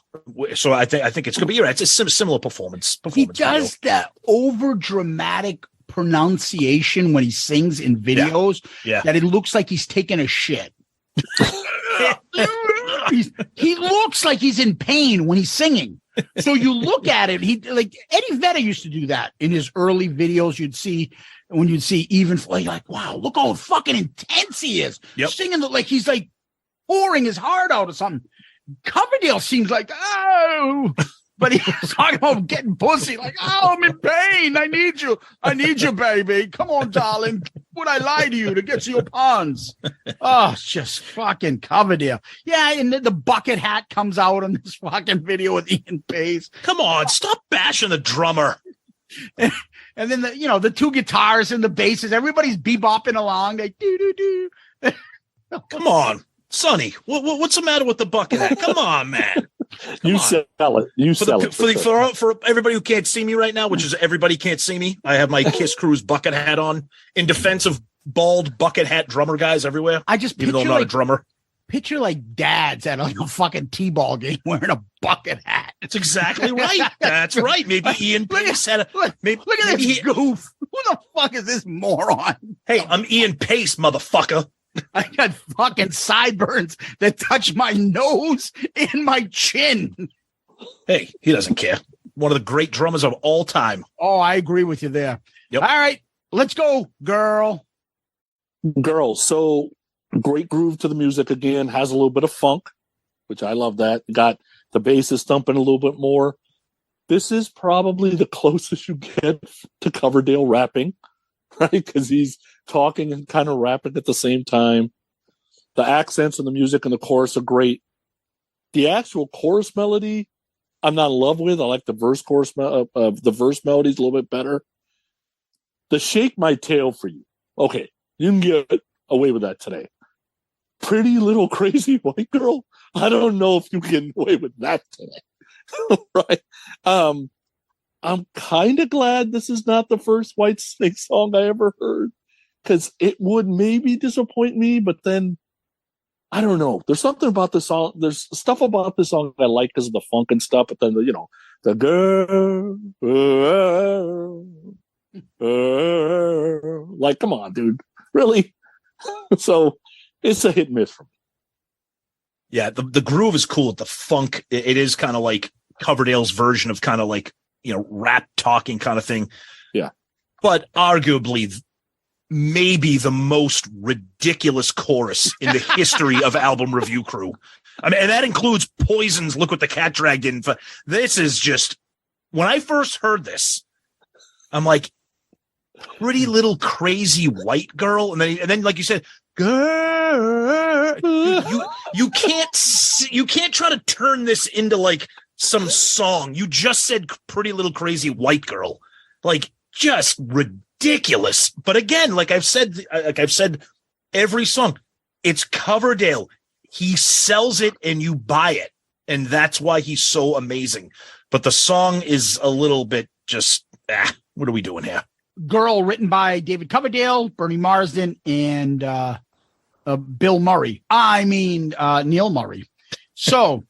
So I think it's gonna be right. It's a similar performance. He does that over dramatic pronunciation when he sings in videos. Yeah. That it looks like he's taking a shit. He looks like he's in pain when he's singing. So you look at it, he like Eddie Vedder used to do that in his early videos. You'd see even you're like, wow, look how fucking intense he is. Yep. Singing like he's like pouring his heart out or something. Coverdale seems like, oh, but he's talking about getting pussy, like, oh, I'm in pain. I need you, baby. Come on, darling. Would I lie to you to get to your pawns? Oh, it's just fucking Coverdale. Yeah, and the bucket hat comes out on this fucking video with Ian Paice. Come on, stop bashing the drummer. And then the two guitars and the basses, everybody's bebopping along. They do. Come on, Sonny. What's the matter with the bucket hat? Come on, man. Sell it. For everybody who can't see me right now, which is everybody can't see me, I have my Kiss Cruise bucket hat on in defense of bald bucket hat drummer guys everywhere. I just even though I'm not a drummer. Picture like dads at a fucking T-ball game wearing a bucket hat. That's exactly right. That's right. Maybe Ian Paice had a look at this goof. Who the fuck is this moron? Hey, I'm Ian Paice, motherfucker. I got fucking sideburns that touch my nose and my chin. Hey, he doesn't care. One of the great drummers of all time. Oh, I agree with you there. Yep. All right, let's go, girl. So great groove to the music again. Has a little bit of funk, which I love that. Got the bass is thumping a little bit more. This is probably the closest you get to Coverdale rapping, right? Because he's talking and kind of rapping at the same time. The accents and the music and the chorus are great. The actual chorus melody, I'm not in love with. I like the verse melodies a little bit better. The Shake My Tail for You. Okay, you can get away with that today. Pretty Little Crazy White Girl. I don't know if you can get away with that today. Right? I'm kind of glad this is not the first Whitesnake song I ever heard, because it would maybe disappoint me, but then I don't know. There's something about this song. There's stuff about this song I like because of the funk and stuff, but then the girl, like, come on, dude, really? So it's a hit and miss for me. Yeah, the groove is cool. The funk, it is kind of like Coverdale's version of kind of like, rap talking kind of thing. Yeah. But arguably maybe the most ridiculous chorus in the history of Album Review Crew. I mean, and that includes Poison's Look What the Cat Dragged In. This is just, when I first heard this, I'm like, Pretty Little Crazy White Girl. And then like you said, girl, you can't try to turn this into like some song. You just said Pretty Little Crazy White Girl, like just ridiculous. But again, like I've said every song, it's Coverdale. He sells it and you buy it, and that's why he's so amazing. But the song is a little bit just what are we doing here? Girl, written by David Coverdale, Bernie Marsden, and Neil Murray. So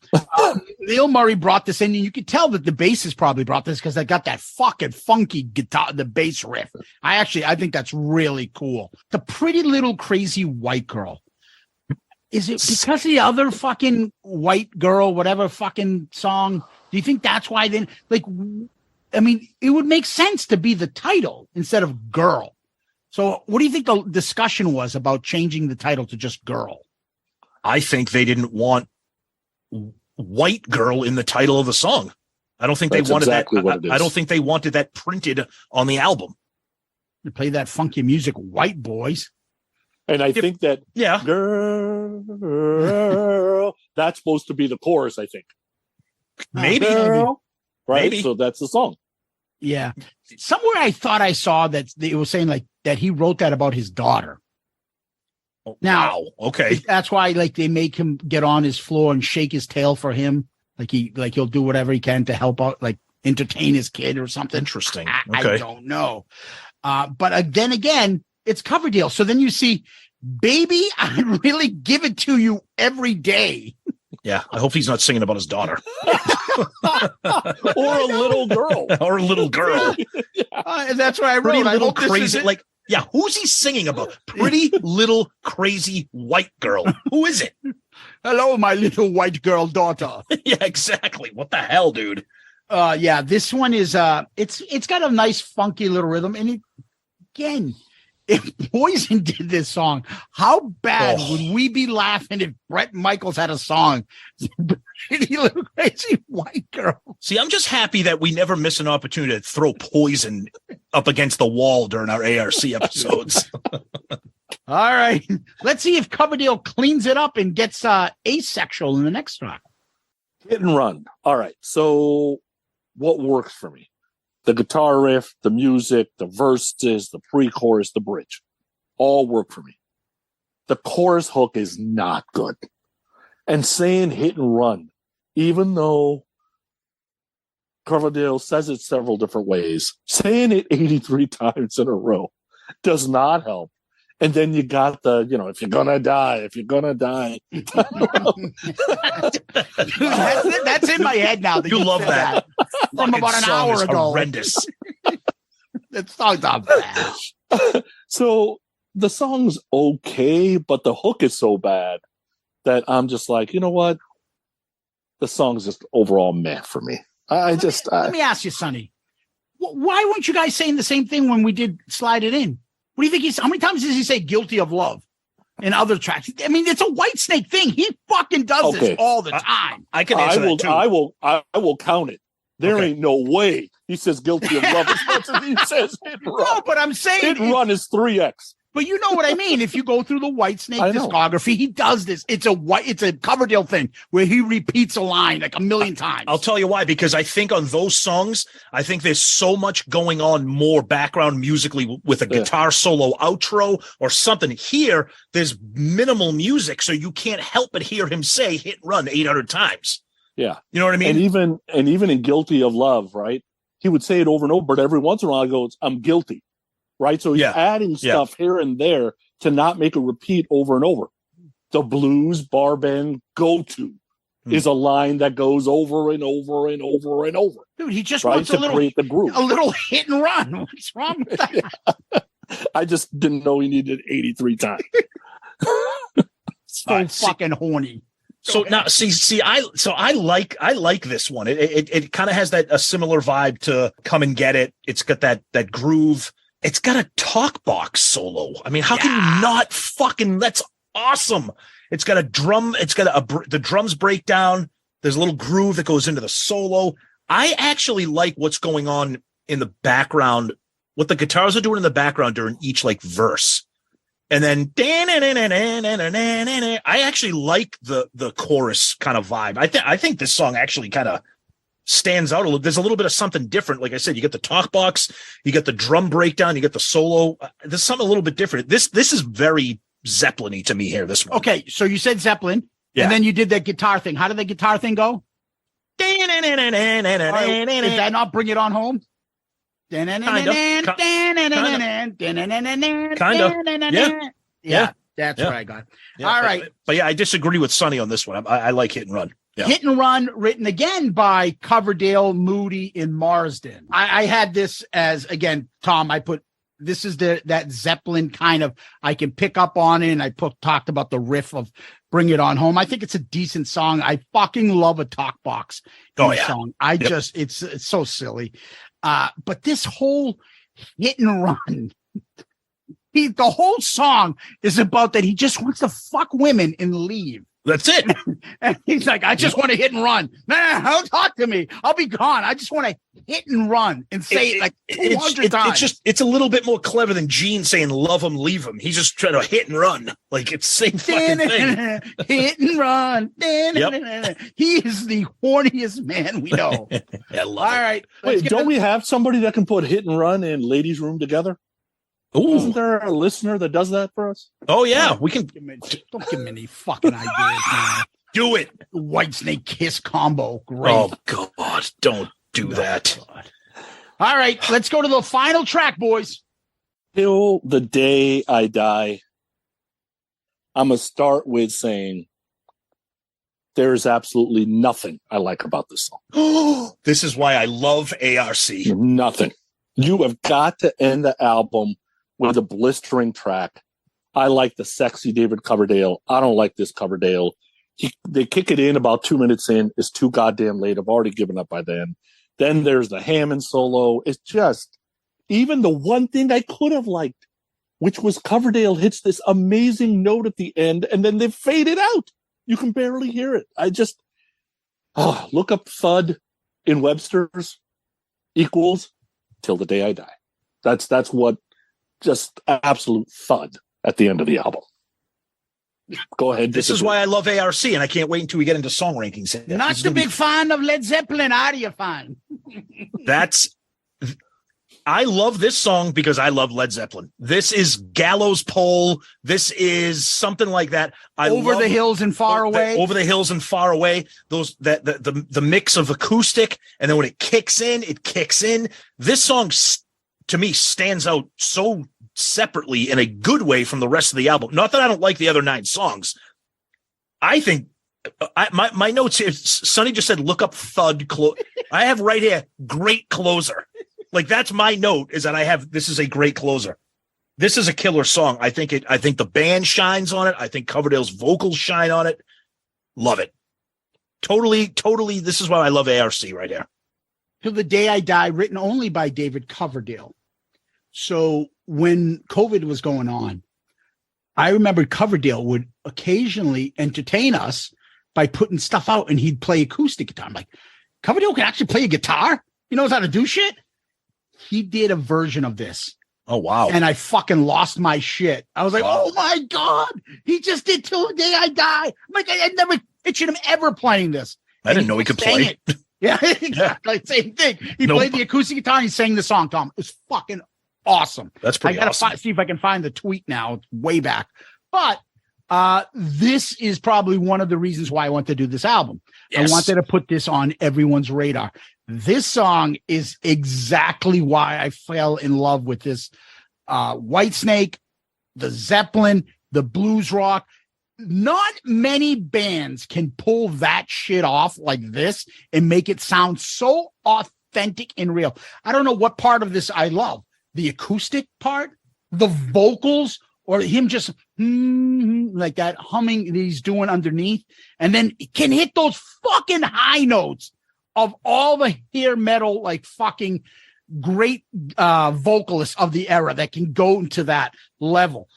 Neil Murray brought this in, and you could tell that the bassist probably brought this because I got that fucking funky guitar, the bass riff. I think that's really cool. The Pretty Little Crazy White Girl. Is it because of the other fucking white girl, whatever fucking song? Do you think that's why then? Like, I mean, it would make sense to be the title instead of Girl. So what do you think the discussion was about changing the title to just Girl? I think they didn't want White Girl in the title of the song. I don't think they wanted exactly that. I don't think they wanted that printed on the album. You play that funky music, White Boys. And I think that girl, that's supposed to be the chorus, I think. Maybe. Girl, right? Maybe. So that's the song. Yeah. Somewhere I thought I saw that it was saying like that he wrote that about his daughter. Oh, Now, wow. Okay. That's why, like, they make him get on his floor and shake his tail for him. He'll do whatever he can to help out, like entertain his kid or something. Interesting. I Okay. don't know. But then again, it's Coverdale. So then you see, baby, I really give it to you every day. Yeah. I hope he's not singing about his daughter Or a little girl. or a little girl. That's what I wrote. Pretty I little hope this crazy. isn't- Like, yeah. Who's he singing about? Pretty little crazy white girl. Who is it? Hello, my little white girl daughter. Yeah, exactly. What the hell, dude? Yeah, this one is it's got a nice funky little rhythm. And again, if Poison did this song, how bad would we be laughing if Bret Michaels had a song? Pretty little crazy white girl. See, I'm just happy that we never miss an opportunity to throw Poison up against the wall during our ARC episodes. All right. Let's see if Coverdale cleans it up and gets asexual in the next track. Hit and run. All right. So what works for me? The guitar riff, the music, the verses, the pre-chorus, the bridge, all work for me. The chorus hook is not good. And saying hit and run, even though Coverdale says it several different ways, saying it 83 times in a row does not help. And then you got the, if you're going to die, if you're going to die. Dude, that's in my head now. You love that. From about an Song hour is ago. horrendous. That song's not bad. So the song's okay, but the hook is so bad that I'm just like, you know what? The song's just overall meh for me. Let me ask you, Sonny. Why weren't you guys saying the same thing when we did Slide It In? What do you think how many times does he say guilty of love in other tracks? I mean, it's a Whitesnake thing. He fucking does this all the time. I can answer that too. I will count it. There ain't no way he says guilty of love as much as he says hit and run. No, but I'm saying hit and run is 3x. But you know what I mean. If you go through the Whitesnake discography, he does this. It's a Coverdale thing where he repeats a line like a million times. I'll tell you why, because I think on those songs, I think there's so much going on more background musically with a guitar solo outro or something. Here, there's minimal music, so you can't help but hear him say hit and run 800 times. Yeah. You know what I mean? And even in Guilty of Love, right? He would say it over and over, but every once in a while he goes, I'm guilty. Right? So he's adding stuff here and there to not make it repeat over and over. The blues bar band go-to is a line that goes over and over and over and over. Dude, he just wants a little hit and run. What's wrong with that? I just didn't know he needed 83 times. So fucking horny. So now, I like this one. It kind of has a similar vibe to Come and Get It. It's got that groove. It's got a talk box solo. I mean, how can you not fucking? That's awesome. It's got a drum. It's got the drums break down. There's a little groove that goes into the solo. I actually like what's going on in the background. What the guitars are doing in the background during each verse. And then I actually like the chorus kind of vibe. I think this song actually kind of stands out a little. There's a little bit of something different. Like I said, you get the talk box, you get the drum breakdown, you get the solo. There's something a little bit different. This is very Zeppelin-y to me here. This one. Okay, so you said Zeppelin, and then you did that guitar thing. How did the guitar thing go? Did that not bring it on home? Kind of. Yeah, that's what I got. Yeah, all right. But I disagree with Sonny on this one. I like Hit and Run. Yeah. Hit and Run, written again by Coverdale, Moody, and Marsden. I had this as, again, Tom, I put, this is that Zeppelin kind of, I can pick up on it, and I talked about the riff of Bring It On Home. I think it's a decent song. I fucking love a talk box song. It's so silly. But this whole Hit and Run, the whole song is about that he just wants to fuck women and leave. That's it. And he's like, I just want to hit and run. Nah, don't talk to me. I'll be gone. I just want to hit and run and say it like 200 times. It's a little bit more clever than Gene saying love him, leave him. He's just trying to hit and run. Like it's the same fucking thing. Hit and run. Yep. He is the horniest man we know. I love All right. Wait, don't we have somebody that can put Hit and Run and Ladies Room together? Ooh. Isn't there a listener that does that for us? Oh, yeah. We can. Don't give me any fucking ideas, man. Do it. Whitesnake Kiss combo. Great. Oh, God. Don't do that. God. All right. Let's go to the final track, boys. Till the day I die. I'm going to start with saying there is absolutely nothing I like about this song. This is why I love ARC. Nothing. You have got to end the album with a blistering track. I like the sexy David Coverdale. I don't like this Coverdale. They kick it in about 2 minutes in. It's too goddamn late. I've already given up by then. Then there's the Hammond solo. It's just, even the one thing I could have liked, which was Coverdale hits this amazing note at the end, and then they fade it out. You can barely hear it. Look up thud in Webster's equals till the day I die. That's what, just absolute thud at the end of the album. Go ahead. This is why I love ARC, and I can't wait until we get into song rankings. Not the big fan of Led Zeppelin. Are you fan? I love this song because I love Led Zeppelin. This is Gallows Pole. This is something like that. Over the hills and far away. Over the hills and far away. Those the mix of acoustic, and then when it kicks in. This song to me stands out so separately in a good way from the rest of the album. Not that I don't like the other 9 songs. I think my notes here. Sonny just said, "Look up thud." I have right here, great closer. Like, that's my note, is that this is a great closer. This is a killer song. I think the band shines on it. I think Coverdale's vocals shine on it. Love it. Totally. This is why I love ARC right here. Till the Day I Die, written only by David Coverdale. So when COVID was going on, I remember Coverdale would occasionally entertain us by putting stuff out, and he'd play acoustic guitar. I'm like, Coverdale can actually play a guitar? He knows how to do shit? He did a version of this. Oh, wow. And I fucking lost my shit. I was like, wow. Oh my God, he just did Till the Day I Die. I'm like, I never pictured him ever playing this. I didn't know he could play it. Yeah, exactly. Same thing. He played the acoustic guitar and he sang the song, Tom. It was fucking awesome. That's pretty awesome. I gotta see if I can find the tweet now. It's way back. But this is probably one of the reasons why I want to do this album. Yes. I wanted to put this on everyone's radar. This song is exactly why I fell in love with this Whitesnake, the Zeppelin, the blues rock. Not many bands can pull that shit off like this and make it sound so authentic and real. I don't know what part of this I love. The acoustic part, the vocals, or him just like that humming that he's doing underneath, and then can hit those fucking high notes of all the hair metal, like fucking great vocalists of the era that can go into that level.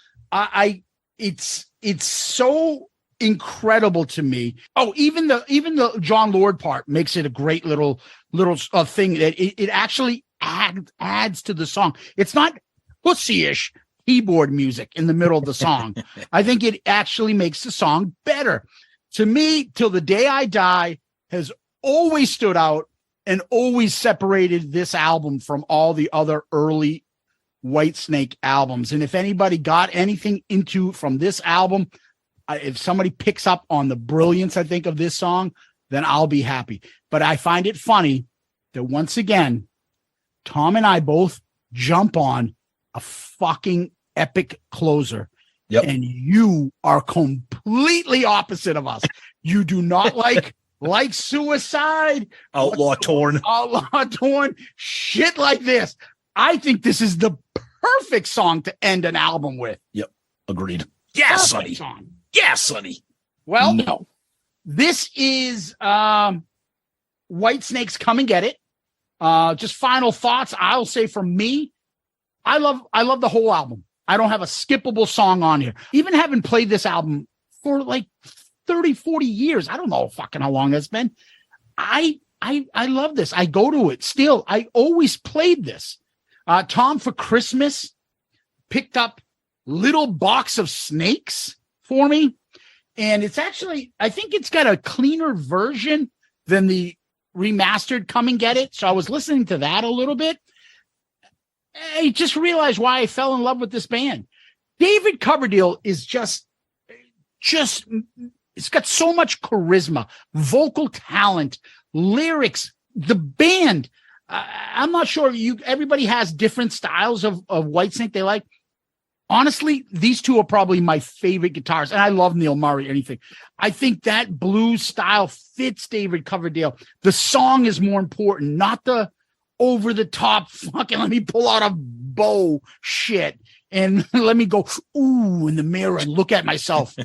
It's so incredible to me. Oh, even the Jon Lord part makes it a great little thing that it actually adds to the song. It's not pussy-ish keyboard music in the middle of the song. I think it actually makes the song better. To me, Till the Day I Die has always stood out and always separated this album from all the other early Whitesnake albums. And if anybody got anything from this album, if somebody picks up on the brilliance, I think, of this song, then I'll be happy. But I find it funny that once again, Tom and I both jump on a fucking epic closer. Yep. And you are completely opposite of us. You do not like Suicide, Outlaw Torn, shit like this. I think this is the perfect song to end an album with. Yep. Agreed. Yeah, Sonny. Song. Yeah, Sonny. Well, no. This is Whitesnake's Come and Get It. Just final thoughts. I'll say from me, I love the whole album. I don't have a skippable song on here. Even having played this album for like 30, 40 years. I don't know fucking how long that's been. I love this. I go to it still. I always played this. Tom, for Christmas, picked up Little Box of Snakes for me. And it's actually, I think it's got a cleaner version than the remastered Come and Get It. So I was listening to that a little bit. I just realized why I fell in love with this band. David Coverdale is just, it's got so much charisma, vocal talent, lyrics, the band. I'm not sure everybody has different styles of Whitesnake they like. Honestly, these two are probably my favorite guitarists, and I love Neil Murray, anything. I think that blues style fits David Coverdale. The song is more important, not the over-the-top fucking let me pull out a bow shit and let me go, ooh, in the mirror and look at myself.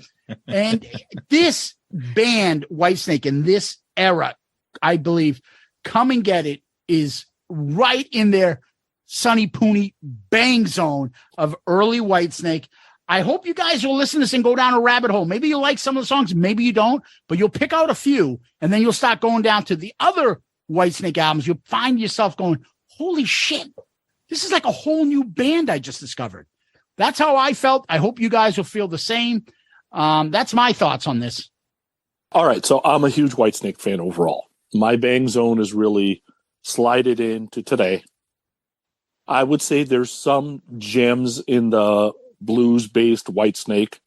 And this band, Whitesnake, in this era, I believe, Come and Get It is right in their Sonny Pooney bang zone of early Whitesnake. I hope you guys will listen to this and go down a rabbit hole. Maybe you like some of the songs, maybe you don't, but you'll pick out a few, and then you'll start going down to the other Whitesnake albums. You'll find yourself going, holy shit, this is like a whole new band I just discovered. That's how I felt. I hope you guys will feel the same. That's my thoughts on this. All right, so I'm a huge Whitesnake fan overall. My bang zone is really slided into today. I would say there's some gems in the blues-based Whitesnake,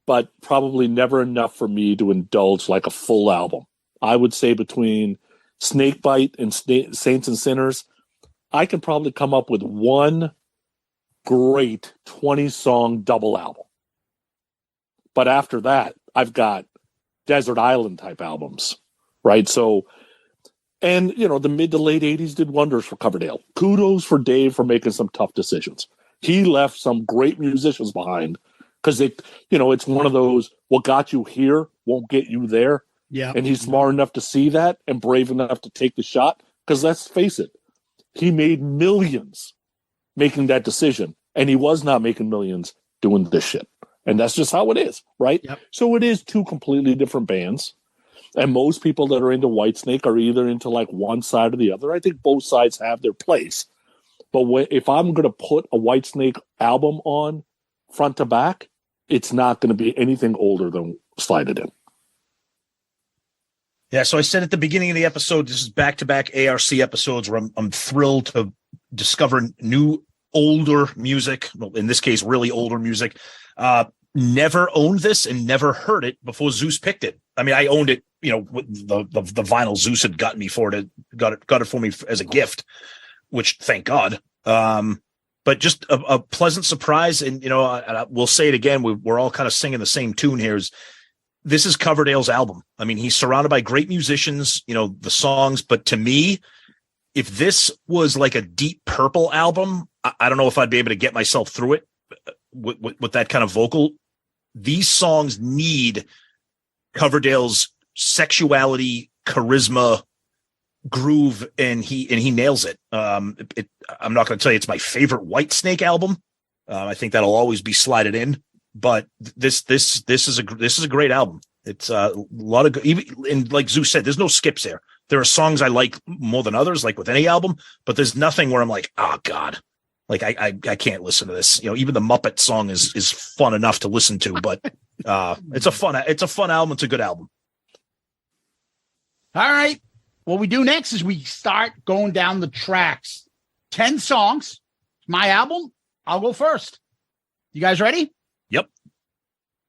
but probably never enough for me to indulge like a full album. I would say between Snakebite and Saints and Sinners, I can probably come up with one great 20-song double album. But after that, I've got Desert Island type albums, right? So, and, you know, the mid to late 80s did wonders for Coverdale. Kudos for Dave for making some tough decisions. He left some great musicians behind because it's one of those, what got you here won't get you there. Yeah. And he's smart enough to see that and brave enough to take the shot. Because let's face it, he made millions making that decision. And he was not making millions doing this shit. And that's just how it is, right? Yep. So it is two completely different bands. And most people that are into Whitesnake are either into like one side or the other. I think both sides have their place. But if I'm going to put a Whitesnake album on front to back, it's not going to be anything older than Slide It In. Yeah, so I said at the beginning of the episode, this is back-to-back ARC episodes where I'm thrilled to discover new, older music. Well, in this case, really older music. Never owned this and never heard it before Zeus picked it. I mean, I owned it, with the vinyl Zeus had gotten me for it. Got it for me as a gift, which thank God. But just a pleasant surprise. And, we'll say it again. We're all kind of singing the same tune here. This is Coverdale's album. I mean, he's surrounded by great musicians, the songs. But to me, if this was like a Deep Purple album, I don't know if I'd be able to get myself through it with that kind of vocal. These songs need Coverdale's sexuality, charisma, groove, and he nails it. I'm not going to tell you it's my favorite Whitesnake album. I think that'll always be slided in. But this is a great album. It's a lot of even, and like Zeus said, there's no skips there. There are songs I like more than others, like with any album, but there's nothing where I'm like, oh God, like I can't listen to this. Even the Muppet song is fun enough to listen to, but it's a fun album. It's a good album. All right. What we do next is we start going down the tracks. 10 songs. My album. I'll go first. You guys ready? Yep.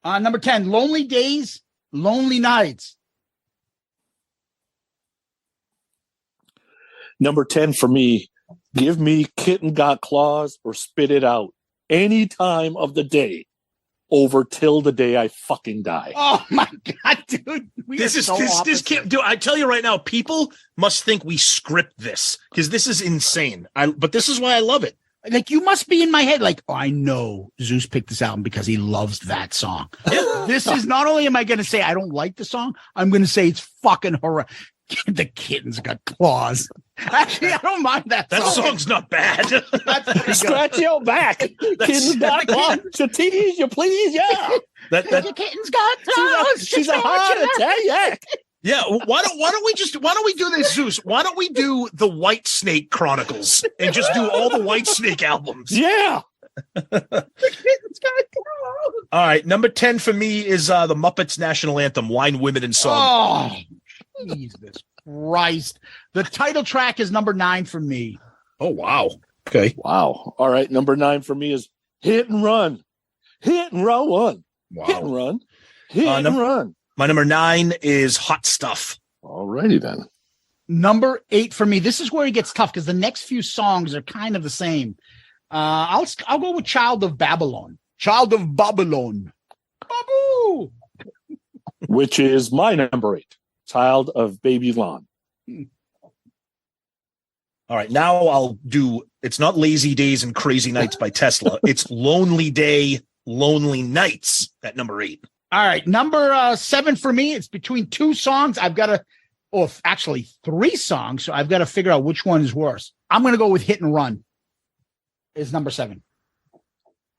Number 10, Lonely Days, Lonely Nights. Number 10 for me, give me Kitten Got Claws or Spit It Out any time of the day over till the day I fucking die. Oh my God, dude. This can't do. I tell you right now, people must think we script this because this is insane. But this is why I love it. Like, you must be in my head like, oh, I know Zeus picked this album because he loves that song. This is not only am I going to say I don't like the song, I'm going to say it's fucking horror. The kitten's got claws. Actually, I don't mind that song. That song's not bad. Scratch your back. Kitten's got claws. To tease you, please, yeah. The kitten's got claws. She's a heart attack. Yeah, why don't we do this, Zeus? Why don't we do the Whitesnake Chronicles and just do all the Whitesnake albums? Yeah. All right, number 10 for me is the Muppets National Anthem, Wine, Women, and Song. Oh, Jesus Christ. The title track is number 9 for me. Oh, wow. Okay. Wow. All right. Number 9 for me is Hit and Run. Hit and Run 1. Wow. Hit and Run. Hit and Run. My number 9 is Hot Stuff. All righty then. Number 8 for me. This is where it gets tough because the next few songs are kind of the same. I'll go with Child of Babylon. Child of Babylon. Babu! Which is my number 8. Child of Babylon. All right, now I'll do, it's not Lazy Days and Crazy Nights by Tesla. It's Lonely Day, Lonely Nights at number 8. All right, number 7 for me. It's between 2 songs. I've got to, actually 3 songs. So I've got to figure out which one is worse. I'm going to go with Hit and Run. Is number 7.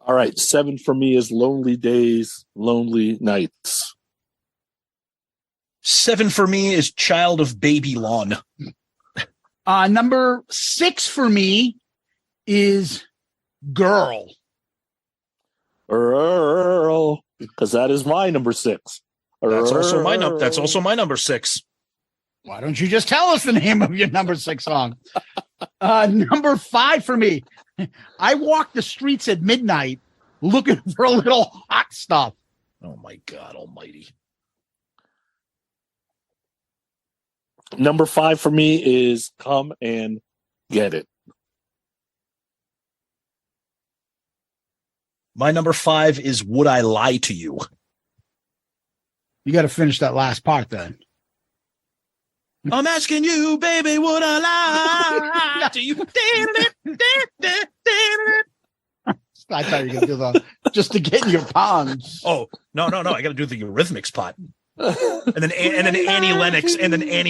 All right, 7 for me is Lonely Days, Lonely Nights. 7 for me is Child of Babylon. Number 6 for me is Girl. Earl, because that is my number 6. That's also my number 6. Why don't you just tell us the name of your number 6 song? Number 5 for me. I walk the streets at midnight looking for a little hot stuff. Oh my God Almighty. Number 5 for me is Come and Get It. My number 5 is Would I Lie to You? You got to finish that last part then. I'm asking you, baby, would I lie to you? I thought you were going to do the just to get in your palms. Oh, no. I got to do the Eurythmics part. And then Annie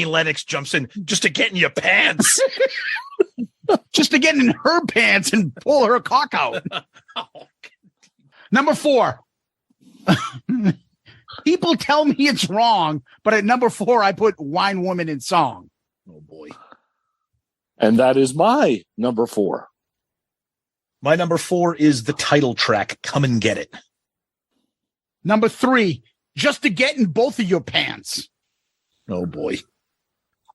Lennox jumps in just to get in your pants. Just to get in her pants and pull her cock out. Number 4. People tell me it's wrong, but at number 4, I put Wine Woman in Song. Oh, boy. And that is my number 4. My number 4 is the title track, Come and Get It. Number 3, Just to Get in Both of Your Pants. Oh, boy.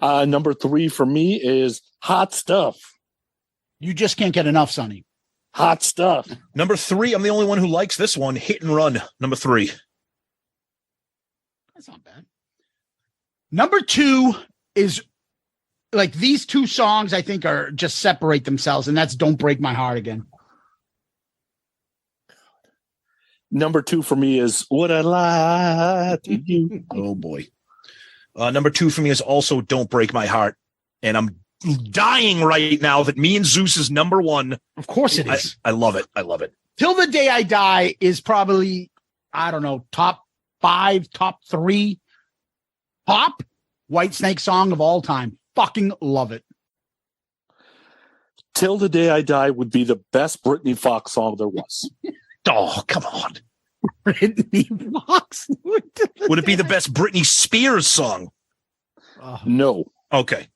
Number 3 for me is Hot Stuff. You just can't get enough, Sonny. Hot Stuff. Number 3, I'm the only one who likes this one, Hit and Run, number 3. That's not bad. Number 2 is like these 2 songs I think are just separate themselves, and that's Don't Break My Heart Again. Number 2 for me is Would I Lie to You? Oh, boy. Number 2 for me is also Don't Break My Heart. And I'm dying right now that me and Zeus is number 1. Of course it is. I love it. I love it. Till the Day I Die is probably, I don't know, top 5, top 3, top Whitesnake song of all time. Fucking love it. Till the Day I Die would be the best Britney Fox song there was. Oh, come on. Britney Fox. Would it be the best Britney Spears song? No. Okay.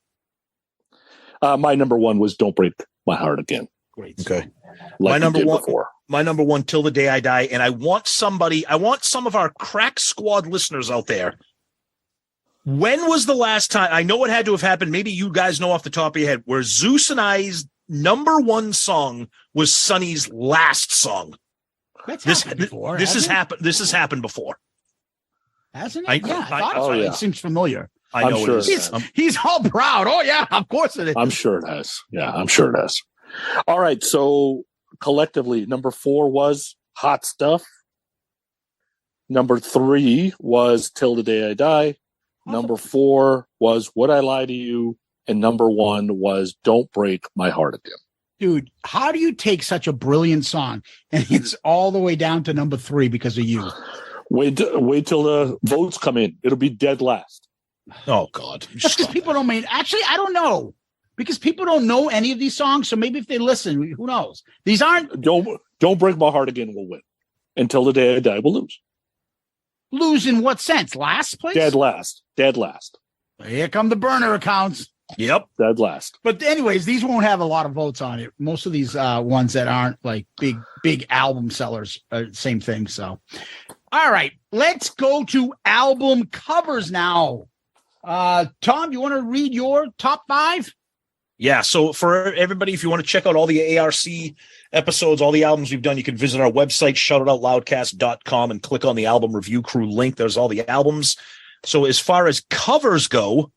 My number 1 was Don't Break My Heart Again. Great. Okay. Like my number 1 before. My number 1, Till the Day I Die. And I want some of our Crack Squad listeners out there. When was the last time? I know it had to have happened. Maybe you guys know off the top of your head where Zeus and I's number 1 song was Sonny's last song. This has happened before. Hasn't it? I thought so. Yeah. It seems familiar. I know sure it is. He's all proud. Oh, yeah, of course it is. I'm sure it has. Yeah, I'm sure it has. All right. So collectively, number 4 was Hot Stuff. Number 3 was Till the Day I Die. Number 4 was Would I Lie to You? And number 1 was Don't Break My Heart Again. Dude, how do you take such a brilliant song and it's all the way down to number 3 because of you? Wait till the votes come in. It'll be dead last. Oh, God. That's because people don't mean. Actually, I don't know. Because people don't know any of these songs. So maybe if they listen, who knows? These aren't. Don't Break My Heart Again will win. Until the Day I Die will lose. Lose in what sense? Last place? Dead last. Dead last. Here come the burner accounts. Yep. Dead last. But anyways, these won't have a lot of votes on it. Most of these ones that aren't like big album sellers, same thing. So, all right, let's go to album covers now. Tom, you want to read your top 5? Yeah, so for everybody, if you want to check out all the ARC episodes, all the albums we've done, you can visit our website, shoutitoutloudcast.com, and click on the album review crew link. There's all the albums. So as far as covers go,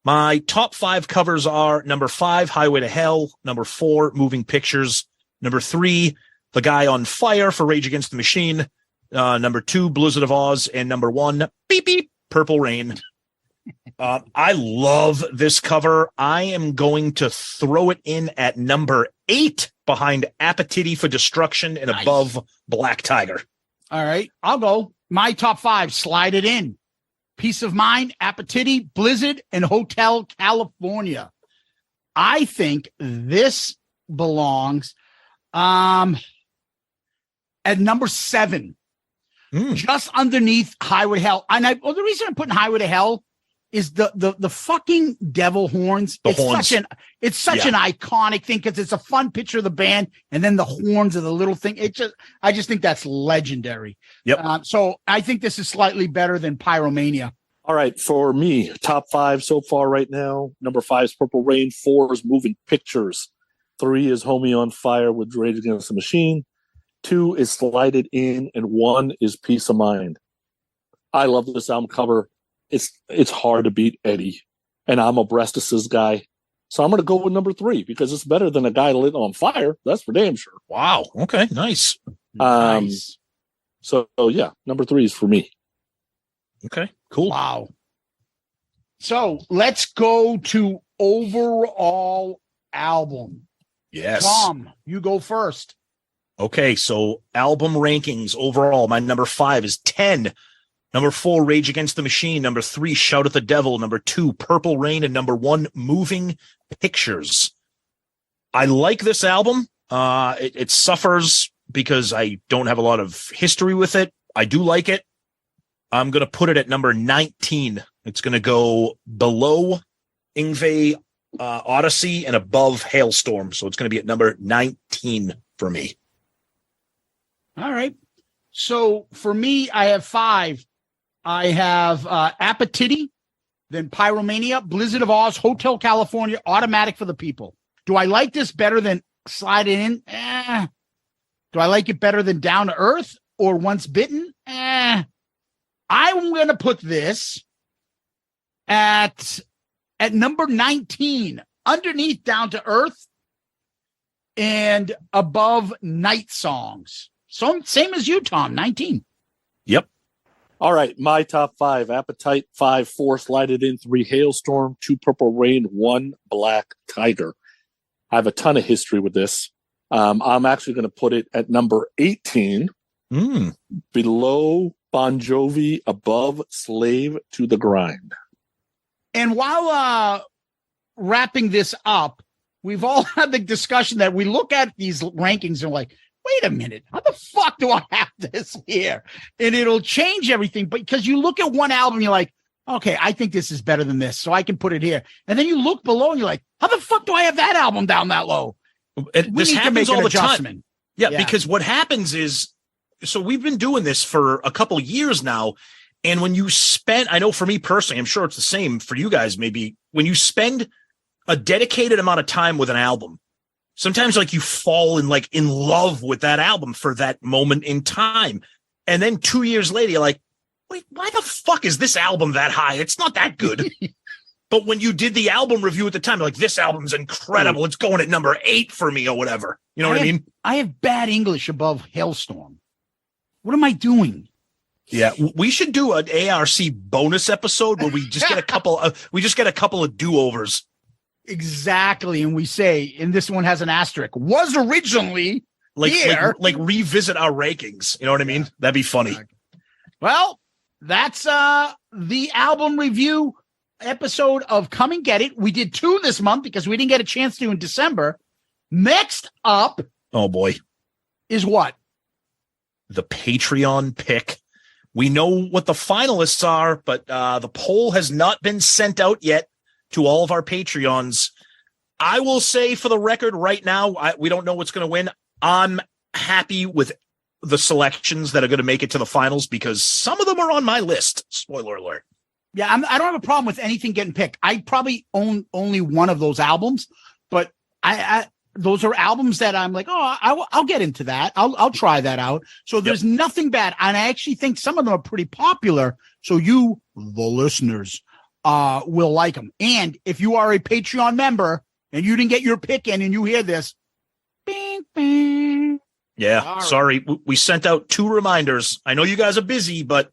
my top 5 covers are number 5, Highway to Hell, number 4, Moving Pictures, number 3, The Guy on Fire for Rage Against the Machine, number 2, Blizzard of Oz, and number 1, beep, beep, Purple Rain. I love this cover. I am going to throw it in at number 8 behind Appetite for Destruction and above Black Tiger. All right, I'll go. My top 5, slide it in. Peace of Mind, Appetite, Blizzard, and Hotel California. I think this belongs at number 7, just underneath Highway to Hell. And the reason I'm putting Highway to Hell is the fucking devil horns. It's such an iconic thing because it's a fun picture of the band, and then the horns of the little thing. I just think that's legendary. Yep. So I think this is slightly better than Pyromania. All right, for me, top 5 so far right now. Number 5 is Purple Rain. 4 is Moving Pictures. 3 is Homie on Fire with Rage Against the Machine. 2 is Slide It In, and 1 is Peace of Mind. I love this album cover. It's hard to beat Eddie, and I'm a Breastises guy, so I'm going to go with number 3 because it's better than a guy lit on fire. That's for damn sure. Wow. Okay. Nice. So yeah, number 3 is for me. Okay. Cool. Wow. So let's go to overall album. Yes. Tom, you go first. Okay. So album rankings overall, my number 5 is 10. Number 4, Rage Against the Machine. Number 3, Shout at the Devil. Number 2, Purple Rain. And number 1, Moving Pictures. I like this album. It suffers because I don't have a lot of history with it. I do like it. I'm going to put it at number 19. It's going to go below Yngwie Odyssey and above Hailstorm. So it's going to be at number 19 for me. All right. So for me, I have 5. I have Appetite, then Pyromania, Blizzard of Oz, Hotel California, Automatic for the People. Do I like this better than Slide It In? Do I like it better than Down to Earth or Once Bitten? I'm going to put this at number 19, underneath Down to Earth and above Night Songs. So same as you, Tom, 19. Yep. All right, my top 5, Appetite, 5, 4, Slide It In, 3, Hailstorm, 2, Purple Rain, 1, Black Tiger. I have a ton of history with this. I'm actually going to put it at number 18, below Bon Jovi, above Slave to the Grind. And while wrapping this up, we've all had the discussion that we look at these rankings and we're like, wait a minute, how the fuck do I have this here? And it'll change everything. But because you look at one album, you're like, okay, I think this is better than this, so I can put it here. And then you look below and you're like, how the fuck do I have that album down that low? This happens all the time. Yeah, Yeah. because what happens is, so we've been doing this for a couple years now. And when you spend, I know for me personally, I'm sure it's the same for you guys, maybe when you spend a dedicated amount of time with an album, sometimes like you fall in love with that album for that moment in time. And then 2 years later, you're like, wait, why the fuck is this album that high? It's not that good. But when you did the album review at the time, like, this album's incredible. It's going at number 8 for me or whatever. You know what I mean? I have bad English above Hailstorm. What am I doing? Yeah, we should do an ARC bonus episode where we just get a couple of do-overs. Exactly. And we say, and this one has an asterisk, was originally like revisit our rankings. You know what I mean? That'd be funny. Well, that's the album review episode of Come and Get It. We did 2 this month because we didn't get a chance to in December. Next up, oh boy, is what? The Patreon pick. We know what the finalists are, but the poll has not been sent out yet to all of our Patreons. I will say, for the record, right now, we don't know what's going to win. I'm happy with the selections that are going to make it to the finals because some of them are on my list. Spoiler alert. Yeah, I don't have a problem with anything getting picked. I probably own only one of those albums, but I those are albums that I'm like, I'll get into that. I'll try that out. So there's nothing bad. And I actually think some of them are pretty popular. So you, the listeners, will like them. And if you are a Patreon member and you didn't get your pick in and you hear this, bing, bing. Yeah, All right. sorry. We sent out 2 reminders. I know you guys are busy, but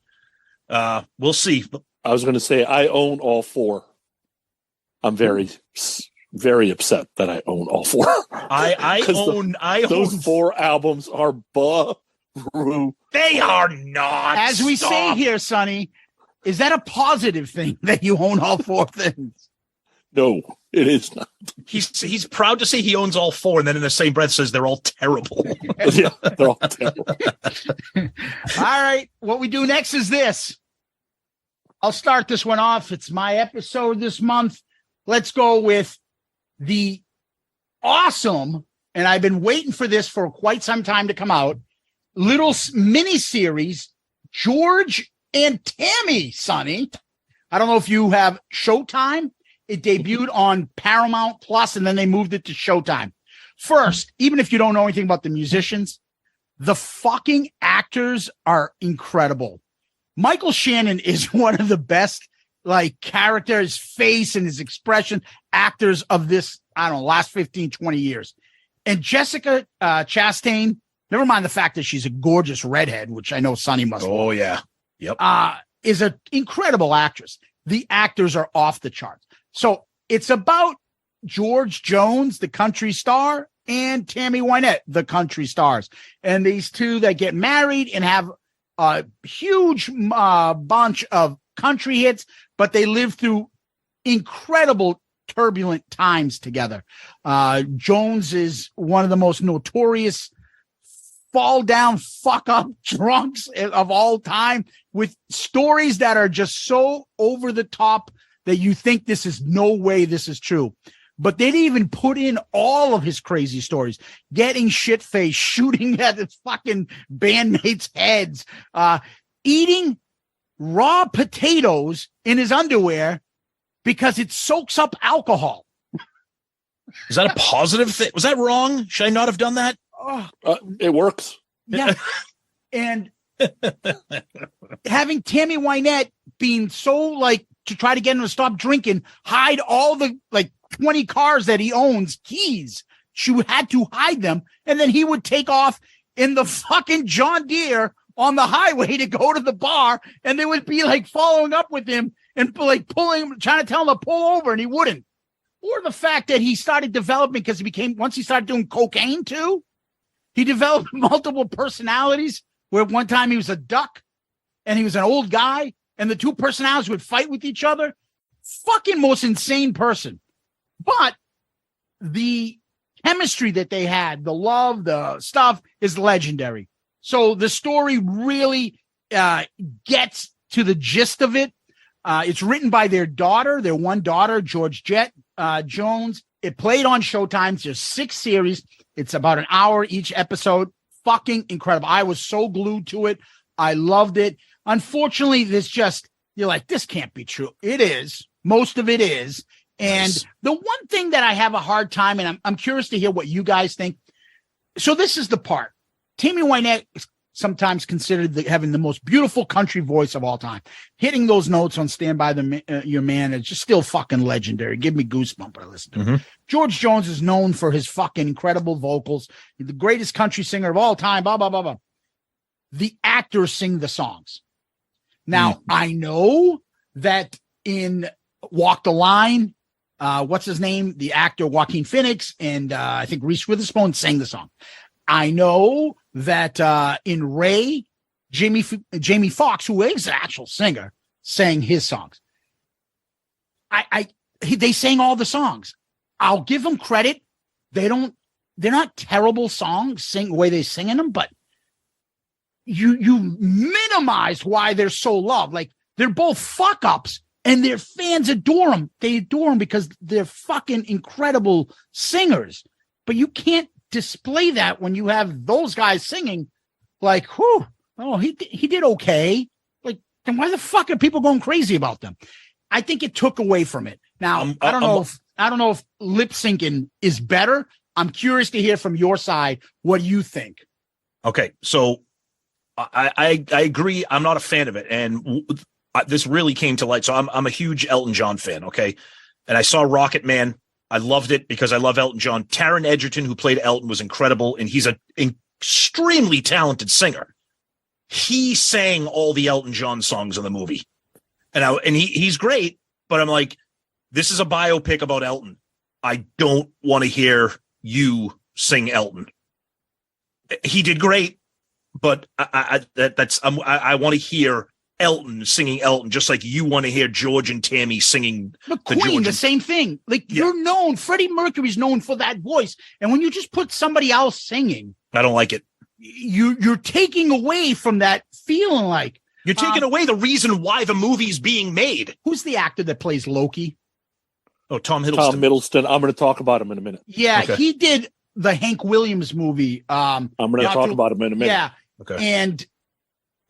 we'll see. I was going to say I own all 4. I'm very upset that I own all 4. I own those 4 albums are brutal. They are not. As we say here, Sonny, is that a positive thing that you own all 4 things? No, it is not. He's proud to say he owns all 4, and then in the same breath says they're all terrible. Yeah, they're all terrible. All right, what we do next is this. I'll start this one off. It's my episode this month. Let's go with the awesome, and I've been waiting for this for quite some time to come out, little mini series, George and Tammy, Sonny. I don't know if you have Showtime. It debuted on Paramount Plus, and then they moved it to Showtime. First, even if you don't know anything about the musicians, the fucking actors are incredible. Michael Shannon is one of the best, like, character, his face and his expression actors of this, I don't know, last 15, 20 years. And Jessica Chastain, never mind the fact that she's a gorgeous redhead, which I know Sonny must love. Oh, yeah. Yep. Is an incredible actress. The actors are off the charts. So it's about George Jones, the country star, and Tammy Wynette, the country stars. And these two that get married and have a huge bunch of country hits, but they live through incredible turbulent times together. Jones is one of the most notorious fall down, fuck up drunks of all time, with stories that are just so over the top that you think this is no way this is true. But they didn't even put in all of his crazy stories, getting shit-faced, shooting at his fucking bandmates' heads, eating raw potatoes in his underwear because it soaks up alcohol. Is that a positive thing? Was that wrong? Should I not have done that? It works. Yeah. And having Tammy Wynette being so, like, to try to get him to stop drinking, hide all the, like, 20 cars that he owns, keys. She had to hide them. And then he would take off in the fucking John Deere on the highway to go to the bar. And they would be, like, following up with him and, like, pulling him, trying to tell him to pull over, and he wouldn't. Or the fact that he started developing, because once he started doing cocaine too, he developed multiple personalities, where one time he was a duck and he was an old guy, and the 2 personalities would fight with each other. Fucking most insane person. But the chemistry that they had, the love, the stuff is legendary. So the story really gets to the gist of it. It's written by their one daughter, George Jett Jones. It played on Showtime. There's 6 series. It's about an hour each episode. Fucking incredible. I was so glued to it. I loved it. Unfortunately, you're like, this can't be true. It is. Most of it is. And nice. The one thing that I have a hard time, and I'm curious to hear what you guys think. So this is the part. Tammy Wynette is sometimes considered having the most beautiful country voice of all time. Hitting those notes on Stand By Your Man is just still fucking legendary. Give me goosebumps when I listen to it. George Jones is known for his fucking incredible vocals. He's the greatest country singer of all time, blah, blah, blah, blah. The actors sing the songs. Now, I know that in Walk the Line, what's his name? The actor Joaquin Phoenix and I think Reese Witherspoon sang the song. I know that in Ray, Jamie Foxx, who is an actual singer, sang his songs. They sang all the songs. I'll give them credit. They're not terrible songs, the way they sing in them, but you minimize why they're so loved. Like, they're both fuck ups, and their fans adore them. They adore them because they're fucking incredible singers. But you can't display that when you have those guys singing. Like, whew, oh, he did okay. Like, then why the fuck are people going crazy about them? I think it took away from it. Now, I don't know I don't know if lip syncing is better. I'm curious to hear from your side. What do you think? Okay, so I agree. I'm not a fan of it, and this really came to light. So I'm a huge Elton John fan. Okay, and I saw Rocket Man. I loved it because I love Elton John. Taron Egerton, who played Elton, was incredible, and he's an extremely talented singer. He sang all the Elton John songs in the movie, and he's great. But I'm like, this is a biopic about Elton. I don't want to hear you sing Elton. He did great, but I want to hear Elton singing Elton, just like you want to hear George and Tammy singing. But Queen, the same thing. Like you're known, Freddie Mercury's known for that voice, and when you just put somebody else singing, I don't like it. You're taking away from that feeling. Like you're taking away the reason why the movie's being made. Who's the actor that plays Loki? Oh, Tom Hiddleston. Tom Hiddleston. I'm going to talk about him in a minute. Yeah, okay. He did the Hank Williams movie. I'm going to talk about him in a minute. Yeah. Okay. And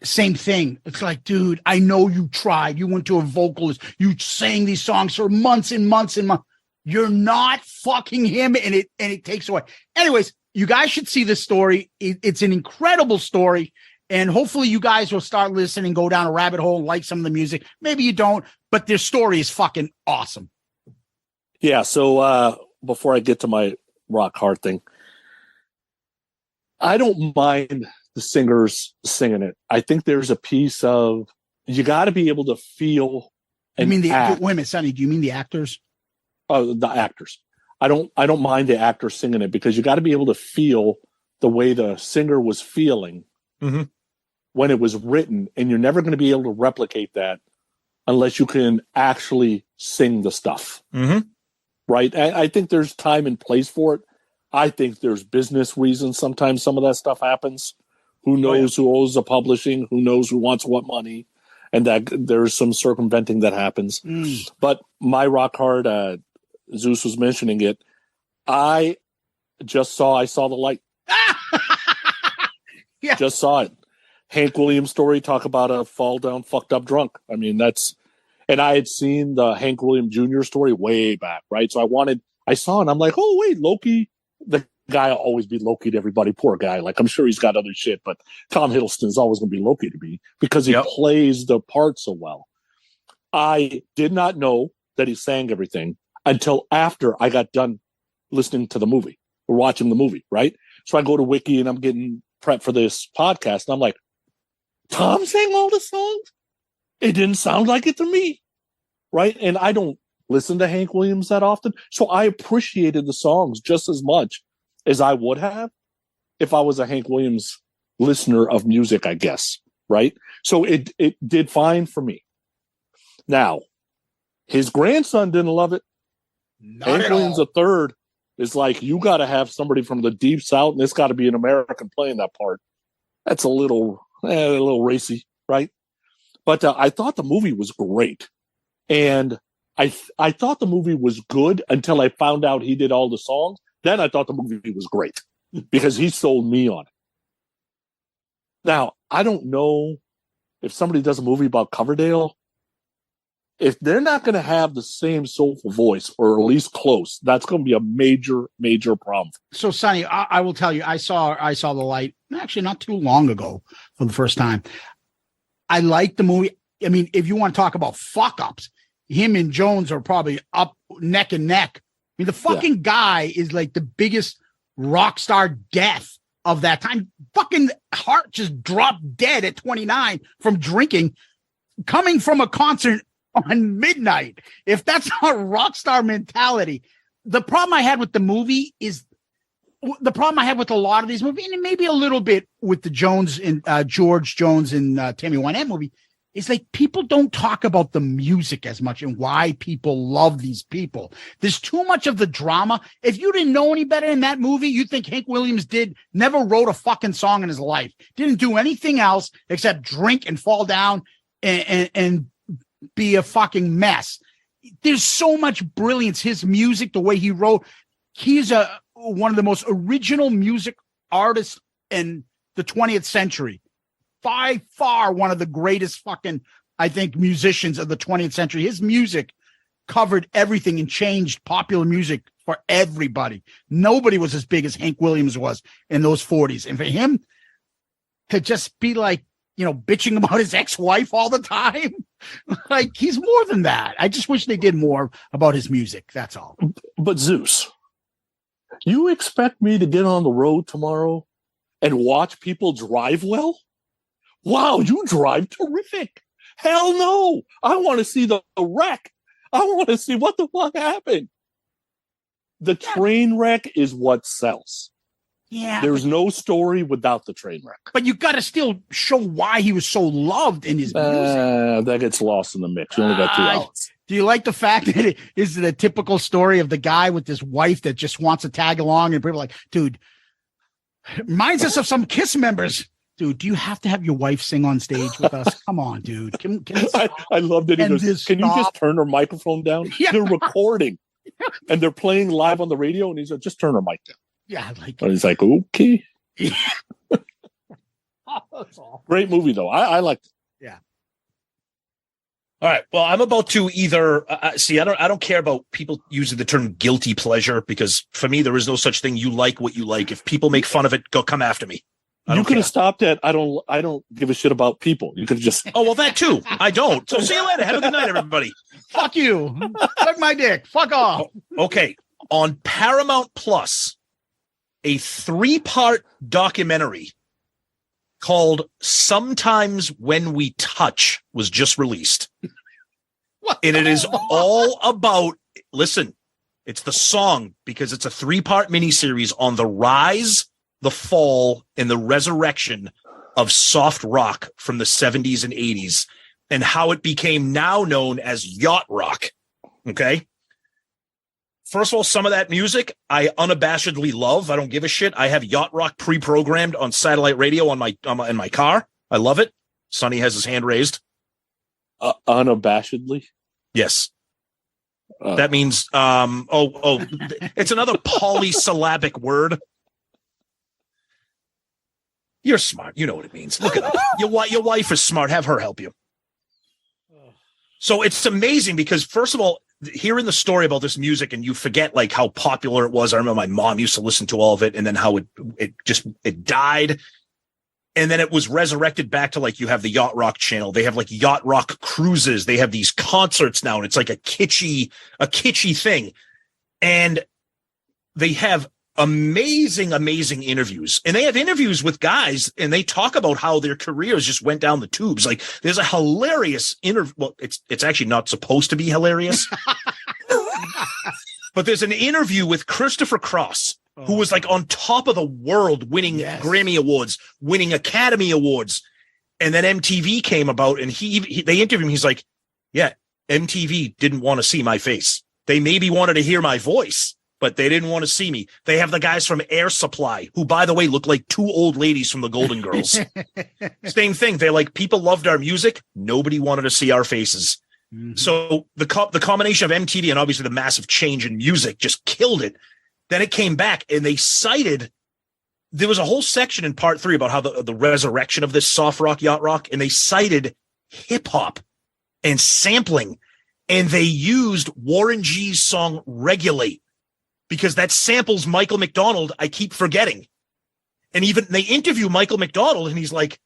same thing. It's like, dude, I know you tried. You went to a vocalist. You sang these songs for months and months and months. You're not fucking him, and it takes away. Anyways, you guys should see this story. It's an incredible story, and hopefully you guys will start listening, go down a rabbit hole, like some of the music. Maybe you don't, but their story is fucking awesome. Yeah, so before I get to my rock hard thing, I don't mind the singers singing it. I think there's a piece of, you got to be able to feel and wait act. a minute, Sonny, do you mean the actors? Oh, the actors. I don't mind the actors singing it, because you got to be able to feel the way the singer was feeling when it was written, and you're never going to be able to replicate that unless you can actually sing the stuff. Right? I think there's time and place for it. I think there's business reasons. Sometimes some of that stuff happens. Who knows who owes the publishing? Who knows who wants what money? And that there's some circumventing that happens. But my rock hard, Zeus was mentioning it. I saw the light. Yeah. Just saw it. Hank Williams story, talk about a fall down, fucked up drunk. I mean, and I had seen the Hank Williams Jr. story way back, right? So I saw it, and I'm like, oh, wait, Loki, the guy will always be Loki to everybody. Poor guy. Like, I'm sure he's got other shit, but Tom Hiddleston's always going to be Loki to me because he plays the part so well. I did not know that he sang everything until after I got done listening to the movie or watching the movie, right? So I go to Wiki and I'm getting prepped for this podcast, and I'm like, Tom sang all the songs? It didn't sound like it to me, right? And I don't listen to Hank Williams that often, so I appreciated the songs just as much as I would have if I was a Hank Williams listener of music, I guess, right? So it did fine for me. Now, his grandson didn't love it. Hank Williams III is like, you got to have somebody from the deep south, and it's got to be an American playing that part. That's a little racy, right? But I thought the movie was great. And I thought the movie was good until I found out he did all the songs. Then I thought the movie was great because he sold me on it. Now, I don't know if somebody does a movie about Coverdale, if they're not going to have the same soulful voice, or at least close, that's going to be a major, major problem. So, Sonny, I will tell you, I saw the light actually not too long ago for the first time. I like the movie. I mean, if you want to talk about fuck ups, him and Jones are probably up neck and neck. I mean, the fucking guy is like the biggest rock star death of that time. Fucking heart just dropped dead at 29 from drinking, coming from a concert on midnight. If that's not rock star mentality, the problem I had with the movie is the problem I have with a lot of these movies, and maybe a little bit with the Jones and George Jones and Tammy Wynette movie, is like people don't talk about the music as much and why people love these people. There's too much of the drama. If you didn't know any better in that movie, you'd think Hank Williams never wrote a fucking song in his life. Didn't do anything else except drink and fall down and be a fucking mess. There's so much brilliance. His music, the way he wrote, he's one of the most original music artists in the 20th century. By far one of the greatest fucking, I think, musicians of the 20th century. His music covered everything and changed popular music for everybody. Nobody was as big as Hank Williams was in those 40s. And for him to just be like, bitching about his ex-wife all the time, like, he's more than that. I just wish they did more about his music. That's all. But Zeus, you expect me to get on the road tomorrow and watch people drive well? Wow, you drive terrific. Hell no. I want to see the wreck. I want to see what the fuck happened. The train wreck is what sells. Yeah. There's no story without the train wreck. But you got to still show why he was so loved in his music. That gets lost in the mix. You only got 2 hours. Do you like the fact that it is the typical story of the guy with this wife that just wants to tag along, and people are like, dude, reminds us of some Kiss members. Dude, do you have to have your wife sing on stage with us? Come on, dude. Can I loved it. He goes, can you just turn her microphone down? Yeah. They're recording and they're playing live on the radio. And he said, just turn her mic down. Yeah. And he's like, okay. Yeah. That's all. Great movie, though. I liked it. Yeah. All right. Well, I'm about to either see. I don't care about people using the term guilty pleasure, because for me, there is no such thing. You like what you like. If people make fun of it, come after me. You could have stopped at I don't give a shit about people. You could have just Oh, well, that too. I don't. So see you later. Have a good night, everybody. Fuck you. Suck my dick. Fuck off. Okay. On Paramount Plus, a 3-part documentary called Sometimes When We Touch was just released. And it is all about, listen, it's the song, because it's a 3-part miniseries on the rise, the fall, and the resurrection of soft rock from the 70s and 80s, and how it became now known as yacht rock. Okay. First of all, some of that music I unabashedly love. I don't give a shit. I have yacht rock pre-programmed on satellite radio in my car. I love it. Sonny has his hand raised. Unabashedly? Yes. That means, it's another polysyllabic word. You're smart. You know what it means. Look it up. Your wife is smart. Have her help you. So it's amazing because, first of all, hearing the story about this music, and you forget like how popular it was. I remember my mom used to listen to all of it, and then how it died. And then it was resurrected back to, like, you have the Yacht Rock channel. They have like Yacht Rock cruises. They have these concerts now, and it's like a kitschy thing. And they have amazing interviews, and they have interviews with guys, and they talk about how their careers just went down the tubes. Like, there's a hilarious interview. Well, it's actually not supposed to be hilarious, but there's an interview with Christopher Cross, who was like on top of the world, winning Grammy Awards, winning Academy Awards. And then MTV came about, and they interviewed him. He's like, yeah, MTV didn't want to see my face. They maybe wanted to hear my voice, but they didn't want to see me. They have the guys from Air Supply, who, by the way, look like 2 old ladies from the Golden Girls. Same thing. They're like, people loved our music. Nobody wanted to see our faces. Mm-hmm. So the combination of MTV and obviously the massive change in music just killed it. Then it came back, and they cited, there was a whole section in part 3 about how the resurrection of this soft rock, yacht rock, and they cited hip hop and sampling, and they used Warren G's song Regulate, because that samples Michael McDonald. I keep forgetting. And even they interview Michael McDonald, and he's like,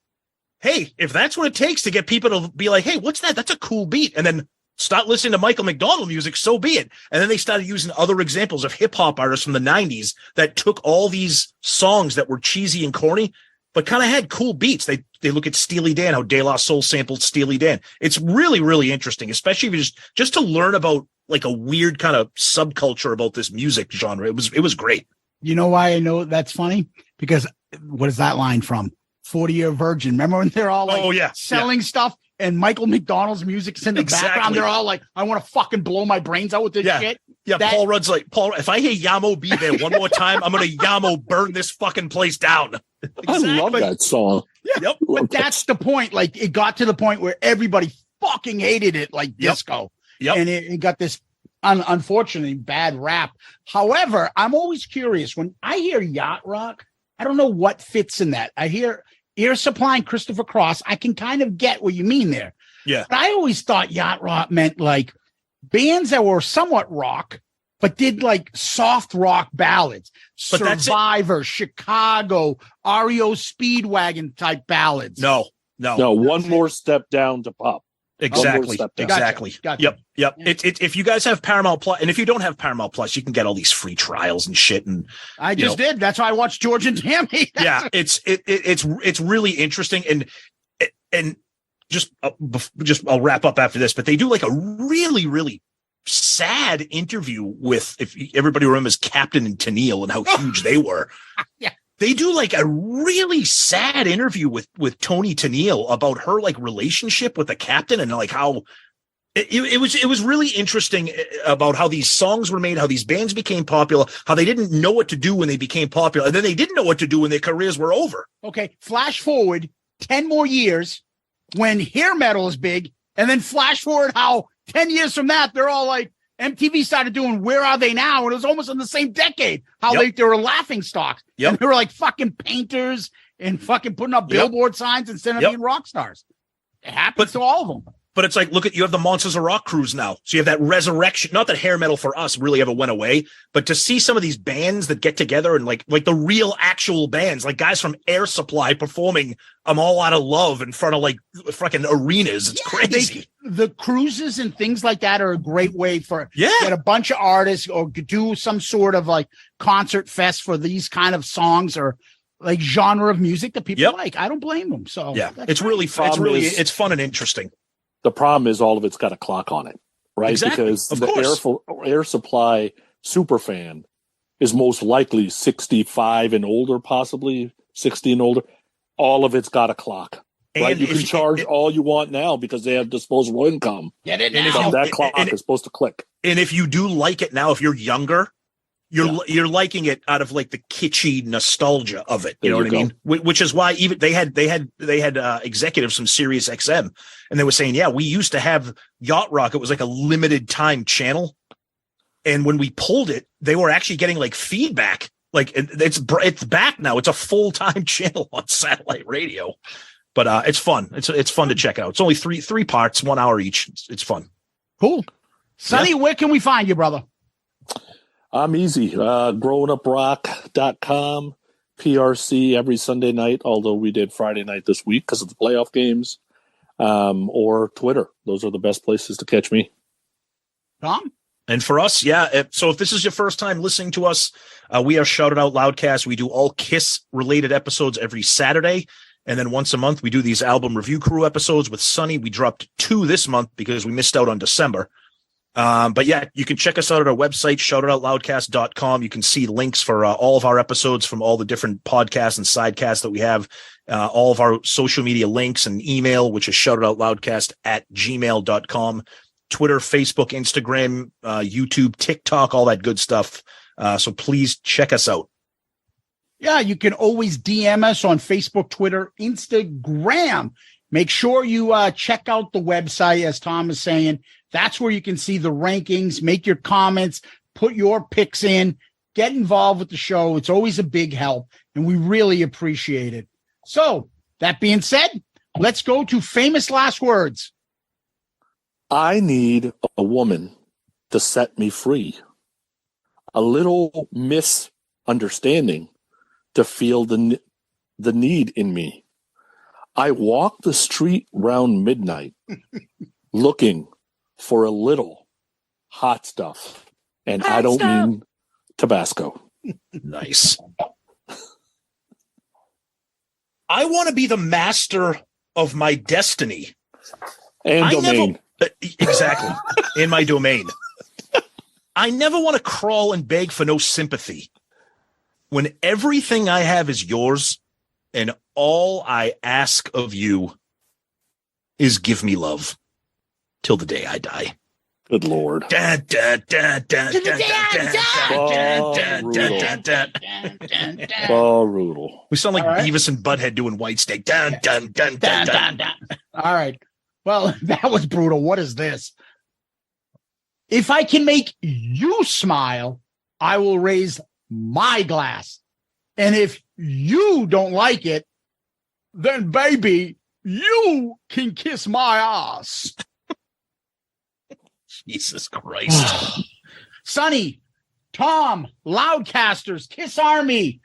hey, if that's what it takes to get people to be like, hey, what's that? That's a cool beat. And then start listening to Michael McDonald music, so be it. And then they started using other examples of hip hop artists from the 90s that took all these songs that were cheesy and corny, but kind of had cool beats. They look at Steely Dan, how De La Soul sampled Steely Dan. It's really, really interesting, especially if you just to learn about like a weird kind of subculture about this music genre. It was great. You know why I know that's funny? Because what is that line from? 40-Year Virgin. Remember when they're all like selling stuff? And Michael McDonald's music's in the background. They're all like, I want to fucking blow my brains out with this shit. Yeah, Paul Rudd's like, Paul, if I hear Yamo be there one more time, I'm going to Yamo burn this fucking place down. Exactly. I love that song. Yeah. Yep. But that's the point. Like, it got to the point where everybody fucking hated it, like disco. Yep. And it got this unfortunately bad rap. However, I'm always curious. When I hear yacht rock, I don't know what fits in that. I hear Air Supply and Christopher Cross. I can kind of get what you mean there. Yeah. But I always thought yacht rock meant like bands that were somewhat rock, but did like soft rock ballads. But that's Survivor, Chicago, REO Speedwagon type ballads. No, one more step down to pop. Exactly. Gotcha. Yep. If you guys have Paramount Plus, and if you don't have Paramount Plus, you can get all these free trials and shit. And I just did. That's why I watched George and Tammy. Yeah, it's really interesting. And just I'll wrap up after this. But they do like a really, really sad interview with, if everybody remembers, Captain and Tennille and how huge they were. Yeah. They do like a really sad interview with Toni Tennille about her like relationship with the Captain, and like how it was really interesting about how these songs were made, how these bands became popular, how they didn't know what to do when they became popular, and then they didn't know what to do when their careers were over. Okay, flash forward 10 more years when hair metal is big, and then flash forward how 10 years from that, they're all like, MTV started doing Where Are They Now? And it was almost in the same decade. How they were laughing stocks. Yep. And they were like fucking painters and fucking putting up billboard signs instead of being rock stars. It happens to all of them. But it's like, look at, you have the Monsters of Rock cruise now. So you have that resurrection. Not that hair metal for us really ever went away, but to see some of these bands that get together and like the real actual bands, like guys from Air Supply performing I'm All Out of Love in front of like fucking arenas. It's crazy. The cruises and things like that are a great way for get a bunch of artists or do some sort of like concert fest for these kind of songs or like genre of music that people like. I don't blame them. So it's really fun. It's fun and interesting. The problem is all of it's got a clock on it, right? Exactly. Because the Air Supply super fan is most likely 65 and older, possibly 60 and older. All of it's got a clock, right? And you can charge all you want now because they have disposable income. Get it now. But that clock is supposed to click. And if you do like it now, if you're younger, you're liking it out of like the kitschy nostalgia of it. You know what I mean? Which is why even they had executives from Sirius XM, and they were saying, we used to have Yacht Rock. It was like a limited time channel, and when we pulled it, they were actually getting like feedback. Like it's back now. It's a full time channel on satellite radio, but it's fun. It's fun to check out. It's only three parts, 1 hour each. It's fun. Cool. Sonny, where can we find you, brother? I'm easy. growinguprock.com, PRC every Sunday night, although we did Friday night this week because of the playoff games, or Twitter. Those are the best places to catch me. Tom? And for us, so if this is your first time listening to us, we are Shouted Out Loudcast. We do all Kiss-related episodes every Saturday. And then once a month, we do these album review crew episodes with Sonny. We dropped 2 this month because we missed out on December. But you can check us out at our website, shoutitoutloudcast.com. You can see links for all of our episodes from all the different podcasts and sidecasts that we have, all of our social media links and email, which is shoutitoutloudcast@gmail.com, Twitter, Facebook, Instagram, YouTube, TikTok, all that good stuff. So please check us out. Yeah, you can always DM us on Facebook, Twitter, Instagram. Make sure you check out the website, as Tom is saying. That's where you can see the rankings, make your comments, put your picks in, get involved with the show. It's always a big help, and we really appreciate it. So, that being said, let's go to famous last words. I need a woman to set me free. A little misunderstanding to feel the need in me. I walk the street round midnight looking for a little hot stuff. And I don't mean Tabasco. Nice. I want to be the master of my destiny. And domain. Exactly. In my domain. I never want to crawl and beg for no sympathy. When everything I have is yours, and all I ask of you is give me love till the day I die. Good Lord. Brutal. We sound like Beavis and Butthead doing Whitesnake. Dun, dun, dun, dun, dun, dun. All right. Well, that was brutal. What is this? If I can make you smile, I will raise my glass. And if you don't like it, then baby, you can kiss my ass. Jesus Christ. Sonny, Tom, Loudcasters, Kiss Army,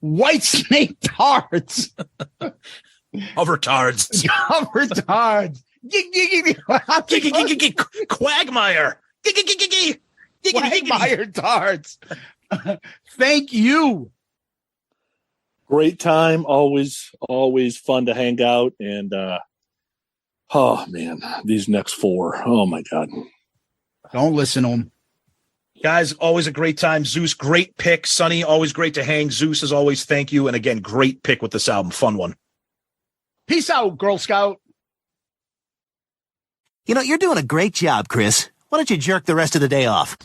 Whitesnake Tards. Hover tards. Hover Tards. Quagmire. Quagmire Tards. Thank you. Great time. Always fun to hang out. And, oh, man, these next four. Oh, my God. Don't listen to them. Guys, always a great time. Zeus, great pick. Sonny, always great to hang. Zeus, as always, thank you. And again, great pick with this album. Fun one. Peace out, Girl Scout. You know, you're doing a great job, Chris. Why don't you jerk the rest of the day off?